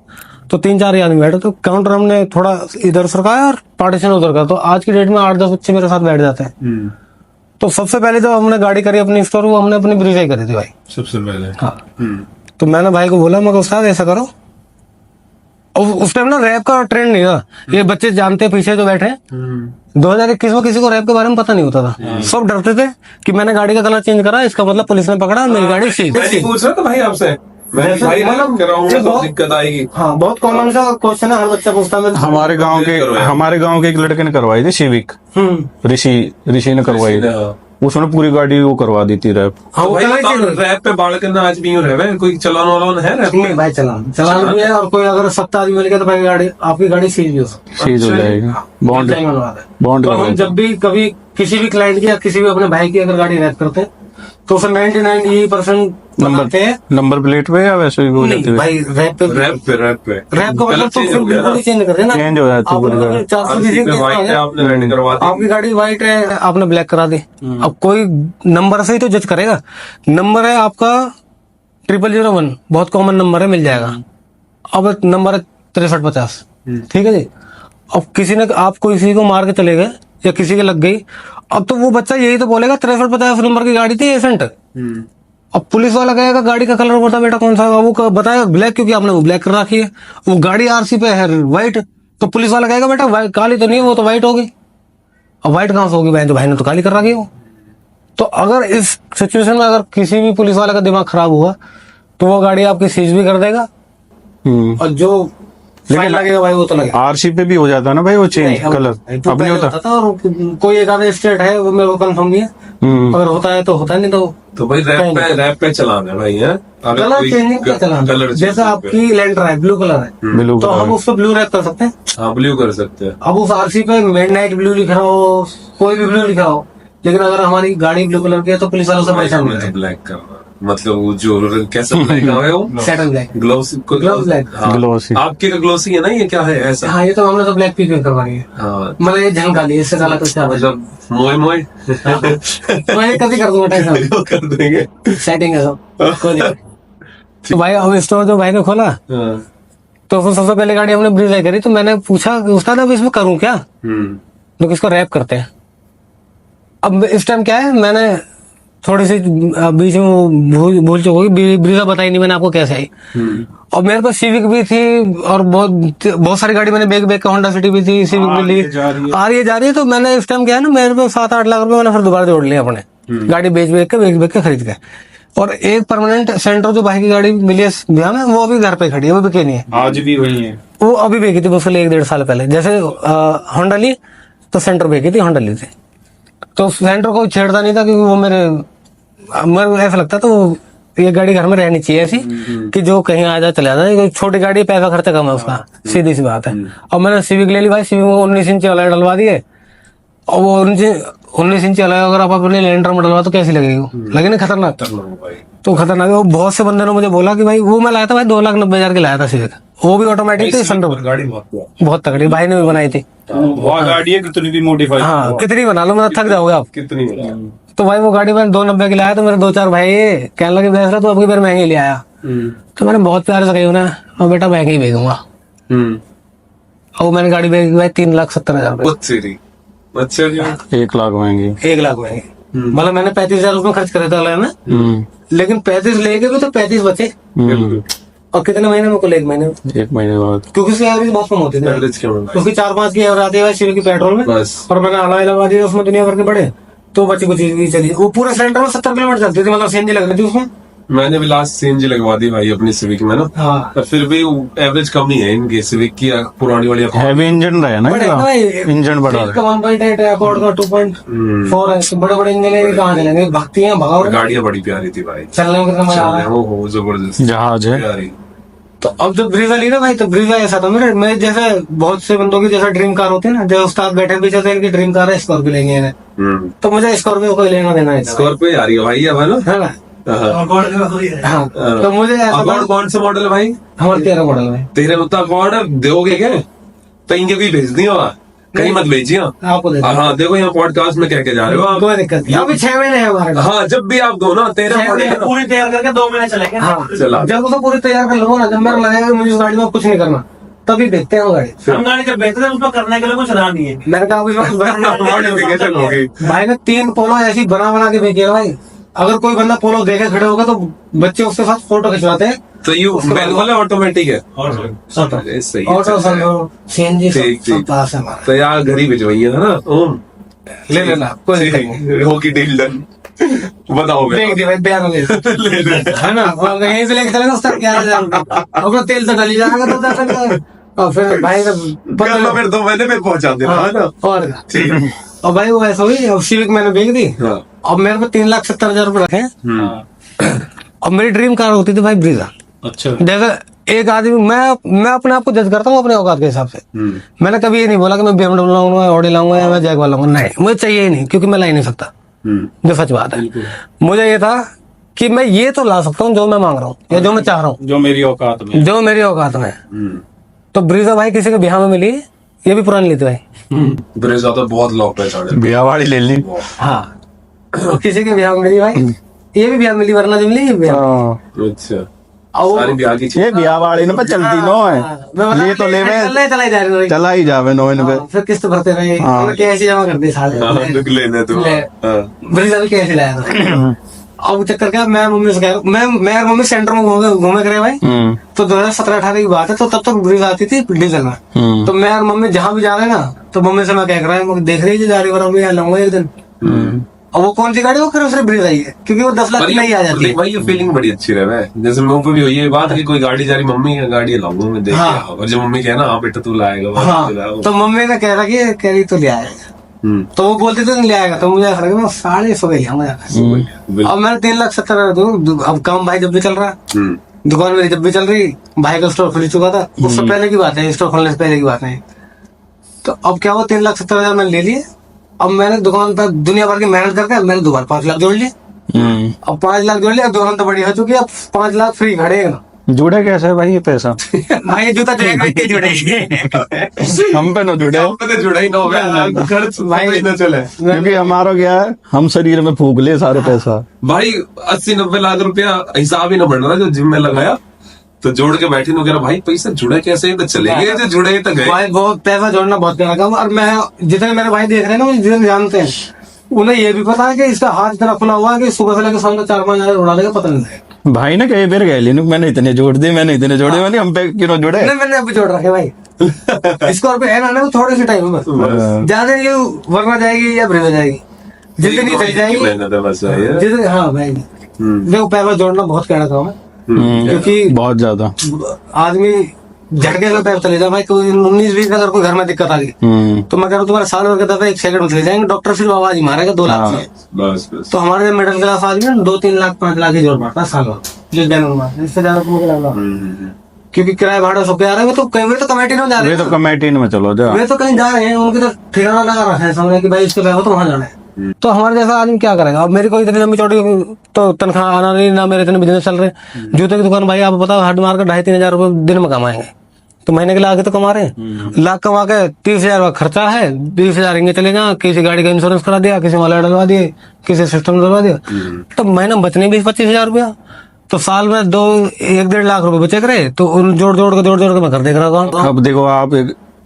Speaker 1: तो 3-4 आदमी बैठे। तो काउंटर हमने थोड़ा इधर सरकाया और पार्टीशन उधर का, तो आज की डेट में 8-10 बच्चे मेरे साथ बैठ जाते हैं। तो सबसे पहले जो हमने गाड़ी करी अपनी स्टोर, वो हमने अपनी ब्रिज करी थी भाई, सबसे पहले। हाँ, तो मैंने भाई को बोला, मैं उस्ताद ऐसा करो। और उस टाइम ना रैप का ट्रेंड नहीं था, ये बच्चे जानते हैं पीछे जो बैठे हैं। 2021 में किसी को रैप के बारे में पता नहीं होता था, सब डरते थे कि मैंने गाड़ी का कलर चेंज करा, इसका मतलब पुलिस ने पकड़ा, मेरी गाड़ी सीज।
Speaker 4: पूछ रहा था भाई आपसे, मैं भाई
Speaker 1: मतलब
Speaker 4: कराऊंगा तो दिक्कत आएगी।
Speaker 1: हाँ, बहुत कॉमन सा क्वेश्चन है, हर बच्चा पूछता है।
Speaker 2: हमारे गांव के एक लड़के ने करवाई थी सिविक, ऋषि ने करवाई थी, उसने पूरी गाड़ी वो करवा दी थी रैप।
Speaker 1: हाँ, वो
Speaker 4: रैप पे बाढ़ करना आज भी रहे, कोई चलान वालान है रैप
Speaker 1: नहीं भाई, चलान भी है, और कोई अगर 7 आदमी मिल गया तो भाई गाड़ी, आपकी गाड़ी सीज भी हो सकती है,
Speaker 2: सीज हो जाएगा। बॉन्ड
Speaker 1: तो हम जब भी कभी किसी भी क्लाइंट की या किसी भी अपने भाई की अगर गाड़ी रैप करते हैं, तो उसे 99%
Speaker 2: नंबर प्लेट पे या वैसे ही हो जाती है
Speaker 1: भाई, रैप का मतलब तो फिर बिल्कुल ही चेंज कर देना,
Speaker 2: चेंज हो जाती है।
Speaker 1: 400 आपकी गाड़ी व्हाइट है, आपने ब्लैक करा दी, अब कोई नंबर से ही तो जज करेगा। नंबर है आपका 0001, बहुत कॉमन नंबर है, मिल जाएगा। अब नंबर है 6350, ठीक है जी। अब किसी ने, आप किसी को मार के चले गए या किसी के लग गई, अब तो वो बच्चा यही तो बोलेगा 6350 नंबर की गाड़ी थी एसेंट। अब पुलिस वाला कहेगा गाड़ी का कलर बता बेटा कौन सा है, वो बताएगा ब्लैक, क्योंकि आपने वो ब्लैक कर रखी है। वो गाड़ी आरसी पे है व्हाइट, तो पुलिस वाला कहेगा बेटा काली तो नहीं है, वो तो व्हाइट होगी। अब व्हाइट कहाँ से होगी भाई, तो भाई ने तो काली कर रखी है वो। तो अगर इस सिचुएशन में अगर किसी भी पुलिस वाले का दिमाग खराब हुआ, तो वो गाड़ी आपकी सीज भी कर देगा, और जो फाइन लगेगा भाई वो तो लगेगा।
Speaker 2: आरसी पे भी हो जाता है ना भाई वो चेंज कलर, अब नहीं होता
Speaker 1: था। और कोई एक आधा स्टेट है, वो मेरे को कंफर्म नहीं है, अगर होता है तो होता नहीं, तो
Speaker 4: भाई रैप पे चलाना है भाई है,
Speaker 1: कलर चेंजिंग का चलाना। जैसे आपकी लैंडर है, ब्लू कलर है, तो हम उसको ब्लू रैप कर सकते हैं।
Speaker 4: हाँ, ब्लू कर सकते हैं।
Speaker 1: अब उस आरसी पे मिडनाइट ब्लू लिखा हो, कोई भी ब्लू लिखा हो, लेकिन अगर हमारी गाड़ी ब्लू कलर की है तो पुलिस वालों से पैसा मिलता है।
Speaker 4: ब्लैक करना मतलब वो जो कैसा ब्लैक है वो
Speaker 1: settle black,
Speaker 4: glossy
Speaker 1: black,
Speaker 2: glossy.
Speaker 4: आपके का ग्लोसी है ना, ये क्या है ऐसा?
Speaker 1: हाँ, ये तो हमने तो ब्लैक पीक करवाई है।
Speaker 4: हाँ,
Speaker 1: मतलब ये झंका ली, इससे ज्यादा कुछ
Speaker 4: मतलब मोए
Speaker 1: मैं कभी कर दूंगा, टेंशन
Speaker 4: कर देंगे,
Speaker 1: सेटिंग है सब, कोई दिक्कत। तो भाई अब स्टोर जो भाई ने खोला, तो फिर सबसे पहले गाड़ी हमने ब्रिज करी, तो मैंने पूछा उस्ताद अब इसमें करूँ क्या, लोग इसको रैप करते हैं। अब इस टाइम क्या है, मैंने थोड़ी सी बीच में भूल चुकी, ब्रीजा बताई नहीं मैंने आपको कैसे आई। और मेरे पास सिविक भी थी, और बहुत सारी गाड़ी मैंने बैग का होंडा सिटी भी थी, सिविक भी ली, आ रही है। तो मैंने इस टाइम क्या है ना, मेरे पास 7-8 लाख रुपए मैंने फिर दोबारा जोड़ लिया अपने, गाड़ी बेच के खरीद के। और एक परमानेंट सेंटर जो भाई की गाड़ी मिली है बिहार में, वो अभी घर पे खड़ी है, वो बिके नहीं है,
Speaker 3: आज भी वही है।
Speaker 1: वो अभी बेची थी मुझसे 1-1.5 साल पहले। जैसे होंडा ली तो सेंटर बेची थी, होंडा ली थी, तो सेंटर को छेड़ता नहीं था, क्योंकि वो मेरे ऐसा लगता तो ये गाड़ी घर में रहनी चाहिए ऐसी कि जो कहीं आ जाए चला जाए। छोटी गाड़ी पैसा खर्चा कम है उसका, सीधी सी बात है। और मैंने सिविक ले ली भाई, सिविक में 19 इंच अलॉय डलवा दिए। और वो 19 इंच अलॉय अगर आप अपने लेंडर में डलवा तो कैसी लगेगी वो? लगे ना खतरनाक। तो खतरनाक है वो। बहुत से बंदे ने मुझे बोला कि भाई वो मैं लाया था भाई 2,90,000 की लाया था सिविक, वो भी ऑटोमेटिक थी, सनरूफ
Speaker 4: गाड़ी
Speaker 1: बहुत तगड़ी, भाई ने भी बनाई थी।
Speaker 3: वह गाड़ी है कितनी भी मॉडिफाई।
Speaker 1: हाँ कितनी बना लो, मतलब थक जाओगे आप।
Speaker 4: कितनी
Speaker 1: तो भाई वो गाड़ी मैंने 2,90 की लाया, तो मेरे 2-4 भाई कहने लगे बेच रहा तो अब की बार महंगी ले आया। तो मैंने बहुत प्यार से कही उन्हें, और बेटा महंगी भेजूंगा। और वो मैंने गाड़ी भेजी भाई 3,70,000
Speaker 4: अच्छा जी
Speaker 2: 1 लाख महंगी।
Speaker 1: 1 लाख महंगी। मतलब मैंने 35,000 उसमें खर्च करे थे अलग में, लेकिन 35 लेके भी तो 35 बचे। और कितने महीने में कुल? 1 महीने में,
Speaker 2: 1 महीने बाद।
Speaker 1: क्योंकि उसकी एवरेज बहुत कम होती थी।
Speaker 4: एवरेज क्या होगा?
Speaker 1: उसकी 4-5 की एवरेज आती है सिविक की पेट्रोल में,
Speaker 4: बस।
Speaker 1: और मैंने अलॉय लगवा दिया उसमें दुनिया भर के बड़े, तो बची कुछ चीज चली। वो पूरे सिलेंडर में 70 किलोमीटर चलती थी, मतलब सीएनजी लग रही थी उसमें।
Speaker 4: मैंने भी लास्ट सीएनजी लगवा दी भाई अपनी सिविक में ना,
Speaker 1: हाँ
Speaker 4: पर फिर भी एवरेज कम ही है इनकी सिविक की, पुरानी वाली
Speaker 2: हैवी इंजन रहे ना,
Speaker 1: बड़े
Speaker 2: इसका?
Speaker 1: भाई,
Speaker 2: इंजन बड़ा
Speaker 1: इसका 1.8 है, अकॉर्ड का 2.4 है। तो बड़े बड़े इंजन कहाँ चलेंगे, भागती हैं भगाओ।
Speaker 4: गाड़ियां बड़ी प्यारी थी भाई,
Speaker 1: चलने में कितना मजा आ रहा है।
Speaker 4: वो जबरदस्त
Speaker 2: जहाज है।
Speaker 4: प्यारी।
Speaker 1: तो अब जब ब्रीजा ली ना भाई, तो ब्रीजा ऐसा था मेरे, मैं जैसे बहुत से बंदों की जैसा ड्रीम कार होती है ना, जो उस्ताद बैठे पीछे थे इनकी ड्रीम कार है स्कॉर्पियो लेंगे इन्हें, तो मुझे स्कॉर्पियो को लेना देना है,
Speaker 4: स्कॉर्पियो आ रही है भाई अब, है ना?
Speaker 1: है ना? हाँ, तो मुझे ऐसा
Speaker 4: अकॉर्ड कौन सा मॉडल है भाई?
Speaker 1: हमारे 13 मॉडल में।
Speaker 4: तेरे उतना अकॉर्ड दोगे क्या? तो इनके भी भेज दियो, कहीं मत भेजिए।
Speaker 1: आपको दे
Speaker 4: हाँ देखो यहाँ पॉडकास्ट में क्या क्या जा रहे हो आप।
Speaker 1: कोई दिक्कत नहीं, अभी 6 महीने है हमारे पास।
Speaker 4: हाँ जब भी आप दो ना 13 मॉडल
Speaker 1: पूरी तैयार करके 2 महीने चलेंगे। हाँ
Speaker 4: चला।
Speaker 1: जब तो पूरी तैयार कर लो ना, जब मेरा लगेगा कि मुझे उस गाड़ी में कुछ नहीं करना, तभी देखते हैं वो गाड़ी।
Speaker 3: हम गाड़ी जब बेचते हैं उसमें करने के लिए कुछ रहा नहीं है।
Speaker 1: मैंने कहा
Speaker 4: मॉडिफिकेशन हो गई
Speaker 1: भाई ने 3 पोलो ऐसी बना के भेजिएगा भाई। अगर कोई बंदा पोलो देखे खड़े होगा तो बच्चे उसके साथ फोटो खिंचवाते हैं।
Speaker 4: तो ये मैनुअल है ऑटोमेटिक है?
Speaker 1: अरे
Speaker 4: सही है।
Speaker 1: ऑटो सीएनजी
Speaker 4: ठीक,
Speaker 1: सब
Speaker 4: ठीक।
Speaker 1: पास है हमारा।
Speaker 4: तो यार घर ही भिजवाइए, है ना ओम?
Speaker 1: ले लेना, कोई दिक्कत नहीं।
Speaker 4: होगी डील डन। बताओ
Speaker 1: देख दिया भाई, बयान ले लो। है ना? और यहीं से लेके चलेगा उसका क्या अपना तेल तो डली जाएगा तो जाकर, और फिर भाई
Speaker 4: फिर 2 महीने में पहुंचा देना, है ना?
Speaker 1: और क्या?
Speaker 4: ठीक है।
Speaker 1: और भाई वो ऐसा हुई, अब सिविक मैंने बेच दी।
Speaker 4: हाँ।
Speaker 1: अब मेरे को 3,70,000 रुपए रखे हैं। अब मेरी ड्रीम कार होती थी भाई ब्रीजा।
Speaker 3: अच्छा
Speaker 1: जैसे एक आदमी, मैं अपने आप को जज करता हूँ अपने औकात के हिसाब से। मैंने कभी ये नहीं बोला कि मैं BMW लाऊंगा, ऑडी लाऊंगा या मैं जैगवार लाऊंगा, नहीं मुझे चाहिए ही नहीं, क्योंकि मैं ला ही नहीं सकता, जो सच बात है। मुझे ये था कि मैं ये तो ला सकता हूँ जो मैं मांग रहा हूँ या जो मैं चाह रहा हूँ,
Speaker 3: जो मेरी औकात में।
Speaker 1: जो मेरी औकात में। तो ब्रीजा भाई किसी के ब्याह में मिली, ये भी पुरानी ली थी भाई।
Speaker 4: ब्रेजा तो बहुत लोग पहचाने।
Speaker 2: ब्याह वाली ले ली।
Speaker 1: हाँ तो किसी के ब्याह में मिली भाई, ये भी ब्याह में मिली, वरना जो मिली ये ब्याह में।
Speaker 4: अच्छा
Speaker 1: और
Speaker 4: सारी ब्याह की चीज।
Speaker 2: ये ब्याह वाली ना पर चलती नो है, ये तो ले
Speaker 1: चला ही जा रही
Speaker 2: चला ही जावे नो इन पे।
Speaker 1: फिर किस्त भरते रहे, कैसे जमा कर दी साले।
Speaker 4: दुख लेने तो
Speaker 1: ले। ब्रीजा भी कैसे लाया था। अब चक्कर क्या, मैं मम्मी से कह रहा हूँ, मैं और मम्मी सेंटर में घूमे करे भाई। तो 2017-18 की बात है, तो तब तक ब्रीजा आती थी डीजल में। तो मैं और मम्मी जहाँ भी जा रहे हैं ना, तो मम्मी से मैं कह रहा हूँ देख रही है जा रही मम्मी, यहाँ लाऊंगा एक दिन। और वो कौन सी गाड़ी, वो फिर सिर्फ ब्रीजा ही है, क्योंकि वो 10 लाख की नहीं आ जाती है।
Speaker 4: भाई ये फीलिंग बड़ी अच्छी रहे है। जैसे मेरे को भी हुई है बात कि कोई गाड़ी जा रही, मम्मी की गाड़ी लाऊंगा मैं, देख
Speaker 1: हाँ।
Speaker 4: के। और जब मम्मी कहे ना हाँ बेटा तू लाएगा,
Speaker 1: हाँ तो मम्मी ने कह रहा कि कह रही तो ले आएगा, तो वो बोलते थे ले आएगा, तो मुझे ऐसा लगा मैं 150 ले आऊंगा। अब मैंने 3,70,000 दूं। अब काम भाई जब भी चल रहा, दुकान मेरी जब भी चल रही, भाई का स्टोर खुल चुका था, उससे पहले की बात है, स्टोर खोलने से पहले की बात नहीं। तो अब क्या हुआ, 3,70,000 मैंने ले लिए। अब मैंने दुकान पर दुनिया भर की मेहनत करके मैंने दोबारा 5 लाख जोड़ लिए। अब 5 लाख जोड़ लिया, दुकान तो बड़ी हो चुकी है, अब 5 लाख फ्री खड़े हैं ना।
Speaker 2: जुड़े कैसे भाई ये पैसा?
Speaker 1: भाई ये जूता जुड़े
Speaker 2: हम पे न जुड़े,
Speaker 4: तो जुड़ा ही ना होगा, खर्च भाई ना चले।
Speaker 2: क्योंकि हमारा क्या है, हम शरीर में फूक ले सारे पैसा।
Speaker 4: भाई 80-90 लाख रुपया हिसाब ही ना बढ़ रहा जो जिम में लगाया, तो जोड़ के बैठी नो, कह रहा भाई पैसा जुड़े कैसे, तो चले गए जो जुड़े तो गए।
Speaker 1: भाई वो पैसा जोड़ना बहुत प्यारा काम। और मैं जितने मेरे भाई देख रहे हैं ना, मुझे जितने जानते हैं, उन्हें ये भी पता है कि इसका हाथ इतना खुला हुआ है कि सुबह से लेकर शाम तक 4-5 हजार उड़ा देगा, पता नहीं लगेगा।
Speaker 2: भाई ने कई बार कह ली मैंने इतने जोड़ दिए, मैंने इतने जोड़े, मैंने हम पे क्यों जुड़े?
Speaker 1: नहीं, मैंने अभी जोड़ रखे भाई। स्कॉर्पियो है ना, वो थोड़े से टाइम में बस ज्यादा ये वरना जाएगी या ब्रेजा जाएगी, जितनी चली जाएगी
Speaker 4: मेहनत है बस है।
Speaker 1: जितनी। हाँ भाई देखो पैसा जोड़ना बहुत प्यारा काम है, क्योंकि
Speaker 2: बहुत ज्यादा।
Speaker 1: आदमी झटके से पैर चले जाए भाई, कोई 19-20 अगर कोई घर में दिक्कत आ गई तो मैं कह रहा हूँ तुम्हारे साल भर का दवा 1 सेकंड में चले जाएंगे, डॉक्टर फिर आवाज ही मारेगा 2 लाख से।
Speaker 4: बस बस
Speaker 1: तो हमारे मिडिल क्लास आदमी ना 2-3 लाख 5 लाख की जोड़ पड़ता है साल भर, जिस जनरल में, इससे ज्यादा तो मुझे लग रहा, क्योंकि किराया भाड़ा सब पे आ रहा है। वो तो कहीं वे तो कमेटी में जा रहे
Speaker 2: वे
Speaker 1: हैं,
Speaker 2: तो कमेटी में चलो जा,
Speaker 1: वे तो कहीं जा रहे हैं, उनके तो ठिकाना लगा रखा है सामने कि भाई इसके पैसे तो वहां जाना है। तो हमारे जैसा आदमी क्या करेगा? अब मेरी कोई इतनी लंबी चौड़ी तो तनख्वाह आना नहीं, ना मेरे इतने बिजनेस चल रहे। जूते की दुकान भाई आपको पता है, हट मार कर 2,500-3 हजार रुपए दिन में कमाएंगे, तो महीने के लाख तो कमा रहे हैं। लाख कमा के 30,000 का खर्चा है, 20,000 इंगे चले जा, किसी गाड़ी का इंश्योरेंस करा दिया, किसी वाला डलवा दिए, किसी सिस्टम डलवा दिया, तो महीने में बचने 20-25 हजार रुपया। तो साल में 1-1.5 लाख रुपए बचे करे, तो उन जोड़ जोड़ के मैं कर देख रहा हूँ।
Speaker 2: अब देखो आप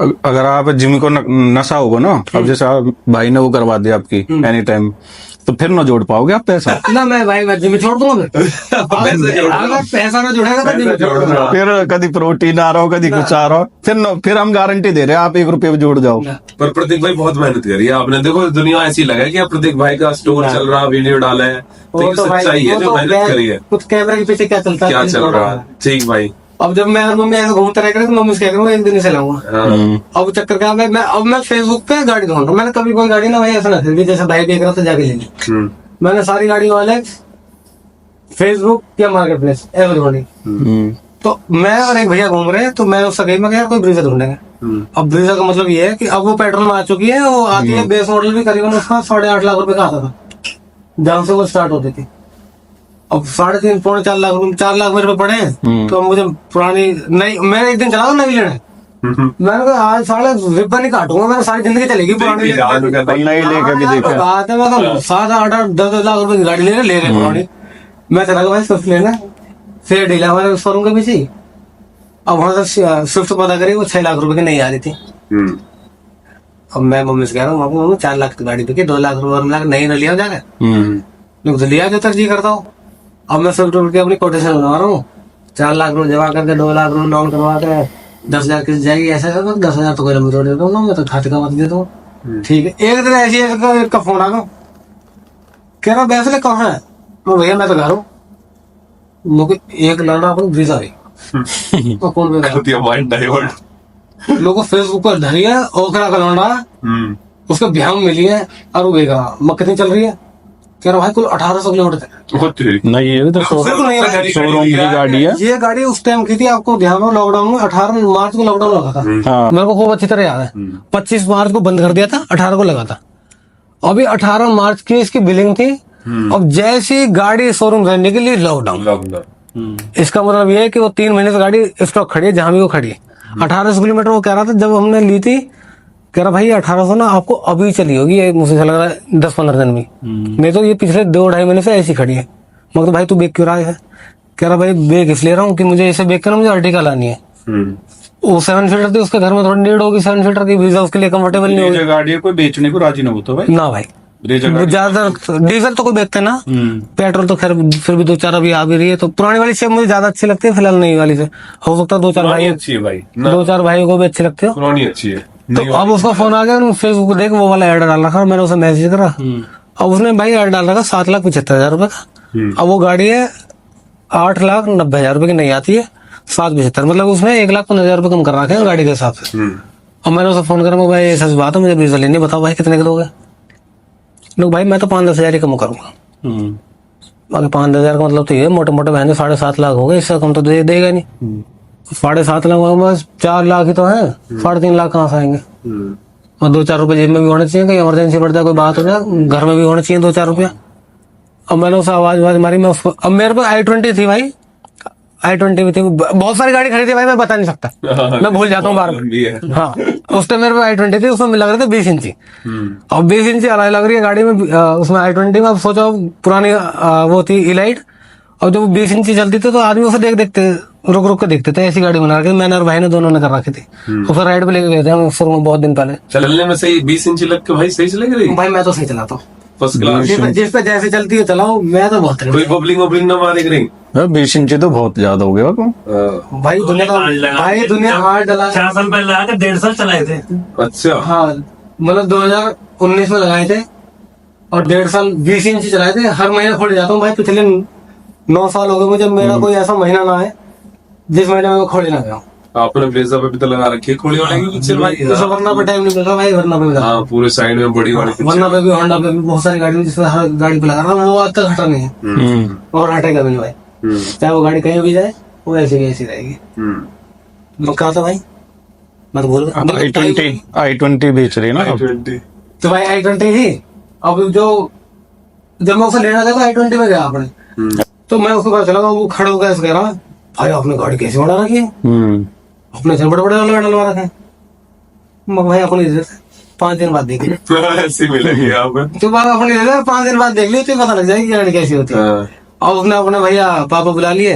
Speaker 2: अगर आप जिम को नशा होगा ना, अब जैसे आप भाई ने वो करवा दिया आपकी एनी टाइम, तो फिर ना जोड़ पाओगे आप पैसा।
Speaker 1: ना मैं भाई मैं जिम छोड़ दूंगा, अगर पैसा ना जुड़ेगा तो जिम छोड़ दूंगा।
Speaker 2: फिर कभी प्रोटीन आ रहा हो, कभी कुछ आ रहा हो, फिर हम गारंटी दे रहे हैं आप 1 रुपये भी जोड़ जाओ।
Speaker 4: पर प्रतीक भाई बहुत मेहनत करी है आपने, देखो दुनिया ऐसी लगा कि अब प्रतीक भाई का स्टोर चल रहा, वीडियो डाला है, तो ये सच्चाई है जो मेहनत करी है।
Speaker 1: कुछ कैमरे के पीछे क्या चलता है,
Speaker 4: क्या चल रहा है, ठीक भाई।
Speaker 1: अब जब मैं और मम्मी ऐसे घूमते रह करे तो मम्मी से कह रही एक दिन से लाऊंगा। अब चक्कर क्या है, मैं फेसबुक पे गाड़ी ढूंढ रहा हूँ। मैंने कभी कोई गाड़ी ना भाई ऐसा ना खरीदी, जैसे भाई देख रहा था जाके ले ली। मैंने सारी गाड़ी वाले फेसबुक या मार्केट प्लेस ऐसे ढूंढी। तो मैं और एक भैया घूम रहे हैं, तो मैं उससे गई, मैं यार कोई ब्रीजर ढूंढेंगे। अब ब्रीजर का मतलब ये है कि अब वो पेट्रोल में आ चुकी है, वो आती है बेस मॉडल भी करीबन उसका 8.5 लाख रुपए का आता था जहां से वो स्टार्ट होती थी। अब 3.5-4 लाख 4 लाख मेरे पे पड़े हैं, तो मुझे पुरानी नहीं, मैंने एक दिन चला था नई लेने, मैंने कहा आज साले रिब्बन नहीं काटूंगा, मैंने सारी जिंदगी चलेगी पुरानी
Speaker 2: नहीं लेकर भी देखा
Speaker 1: बात है। मैं 7-8-10 लाख रुपए की गाड़ी ले रहे पुरानी, मैं चला भाई स्विफ्ट लेना, फिर डीला हमारे शोरूम के पीछे। अब वहां से स्विफ्ट पता करी, वो 6 लाख रुपए की नहीं आ रही थी। अब मैं मम्मी से कह रहा हूँ मम्मी 4 लाख की गाड़ी पे 2 लाख रुपए मिला नहीं न लिया जाकर, लोग तो लिया जो तरजीह करता हूँ। अब मैं स्विफ्ट की अपनी कोटेशन बनवा रहा हूँ, 4 लाख रुपए जमा करके 2 लाख रुपए लोन करवा के 10,000 किस्त जाएगी, ऐसा 10,000 तो कोई लंबी रोड देता हूँ, मैं तो खाते का मत देता हूँ। ठीक है, एक दिन ऐसी का फोन आ गया, कह रहा बैसले कहाँ है? मैं भैया मैं तो घर हूँ, मुझे एक लड़ना अपन वीजा है तो कौन लोगों फेसबुक पर धरी है, ओखरा का लौंडा उसको बिहार में मिली है और वो बेगा मैं कितनी चल रही है, कह रहा भाई कुल 1800 किलोमीटर
Speaker 2: नहीं, ये तो शोरूम की गाड़ी है।
Speaker 1: ये गाड़ी उस टाइम की थी, आपको ध्यान हो लॉकडाउन में 18 मार्च को लॉकडाउन लगा था।
Speaker 2: हाँ।
Speaker 1: मेरे को खूब अच्छी तरह याद है, 25 मार्च को बंद कर दिया था, 18 को लगा था। अभी 18 मार्च की इसकी बिलिंग थी, अब जैसी गाड़ी शोरूम रहने के लिए लॉकडाउन। इसका मतलब ये है कि वो 3 महीने से गाड़ी स्टॉक खड़ी है, जहां भी वो खड़ी है। 1800 किलोमीटर वो कह रहा था जब हमने ली थी, कह रहा भाई 1800 ना आपको अभी चली होगी, ये मुझे लग रहा है 10-15 दिन में, नहीं तो ये पिछले 2-2.5 महीने से ऐसी खड़ी है। मगर तो भाई तू बेच क्यों रहा है? कह रहा भाई बेच इसलिए रहा हूँ कि मुझे ऐसे बेच कर मुझे अर्टिगा लानी है। वो 7 सीटर थी, उसके घर में थोड़ी नीड होगी 7 सीटर की, वीजा उसके लिए कंफर्टेबल नहीं होगी।
Speaker 2: गाड़ी कोई बेचने को राजी ना होता भाई, ना भाई
Speaker 1: ज्यादा डीजल तो कोई बेचते ना, पेट्रोल तो खैर फिर भी 2-4 अभी आ भी रही है। तो पुरानी वाली से मुझे ज्यादा अच्छी लगती है, फिलहाल नई वाली से हो सकता है 2-4 भाई
Speaker 4: अच्छी है भाई,
Speaker 1: 2-4 भाइयों को भी अच्छी लगती हो।
Speaker 4: पुरानी अच्छी है।
Speaker 1: तो अब उसका फोन आ गया, फेसबुक देख वो वाला ऐड डाल रखा, मैंने उसे मैसेज करा, अब उसने भाई ऐड डाल रखा 7,75,000 रुपए का। अब वो गाड़ी है 8,90,000 रुपए की नहीं आती है, 7,75,000 मतलब उसने 1,15,000 रुपए कम कर रखे हैं गाड़ी के हिसाब से। और मैंने उसे फोन करा, भाई ऐसा बात है मुझे वीजा लेनी, बताओ भाई कितने के दोगे? लोग भाई मैं तो 5-10 हजार ही कम करूंगा। बाकी 5-10 का मतलब तो ये मोटे मोटे बहन 7.5 लाख हो गए, इससे कम तो देगा नहीं। 7.5 लाख बस 4 लाख ही तो है, 3.5 लाख कहाँ से आएंगे? और 2-4 रुपए जेब में भी होने चाहिए, कहीं इमरजेंसी पड़ जाए, कोई बात हो जाए, घर में भी होने चाहिए 2-4 रुपया। अब मैंने उसे आवाज मारी, मैं उसको, अब मेरे पास i20 थी भाई, i20 भी थी, बहुत सारी गाड़ी खड़ी थी भाई, मैं बता नहीं सकता, मैं भूल जाता हूँ बार। हाँ उस टाइम मेरे पास i20 थी, उसमें लग रहे थे 20 इंची, और 20 इंची अलग लग रही है गाड़ी में, उसमें i20 में। अब सोचो पुरानी वो थी इलाइट, और जब 20 इंची चलती थी तो आदमी उसे देखते रुक के देखते थे, ऐसी गाड़ी बना रखी थी, मैंने और भाई ने दोनों ने कर रखी थी। उसे राइड पे लेके गए थे हम शोरूम बहुत दिन पहले।
Speaker 4: चलने में सही 20 इंची लग के भाई सही चलेगी रही
Speaker 1: भाई मैं तो सही चलाता हूँ,
Speaker 4: फर्स्ट क्लास,
Speaker 1: जिस पे जैसे चलती है चलाओ, मैं तो बहुत
Speaker 4: कोई बबलिंग ना मारे रही।
Speaker 2: 20 इंची तो बहुत ज्यादा हो गया
Speaker 1: भाई दुनिया 8 डला
Speaker 3: 4 साल पहले लगा के 1.5 साल चलाए थे।
Speaker 4: अच्छा
Speaker 1: हाँ मतलब 2019 में लगाए थे और 1.5 साल 20 इंची चलाए थे। हर महीने खोल जाता हूँ भाई, पिछले 9 साल हो गए मुझे, मेरा कोई ऐसा महीना ना है जिस महीने में खोले ना गया।
Speaker 4: आपने ब्रेजा पे भी तो लगा रखी है खोली वाले की पिक्चर भाई।
Speaker 1: तो वरना पे टाइम नहीं मिलता भाई, वरना पे मिला।
Speaker 4: हाँ पूरे साइड में बड़ी वाली पिक्चर।
Speaker 1: वरना पे भी, होंडा पे भी बहुत सारी गाड़ी में जिसमें हर गाड़ी पे लगा रहा हूँ, वो आज तक हटा नहीं है और हटेगा भी नहीं भाई। चाहे वो गाड़ी कहीं भी जाए वो ऐसी की ऐसी रहेगी। मैं कहा था भाई, मैं तो बोल
Speaker 2: i20 बेच रही है ना अब।
Speaker 1: तो भाई i20 ही। अब जब मैं उसे लेना गया तो i20 में गया आपने, तो मैं उसके पास चला गया, वो खड़ा होकर ऐसे कह रहा भाई आपने गाड़ी कैसे बढ़ा रखी है, अपने से बड़े बड़े वाले डलवा रखे हैं। मैं भाई अपनी दे 5 दिन बाद देख ली।
Speaker 4: ऐसी मिलेगी आप।
Speaker 1: तो बात अपनी दे दे, 5 दिन बाद देख ली तो पता लग जाएगी गाड़ी कैसी होती है। अब उसने अपने भैया पापा बुला लिए।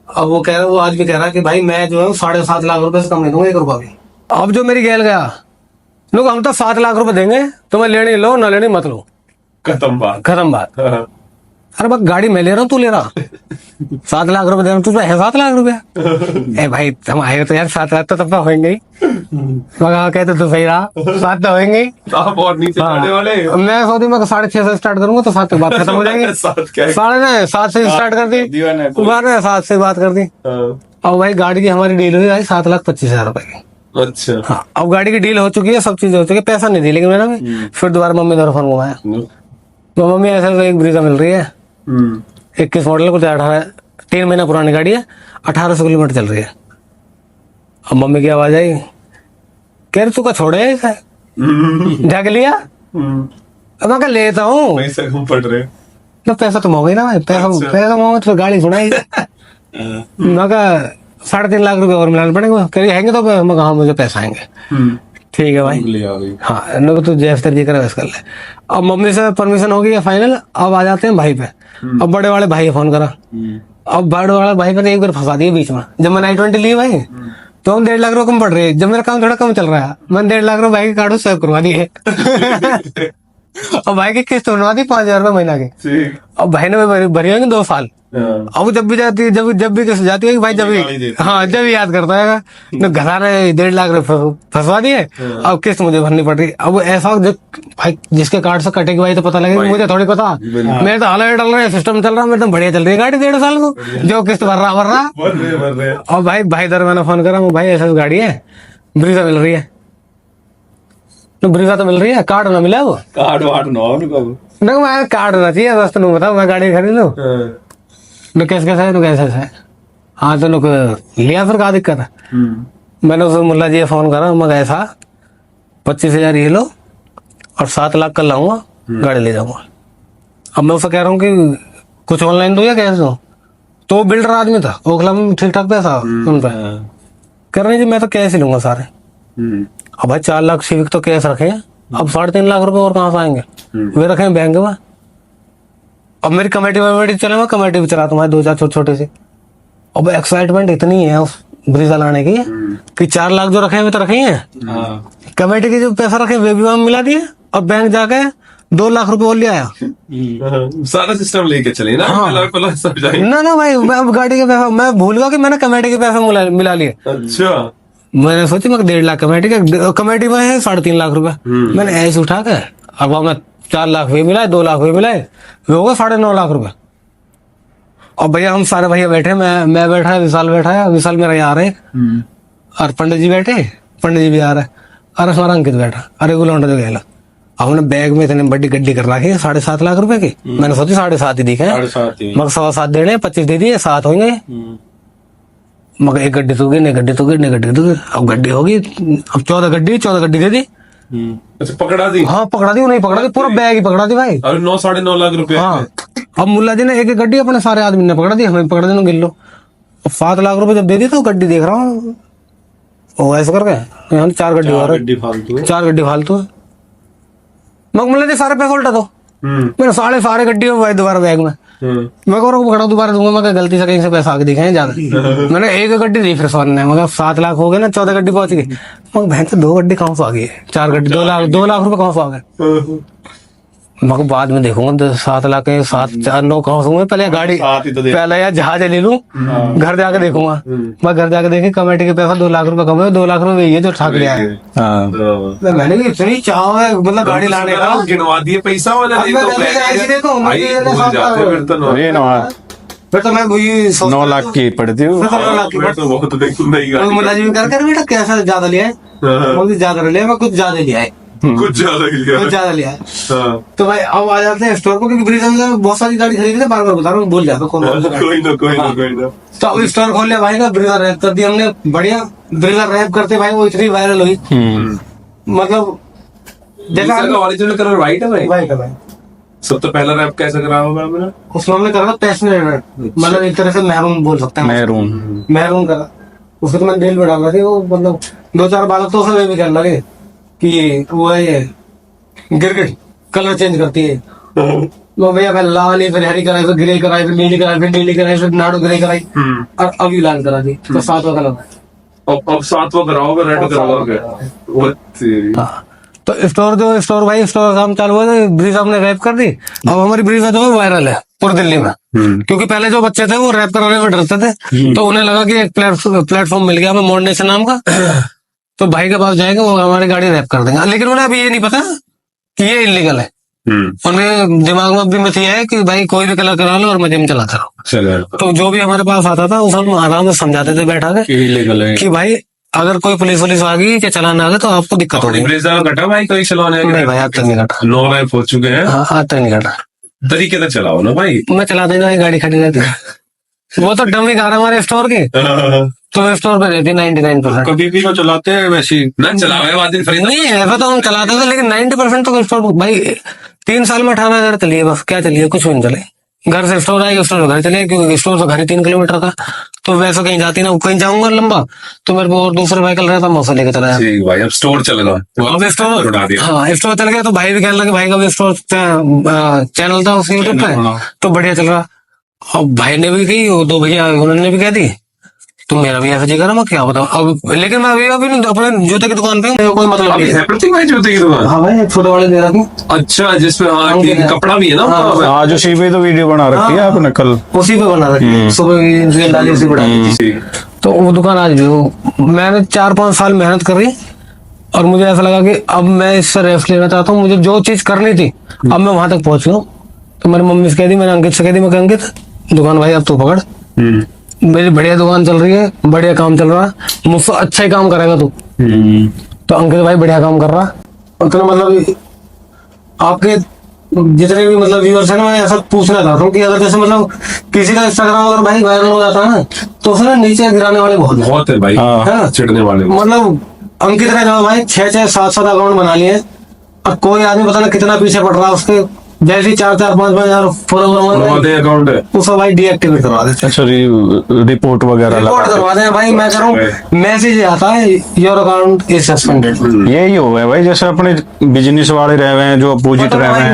Speaker 1: अब वो कह रहा, वो आज भी कह रहा कि भाई मैं जो है 7.5 लाख रुपए से कम नहीं दूंगा 1 रुपया भी। अब जो मेरी गैल गया, लोग हम तो 7 लाख रुपए देंगे, तुम्हें लेनी लो ना लेनी मत लो,
Speaker 4: खत्म बात।
Speaker 1: अरे बस गाड़ी मैं ले रहा हूँ, तू ले रहा 7 लाख रुपए दे रहा हूँ, तुझे है 7 लाख रुपया। ए भाई हम आए तो यार 7 लाख तो तब तक होंगे ही। मगर कहते तो सही रहा, 7 तो होंगे ही।
Speaker 4: आप और नीचे जाने वाले।
Speaker 1: मैं सोची मैं 6:30 से स्टार्ट करूंगा तो 7 के बाद खत्म हो जाएंगे। 7:30 से स्टार्ट कर दी, 7 से बात कर दी। अब भाई गाड़ी की हमारी डील हुई 7,25,000 रुपए की।
Speaker 4: अच्छा।
Speaker 1: हाँ, अब गाड़ी की डील हो चुकी है, सब चीज हो चुकी है, पैसा नहीं दी लेकिन मैंने फिर दोबारा मम्मी द्वारा फोन घुमाया, तो मम्मी ऐसे एक ब्रीजा मिल रही है 21 मॉडल, कुछ 3 महीना पुरानी गाड़ी है, 1800 किलोमीटर चल रही है। अब मम्मी की आवाज आई, कह रहे तू का छोड़े ऐसा ढक लिया। अब मैं लेता हूँ,
Speaker 4: पैसे कम पड़ रहे।
Speaker 1: तो पैसा तो महंगा ही ना भाई, पैसा महंगा तो गाड़ी सुनाई। मैं 3.5 लाख रुपए और मिलाने पड़ेंगे, कह रही आएंगे तो मैं कहा मुझे पैसा आएंगे। ठीक है भाई, हाँ लोग तो जैसे जी कर वैसे कर ले। अब मम्मी से परमिशन हो गई है फाइनल, अब आ जाते हैं भाई पे। अब बड़े वाले भाई फोन करा, अब बड़े वाले भाई पे एक बार फंसा दिए बीच में। जब मैंने i20 ली भाई तो हम 1.5 लाख रुपए कम पड़ रहे हैं, जब मेरा काम थोड़ा कम चल रहा है मैंने 1.5 लाख रुपए भाई के कार्ड सेव करवा दिए। और भाई की किस्त बनवा दी 5,000 रुपए महीना की। अब भाई ने भरी होंगे 2 साल। अब जब भी जाती है, जब भी किस्त जाती है कि भाई जब भी याद करता है तो घराने 1.5 लाख रुपए फंसवा दिए। अब किस्त मुझे भरनी पड़ रही। अब ऐसा भाई जिसके कार्ड से कटेगी भाई तो पता लगेगा, मुझे थोड़ी पता। मेरे तो हाल डल रहा है, सिस्टम चल रहा है, मेरे तो बढ़िया चल रही है गाड़ी 1.5 साल को, जो किस्त भर रहा। और भाई दर मैंने फोन करा, भाई ऐसा गाड़ी है ब्रीजा मिल रही है, तो ब्रीजा तो मिल रही है, कार्ड ना मिला, वो कार्ड मैं कार्ड होना चाहिए बस, तुम बताओ मैं गाड़ी खरीद लूँ। कैसे है। हाँ तो लोग लिया, फिर क्या दिक्कत है। मैंने उसे मुल्ला जी फोन करा, मैं ऐसा 25,000 ये लो और 7 लाख कल लाऊंगा, गाड़ी ले जाऊंगा। अब मैं उसे कह रहा हूँ कि कुछ ऑनलाइन दो या कैश दो, तो बिल्डर आदमी था, ओखला में ठीक ठाक पैसा उन पर कर रहे जी, मैं तो कैश ही लूंगा सारे। अब भाई 4 लाख सिविक तो कैश रखे हैं, अब 3.5 लाख रुपए और कहाँ से आएंगे, वे रखे हैं बैंक में। अब मेरी कमेटी चले, मैं कमेटी भी चलाता हूँ 2-4 छोटे से। अब एक्साइटमेंट इतनी है उस ब्रीजा लाने की कि 4 लाख जो रखे हैं वे तो रखे हैं, कमेटी के जो पैसा रखे वे भी वहां मिला दिए, और बैंक जाके 2 लाख रुपए और ले आया।
Speaker 4: सारा सिस्टम लेके चले ना।
Speaker 1: ना भाई, मैं अब गाड़ी के पैसा मैं भूल गया कि मैंने कमेटी के पैसा मिला लिए।
Speaker 4: अच्छा।
Speaker 1: मैंने सोची मैं 1.5 लाख कमेटी में है 3.5 लाख रुपए, मैंने ऐसे उठा के अब हमें 4 लाख भी मिला है, 2 लाख भी मिला है, वे होगा 9.5 लाख रुपए। और भैया हम सारे भैया बैठे, मैं बैठा है, विशाल बैठा है, विशाल मेरा यहाँ आ रहे, और पंडित जी बैठे, पंडित जी भी आ रहे, और हमारा अंकित बैठा, अरे वो लौंडा जो गया। हमने बैग में इतनी बड़ी गड्डी कर रखी है 7.5 लाख रुपए की। मैंने सोची 7.5 ही दिखे, मगर 7.25 देने, 25 दे दिए, 7 होंगे। मगर एक गड्डी तो गिर, गड्डी तो गिर, अब गड्डी होगी, अब 14 गड्डी दे दी।
Speaker 4: अच्छा पकड़ा दी।
Speaker 1: हाँ पकड़ा दी, नहीं पकड़ा दी, पूरा बैग ही पकड़ा दी भाई।
Speaker 4: और 9-9.5 लाख रुपए। हाँ
Speaker 1: अब मुल्ला जी ने एक गड्डी अपने सारे आदमी ने पकड़ा दी, हमें पकड़ा दी, गिन लो। अब 7 लाख रुपए जब दे दी तो गड्डी देख रहा हूँ वो ऐसे करके 4 गड्डी फालतू है, 4 गड्डी फालतू है। मगर मुल्ला जी सारे पैसे उल्टा दो, मैंने सारे गड्डी भाई दोबारा बैग में, मैं को पकड़ा दोबारा दूंगा, मैं गलती से कहीं से पैसा आगे दिखाए ज्यादा। मैंने एक गड्डी दी फिर सौन ने, मगर 7 लाख हो गए ना, 14 गड्डी पहुंच गई। मगर बहन से 2 गड्डी कहाँ से आ गई है, 4 गड्डी 2 लाख रुपए कहाँ से आ गए। मगर बाद में देखूंगा 7 लाख 7-4-9 कहाँ से हुए, पहले गाड़ी पहले यार जहाज ले लूं, घर जाके देखूंगा। मैं घर जाके देखे कमेटी के पैसा 2 लाख रुपए कम है, 2 लाख रुपए ये जो ठाक लिया है। मैंने भी इतनी चाह है मतलब गाड़ी लाने का,
Speaker 4: गिनवा दिए पैसा वाला।
Speaker 1: फिर तो मैं वही
Speaker 2: 9 लाख की पड़ती हूँ।
Speaker 1: 9 लाख की
Speaker 4: मैं तो बहुत नहीं
Speaker 1: तो मुलाजिम कर बेटा कैसा ज्यादा लिया है, बहुत ज्यादा लिया, मैं कुछ ज्यादा लिया है,
Speaker 4: कुछ ज्यादा ही लिया।
Speaker 1: कुछ ज्यादा लिया है।
Speaker 4: हाँ।
Speaker 1: तो भाई अब आ जाते हैं स्टोर को, क्योंकि ब्रिज में बहुत सारी गाड़ी खरीदी थी, बार बार बता रहा हूँ, भूल जाता कौन कौन सी गाड़ी।
Speaker 4: कोई ना
Speaker 1: तो अब स्टोर खोल लिया भाई का, ब्रिजर रैप कर दिया हमने, बढ़िया ब्रिजर रैप करते भाई वो इतनी वायरल हुई, मतलब देखा
Speaker 4: ओरिजिनल कलर व्हाइट है भाई।
Speaker 1: भाई का भाई
Speaker 4: सब तो पहला रैप कैसा करा होगा आपने?
Speaker 1: उसमें हमने करा था पैशनेट, मतलब एक तरह से महरून बोल सकते हैं, महरून करा। उसको तो मैं दिल में डाल रहा थी, वो मतलब 2-4 बालक तो उसे भी कहने लगे कि वो है ये गिरगिट कलर चेंज करती है। वो भैया पहले लाल ही, फिर हरी कराई, फिर ग्रे कराई, फिर नीली कराई, फिर नीली कराई, फिर नाड़ू ग्रे कराई, और अभी लाल करा दी, तो 7वां कलर है।
Speaker 4: अब 7वां कराओगे, रेड कराओगे। वो तेरी।
Speaker 1: तो स्टोर भाई स्टोर काम चालू हुआ, तो ब्रिज हमने रैप कर दी। अब हमारी ब्रिज जो है वायरल है पूरी दिल्ली में, क्योंकि पहले जो बच्चे थे वो रैप कराने में डरते थे, तो उन्हें लगा कि एक प्लेटफॉर्म मिल गया हमें मॉडर्नेशन नाम का, तो भाई के पास जाएंगे, वो हमारी गाड़ी रैप कर देंगे। लेकिन उन्हें अभी ये नहीं पता कि ये इलीगल है। उन्हें दिमाग में अभी मत ये है कि भाई कोई भी कलर करा लो और मजे में चलाते रहो। तो जो भी हमारे पास आता था उसे हम आराम से समझाते थे बैठा के
Speaker 2: इलीगल है
Speaker 1: कि भाई अगर कोई पुलिस आ गई या चलान आ गया तो आपको दिक्कत होगी।
Speaker 4: ब्रेजा कटा भाई कोई चलाने?
Speaker 1: नहीं भाई, आज तक नहीं कटा।
Speaker 4: 9 रैप हो चुके हैं।
Speaker 1: हाँ, आज तक नहीं कटा।
Speaker 4: तरीके से चलाओ ना भाई।
Speaker 1: मैं चला देगा, गाड़ी खड़ी रहती है। वो तो डमी कार हमारे स्टोर के, तो स्टोर पे रहती है 99%।
Speaker 2: कभी भी तो चलाते हैं वैसे ही।
Speaker 4: ना चलावे बाद
Speaker 1: नहीं ऐसा तो हम चलाते थे, लेकिन 90% तो स्टोर भाई 3 साल में 18,000 चलिए, बस क्या चलिए, कुछ भी नहीं चले। घर से स्टोर आएगा, स्टोर से घर चले, क्योंकि स्टोर से घर ही 3 किलोमीटर का, तो वैसे कहीं जाती ना, कहीं जाऊंगा लंबा तो मेरे को और दूसरे व्हीकल रहता, मैं उसे लेके चला जाता।
Speaker 4: ठीक भाई, अब स्टोर चल रहा है।
Speaker 1: अब स्टोर,
Speaker 4: उड़ा दिया।
Speaker 1: हाँ स्टोर चल गया, तो भाई भी कहने लगे, भाई का भी स्टोर चैनल था उसके यूट्यूब पे, तो बढ़िया चल रहा। अब भाई ने भी कही, वो 2 भैया उन्होंने भी कह दी, तो मेरा भी ऐसा जी करा, मैं क्या बताऊं अब। लेकिन मैं अभी नहीं, अपने जूते की दुकान पे हूं, मेरे को कोई मतलब
Speaker 4: अभी
Speaker 1: नहीं
Speaker 4: है
Speaker 1: है।
Speaker 4: प्रतीक भाई जूते की दुकान?
Speaker 1: हाँ भाई, छोटे वाले दे रहा हूँ,
Speaker 4: अच्छा, जिसपे हाँ ठीक है, कपड़ा भी है ना?
Speaker 2: आज उसी पे तो वीडियो बना रखी है आपने कल।
Speaker 1: उसी पे बना रखी, सुबह रील डाली, उसी पे डाली।
Speaker 4: ठीक।
Speaker 1: तो वो दुकान आज भी मैंने 4-5 साल मेहनत करी, और मुझे ऐसा लगा कि अब मैं इससे रेस्ट लेना चाहता हूँ, मुझे जो चीज करनी थी अब मैं वहां तक पहुंच गया हूँ। तो मेरी मम्मी से कह दी, मैंने अंकित से कह दी, मैं अंकित दुकान भाई अब तू पकड़, मेरी बढ़िया दुकान चल रही है, बढ़िया काम चल रहा है, मुझसे अच्छा ही काम करेगा तू। तो अंकित भाई बढ़िया काम कर रहा, और तो मतलब आपके जितने भी मतलब व्यूअर्स है ना, मैं ऐसा पूछना चाहता हूँ कि अगर जैसे मतलब किसी का इंस्टाग्राम अगर भाई वायरल हो जाता है ना, तो उसने नीचे गिराने वाले बहुत
Speaker 4: है भाई,
Speaker 1: है ना,
Speaker 4: चिढ़ने वाले।
Speaker 1: मतलब अंकित ने जो भाई 6-6, 7-7 अकाउंट बना लिए, और कोई आदमी पता ना कितना पीछे पड़ रहा है उसके, जैसे 4-4-5 हजार फॉलोवर
Speaker 4: अकाउंट है,
Speaker 1: उसको भाई डीएक्टिवेट करवा देते,
Speaker 2: अच्छा रिपोर्ट वगैरह
Speaker 1: रिपोर्ट करवा दें भाई। मैं कह रहा हूँ मैसेज आता है, योर अकाउंट इज सस्पेंडेड।
Speaker 2: यही हो गया भाई, जैसे अपने बिजनेस वाले रह रहे हैं जो अपोजिट रह रहे हैं,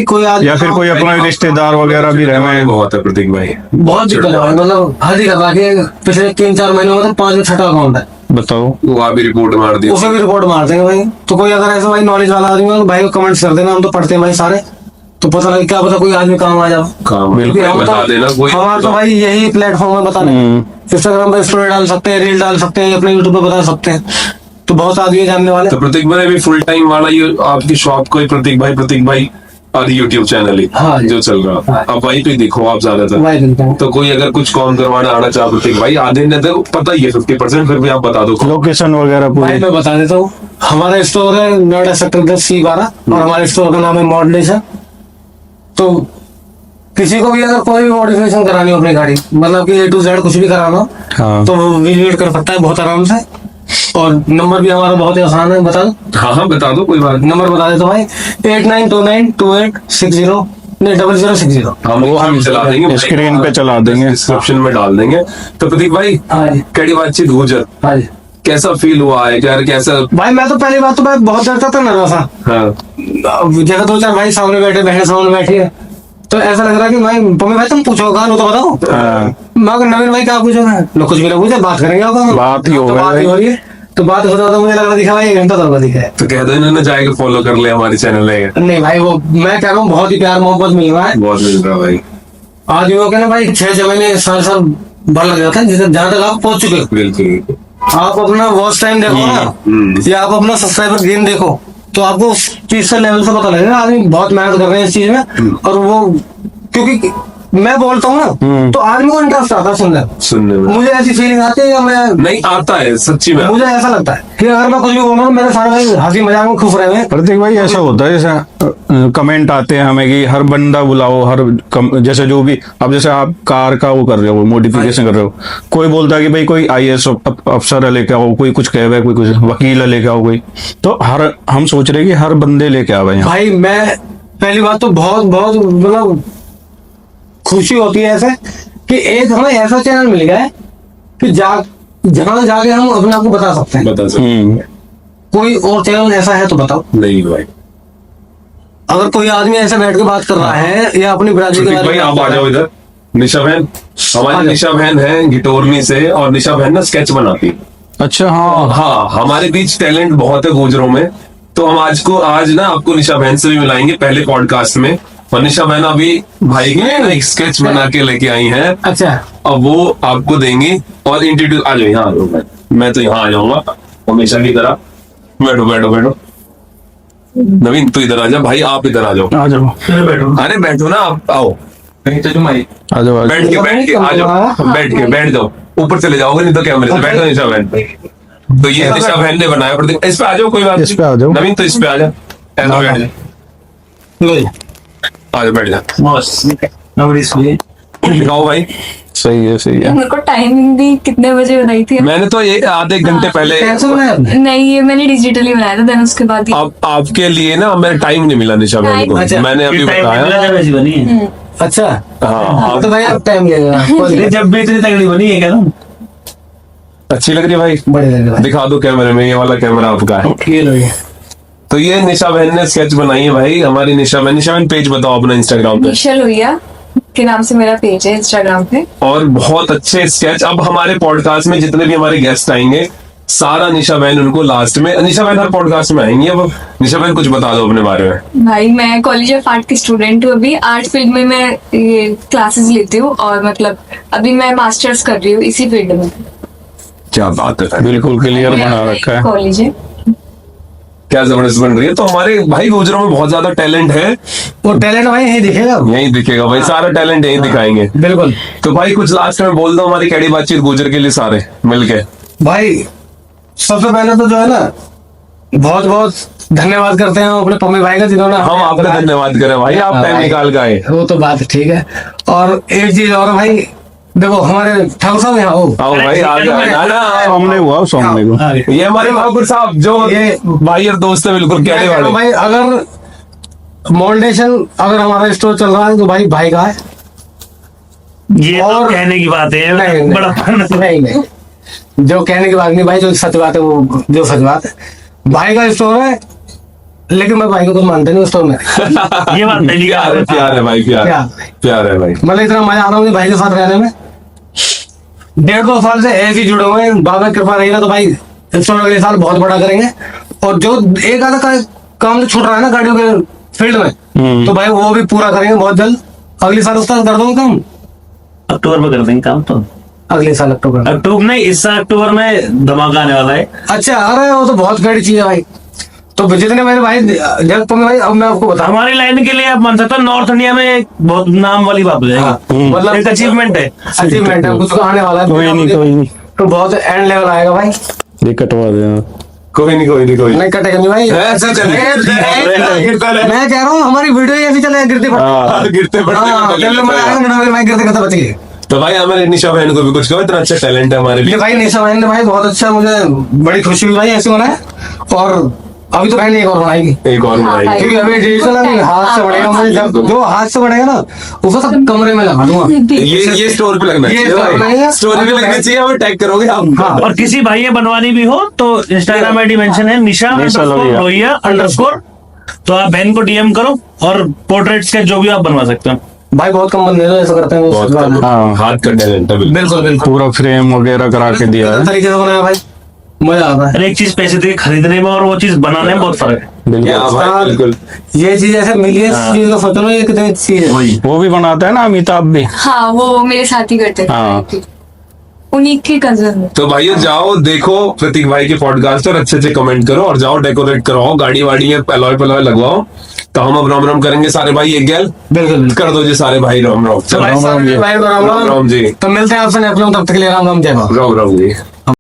Speaker 1: कोई आदमी
Speaker 2: या फिर कोई अपना रिश्तेदार वगैरह भी रह रहे हैं।
Speaker 4: बहुत है प्रतीक भाई,
Speaker 1: बहुत दिक्कत है भाई, मतलब हद ही करवा के पिछले 3-4 महीनों में तो 5-6 अकाउंट है,
Speaker 2: बताओ।
Speaker 4: वो अभी रिपोर्ट मार दी,
Speaker 1: उसे भी रिपोर्ट मार देंगे भाई। तो कोई अगर ऐसा भाई नॉलेज वाला आदमी हो तो भाई को कमेंट्स कर देना, हम तो पढ़ते हैं भाई सारे, तो पता लगे, क्या पता कोई आदमी काम आ जाओ।
Speaker 4: काम
Speaker 1: बिल्कुल
Speaker 4: बता देना कोई।
Speaker 1: हमारा तो भाई यही प्लेटफॉर्म है, बता दें, इंस्टाग्राम पे स्टोरी डाल सकते हैं, रील डाल सकते हैं, अपने यूट्यूब पे बता सकते हैं, तो बहुत आदमी जानने वाले।
Speaker 4: तो प्रतीक भाई भी फुल टाइम वाला ये आपकी शॉप को प्रतीक भाई आदि यूट्यूब चैनल ही
Speaker 1: हाँ जी।
Speaker 4: जो चल रहा, अब वहीं पे देखो आप ज्यादातर।
Speaker 1: भाई देखता हूँ।
Speaker 4: तो कोई अगर कुछ कॉम करवाना आना चाहे प्रतीक भाई, आधे ने तो पता ही है 50%, फिर भी आप बता दो
Speaker 2: लोकेशन वगैरह
Speaker 1: भाई
Speaker 2: पूरी।
Speaker 1: मैं बता देता हूँ, हमारा स्टोर है नोएडा सेक्टर 10C12, और हमारे स्टोर का नाम है मॉडर्नेशन। तो किसी को भी अगर कोई भी मॉडिफिकेशन करानी हो अपनी गाड़ी, मतलब कि A to Z कुछ भी कराना हो,
Speaker 2: हाँ।
Speaker 1: तो वो विजिट कर सकता है बहुत आराम से। और नंबर भी हमारा बहुत ही आसान है, बता दो।
Speaker 4: हाँ बता दो, कोई बात नहीं।
Speaker 1: नंबर बता देता भाई, 89292860 नहीं 0060।
Speaker 4: वो हम चला देंगे,
Speaker 2: स्क्रीन पे चला देंगे,
Speaker 4: डिस्क्रिप्शन में डाल देंगे। तो प्रतीक भाई
Speaker 1: हाँ जी,
Speaker 4: कड़ी बातचीत गुजर,
Speaker 1: हाँ जी।
Speaker 4: कैसा फील हुआ है यार, कैसा?
Speaker 1: भाई मैं तो पहली बात तो मैं बहुत डरता था, नर्वस था।
Speaker 4: हाँ
Speaker 1: जगह 2-4 भाई सामने बैठे, बहन सामने बैठी है, तो ऐसा लग रहा है कि भाई पम्मी भाई तुम पूछो गानो तो बताओ। मैं नवीन भाई क्या पूछोगा, लोग कुछ भी ना पूछे, बात करेंगे होगा,
Speaker 2: बात ही होगा,
Speaker 1: बात ही हो रही है। तो बात होता तो मुझे लग रहा दिखा भाई 1 घंटा तो दिखा है।
Speaker 4: तो कह दो इन्होंने जाके फॉलो कर लिया हमारे चैनल में।
Speaker 1: नहीं भाई, वो मैं कह रहा हूँ बहुत ही प्यार मोहब्बत मिल रहा है,
Speaker 4: बहुत मिल रहा भाई,
Speaker 1: आदमियों के ना भाई 6 महीने साल भर लग जाता है, जिसे जहाँ तक आप पहुंच चुके हो।
Speaker 4: बिल्कुल।
Speaker 1: आप अपना वॉच टाइम देखो ना, या आप अपना सब्सक्राइबर गेन देखो, तो आपको उस चीज से लेवल से पता लगेगा आदमी बहुत मेहनत कर रहे हैं इस चीज में। और वो क्योंकि मैं बोलता हूँ ना तो आदमी को इंटरेस्ट आता है
Speaker 4: सुनने में
Speaker 1: मुझे ऐसी फीलिंग आती है या मैं
Speaker 4: नहीं आता है सच्ची में।
Speaker 1: मुझे ऐसा लगता है कि अगर मैं कुछ भी बोल रहा हूँ मेरे सारे भाई हंसी मजाक में खुश रहे हैं।
Speaker 2: प्रतीक भाई ऐसा होता है जैसे कमेंट आते हैं हमें कि हर बंदा बुलाओ जैसे जो भी अब जैसे आप कार का वो कर रहे हो मॉडिफिकेशन कर रहे हो, कोई बोलता है कि भाई कोई IAS अफसर है लेके आओ, कोई कुछ कह रहा है, कोई कुछ वकील है लेके आओ, कोई तो हम सोच रहे हैं कि हर बंदे लेके आवे यहाँ।
Speaker 1: भाई मैं पहली बात तो बहुत बहुत मतलब खुशी होती है ऐसे कि एक हमें ऐसा चैनल मिल गया है कि जहां जाके हम अपने आप को बता सकते हैं।
Speaker 4: बता सकते
Speaker 1: कोई और चैनल ऐसा है तो बताओ।
Speaker 4: नहीं भाई।
Speaker 1: अगर कोई आदमी ऐसे बैठ के बात कर रहा है या अपनी बिरादरी के बारे
Speaker 4: भाई
Speaker 1: में
Speaker 4: आप आ जाओ इधर। निशा बहन, हमारी निशा बहन है गिटोरनी से, और निशा बहन ना स्केच बनाती है।
Speaker 2: अच्छा हाँ
Speaker 4: हाँ, हमारे बीच टैलेंट बहुत है गुजरों में, तो हम आज ना आपको निशा बहन से भी मिलाएंगे पहले पॉडकास्ट में। और निशा बहन अभी भाई के एक स्केच बना के लेके आई हैं,
Speaker 1: अच्छा
Speaker 4: अब वो आपको देंगी और इंट्रोड्यूस। आ जाओ यहाँ, आ जाओ, मैं तो यहाँ आ जाऊंगा हमेशा की तरह। बैठो बैठो बैठो। नवीन तू इधर आ जा, भाई आप इधर आ जाओ।
Speaker 2: आ जाओ
Speaker 4: बैठो, अरे बैठो ना, आप आओ।
Speaker 2: आ जाओ
Speaker 4: बैठ के आ जाओ, बैठ जाओ, ऊपर चले जाओगे नहीं तो कैमरे से। बैठो निशा बहन। तो ये निशा बहन ने बनाया, प्रतीक इस पे आ जाओ, कोई बात
Speaker 2: इस पे आ जाओ।
Speaker 4: नवीन तो इस पे आ जा, ऐसा बैठ जा, आ जा, बैठ जा। दिखाओ भाई।
Speaker 2: सही है
Speaker 5: मेरे को टाइमिंग भी कितने बजे बनाई थी?
Speaker 4: मैंने तो ये आधे घंटे पहले,
Speaker 1: कैसे बनाया आपने?
Speaker 5: नहीं, ये मैंने डिजिटली बनाया था, देन उसके बाद ही।
Speaker 4: अब आपके लिए ना मैं टाइम नहीं मिला निशा बहन को,
Speaker 1: अच्छा।
Speaker 4: मैंने अभी बताया।
Speaker 1: अच्छा
Speaker 4: हाँ
Speaker 1: तो भाई आप टाइम लगेगा
Speaker 3: जब भी इतनी तगड़ी बनी है क्या तुम?
Speaker 4: अच्छी लग रही है भाई,
Speaker 1: बड़े लगे भाई।
Speaker 4: दिखा दो कैमरे में, ये वाला कैमरा आपका है।
Speaker 1: ये लो ये।
Speaker 4: तो ये निशा बहन ने स्केच बनाई है भाई, हमारी निशा बहन पेज बताओ अपना इंस्टाग्राम पे।
Speaker 5: निशा लोहिया के नाम से मेरा पेज है इंस्टाग्राम पे।
Speaker 4: और बहुत अच्छे स्केच, अब हमारे पॉडकास्ट में जितने भी हमारे गेस्ट आएंगे सारा निशा बहन उनको लास्ट में, निशा बहन हर पॉडकास्ट में आएंगी। अब निशा बहन कुछ बता दो अपने बारे में।
Speaker 5: भाई मैं कॉलेज ऑफ आर्ट की स्टूडेंट हूँ, अभी आर्ट फील्ड में मैं ये क्लासेस लेती हूँ, और मतलब अभी मैं मास्टर्स कर रही हूँ इसी फील्ड में।
Speaker 4: क्या बात है,
Speaker 2: बिल्कुल क्लियर बना रखा है।
Speaker 5: कॉलेज है,
Speaker 4: क्या जबरदस्त बन रही है। तो हमारे भाई गुजरों में बहुत ज्यादा टैलेंट है,
Speaker 1: वो टैलेंट भाई यही दिखेगा।
Speaker 4: यही दिखेगा भाई, सारा टैलेंट यही दिखाएंगे।
Speaker 1: बिल्कुल
Speaker 4: तो भाई कुछ लास्ट में बोल दो हमारी कैडी बातचीत गुजर के लिए सारे मिलके।
Speaker 1: भाई सबसे पहले तो जो है ना बहुत बहुत धन्यवाद करते हैं हम अपने पम्मी भाई का, जिन्होंने
Speaker 4: हम आपका धन्यवाद करें भाई, आप टाइम निकाल के आए।
Speaker 1: वो तो बात ठीक है। और एक चीज और भाई, देखो हमारे ठाकुर साहब यहाँ हो।
Speaker 4: आओ भाई, आ जाओ।
Speaker 2: सामने हुआ सामने को।
Speaker 4: ये हमारे ठाकुर साहब जो
Speaker 1: ये
Speaker 4: भाई और दोस्त है बिल्कुल कैडे वाले।
Speaker 1: भाई अगर मोल्डेशन अगर हमारा स्टोर चल रहा है तो भाई का है।
Speaker 3: ये तो
Speaker 1: और-
Speaker 3: कहने की बात है,
Speaker 1: नहीं,
Speaker 3: बड़ा
Speaker 1: नहीं जो कहने की बात नहीं भाई, जो सच बात है वो जो सच बात है। भाई का स्टोर है, लेकिन मैं भाई को कुछ मानते नहीं स्टोर में।
Speaker 3: ये बात नहीं
Speaker 4: प्यार है, प्यार है भाई, प्यार प्यार है भाई।
Speaker 1: मतलब इतना मजा आ रहा है भाई के साथ रहने में। 1.5-2 साल से ऐसे ही जुड़े हुए हैं, बाबा की कृपा रहेगा तो भाई स्टोर अगले साल बहुत बड़ा करेंगे। और जो एक आधा काम जो छूट रहा है ना गाड़ियों के फील्ड में, तो भाई वो भी पूरा करेंगे बहुत जल्द। अगले साल उसका कर दूंगा काम,
Speaker 3: अक्टूबर में कर देंगे काम। तो
Speaker 1: अगले साल अक्टूबर।
Speaker 3: अक्टूबर नहीं, इस साल अक्टूबर में धमाका आने वाला है।
Speaker 1: अच्छा, अरे वो तो बहुत बड़ी चीज है भाई। तो जितने मेरे भाई जब तुम भाई, अब मैं आपको बताऊं,
Speaker 3: हमारी लाइन के लिए आप मान सकते हो नॉर्थ इंडिया में एक बहुत नाम वाली बात हो जाएगी,
Speaker 1: मतलब
Speaker 3: एक अचीवमेंट है।
Speaker 1: अचीवमेंट है, कुछ आने वाला है।
Speaker 2: कोई नहीं
Speaker 1: तो बहुत एंड लेवल आएगा भाई।
Speaker 2: ये कटवा देना।
Speaker 4: कोई नहीं
Speaker 1: नहीं कटेगा नहीं भाई,
Speaker 4: ऐसा चलेगा।
Speaker 1: मैं कह रहा हूँ हमारी वीडियो ही ऐसी चले गिरते पड़ते।
Speaker 4: गिरते
Speaker 1: हाँ, चलो, मैं आया हूँ, मैं गिरते गिरते बच गए।
Speaker 4: तो भाई हमारे निशा बहन को भी कुछ कहो, इतना अच्छा टैलेंट है हमारे
Speaker 1: ये
Speaker 4: लिए।
Speaker 1: भाई निशा बहन ने भाई बहुत अच्छा, मुझे बड़ी खुशी हुई भाई ऐसे होना है। और अभी तो बहन एक और बनाएगी,
Speaker 4: एक और बनाएगी।
Speaker 1: क्योंकि अभी डिजिटल अभी हाथ से बढ़ेगा, मुझे जब जो हाथ से बढ़ेगा ना उसको सब कमरे में लगा दूंगा।
Speaker 4: ये स्टोर पे लगना
Speaker 1: ये
Speaker 4: चाहिए
Speaker 1: स्टोर पे
Speaker 4: भाई,
Speaker 1: लगेगा।
Speaker 4: स्टोरी पे लगना चाहिए, हमें टैग करोगे आप।
Speaker 1: हाँ।
Speaker 3: और किसी भाई ने बनवानी भी हो तो इंस्टाग्राम आईडी मेंशन है निशा_लोहिया_। तो आप बहन को डीएम करो और पोर्ट्रेट्स के जो भी आप बनवा सकते हो।
Speaker 1: भाई बहुत कम बंदे हैं ऐसा करते हैं
Speaker 4: बहुत कम।
Speaker 2: हाँ।
Speaker 4: हाथ का टैलेंट है बिल्कुल।
Speaker 1: बिल्कुल बिल्कुल
Speaker 2: पूरा फ्रेम वगैरह करा के दिया है।
Speaker 1: तरीके से बनाया भाई, मजा आता है।
Speaker 3: और एक चीज पैसे दे के खरीदने में और वो चीज बनाने में बहुत फर्क है।
Speaker 4: हाँ
Speaker 2: बिल्कुल
Speaker 4: भाई, बिल्कुल।
Speaker 1: ये चीज ऐसे मिली है, इस चीज का सोचो ना, ये कितनी चीज है।
Speaker 2: वो भी बनाता है ना अमिताभ भी।
Speaker 5: हाँ, वो मेरे साथ ही करते
Speaker 2: हाँ।
Speaker 5: थे, उन्हीं की कजन है।
Speaker 4: तो भाइयों जाओ देखो प्रतीक भाई के पॉडकास्ट और अच्छे कमेंट करो, और जाओ डेकोरेट करवाओ, गाड़ी वाड़ी में एलॉय लगवाओ। तो हम अब राम राम करेंगे सारे भाई, एक गैल
Speaker 1: बिल्कुल
Speaker 4: कर दो जी सारे भाई, राम राम।
Speaker 1: तो भाई साहब, भाई राम
Speaker 4: राम
Speaker 1: राम
Speaker 4: जी।
Speaker 1: तो मिलते हैं आपसे नेक्स्ट, तब तक के लिए राम राम, जय मां।
Speaker 4: राम राम जी।